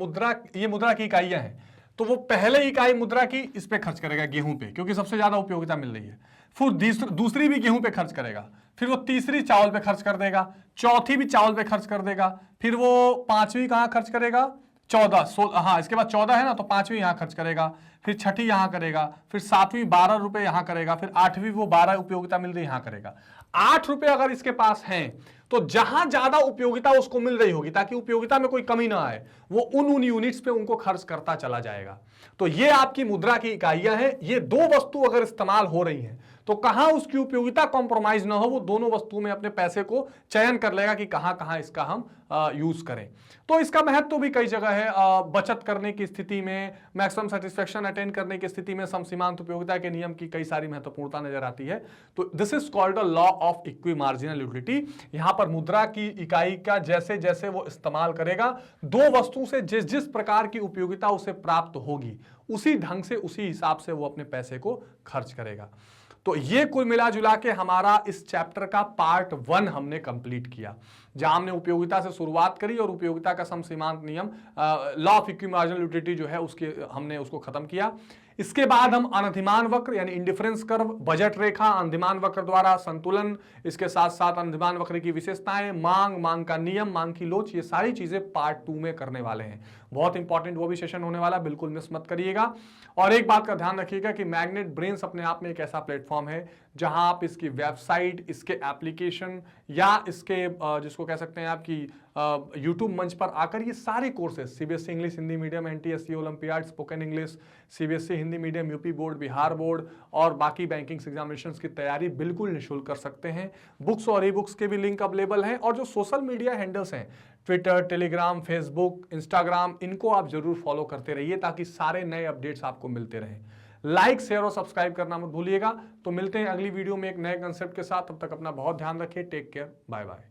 ये मुद्रा की इकाइयां हैं तो वो पहले इकाई मुद्रा की इस पे खर्च करेगा गेहूं पे, क्योंकि सबसे ज्यादा उपयोगिता मिल रही है। फिर दूसरी भी गेहूं पे खर्च करेगा, फिर वो तीसरी चावल पे खर्च कर देगा, चौथी भी चावल पे खर्च कर देगा, फिर वो पांचवी कहां खर्च करेगा, 14 हाँ इसके बाद 14 है ना, तो पांचवी यहां खर्च करेगा, फिर छठी यहां करेगा, फिर सातवीं 12 रुपए यहां करेगा, फिर आठवीं वो 12 उपयोगिता मिल रही यहां करेगा। 8 रुपए अगर इसके पास हैं तो जहां ज्यादा उपयोगिता उसको मिल रही होगी, ताकि उपयोगिता में कोई कमी ना आए, वो उन यूनिट्स पे उनको खर्च करता चला जाएगा। तो ये आपकी मुद्रा की इकाइयां हैं। ये 2 वस्तु अगर इस्तेमाल हो रही हैं तो कहां उसकी उपयोगिता कॉम्प्रोमाइज ना हो, वो दोनों वस्तुओं में अपने पैसे को चयन कर लेगा कि कहां कहां इसका हम यूज करें। तो इसका महत्व भी कई जगह है, बचत करने की स्थिति में, मैक्सिमम सेटिस्फेक्शन अटेंड करने की स्थिति में समसीमांत उपयोगिता के नियम की कई सारी महत्वपूर्णता नजर आती है। तो this is called a law of equi marginal utility. यहां पर मुद्रा की इकाई का जैसे जैसे वो इस्तेमाल करेगा, 2 वस्तु से जिस जिस प्रकार की उपयोगिता उसे प्राप्त होगी, उसी ढंग से उसी हिसाब से वो अपने पैसे को खर्च करेगा। तो ये कुल मिला जुला के हमारा इस चैप्टर का पार्ट 1 हमने कंप्लीट किया, जहां हमने उपयोगिता से शुरुआत करी और उपयोगिता का समसीमांत नियम, law of equi marginal utility जो है उसके हमने उसको खत्म किया। इसके बाद हम अनधिमान वक्र यानी इंडिफरेंस कर्व, बजट रेखा, अनधिमान वक्र द्वारा संतुलन, इसके साथ साथ अनधिमान वक्र की विशेषताएं, मांग का नियम, मांग की लोच, ये सारी चीजें पार्ट 2 में करने वाले हैं। बहुत इंपॉर्टेंट वो भी सेशन होने वाला, बिल्कुल मिस मत करिएगा। और एक बात का ध्यान रखिएगा कि मैग्नेट ब्रेन्स अपने आप में एक ऐसा प्लेटफॉर्म है जहां आप इसकी वेबसाइट, इसके एप्लीकेशन या इसके जिसको कह सकते हैं आपकी यूट्यूब मंच पर आकर ये सारे courses, CBSE English Hindi medium, NTSC olympiad, spoken English, CBSE Hindi medium, UP board, Bihar board और बाकी बैंकिंग एग्जामिनेशंस की तैयारी बिल्कुल निःशुल्क कर सकते हैं। बुक्स और ई बुक्स के भी लिंक अवेलेबल हैं। और जो सोशल मीडिया हैंडल्स हैं, ट्विटर, टेलीग्राम, फेसबुक, इंस्टाग्राम, इनको आप जरूर फॉलो करते रहिए ताकि सारे नए अपडेट्स आपको मिलते रहें। लाइक, शेयर और सब्सक्राइब करना मत भूलिएगा। तो मिलते हैं अगली वीडियो में एक नए कंसेप्ट के साथ। तब तक अपना बहुत ध्यान रखिए। Take care, bye bye.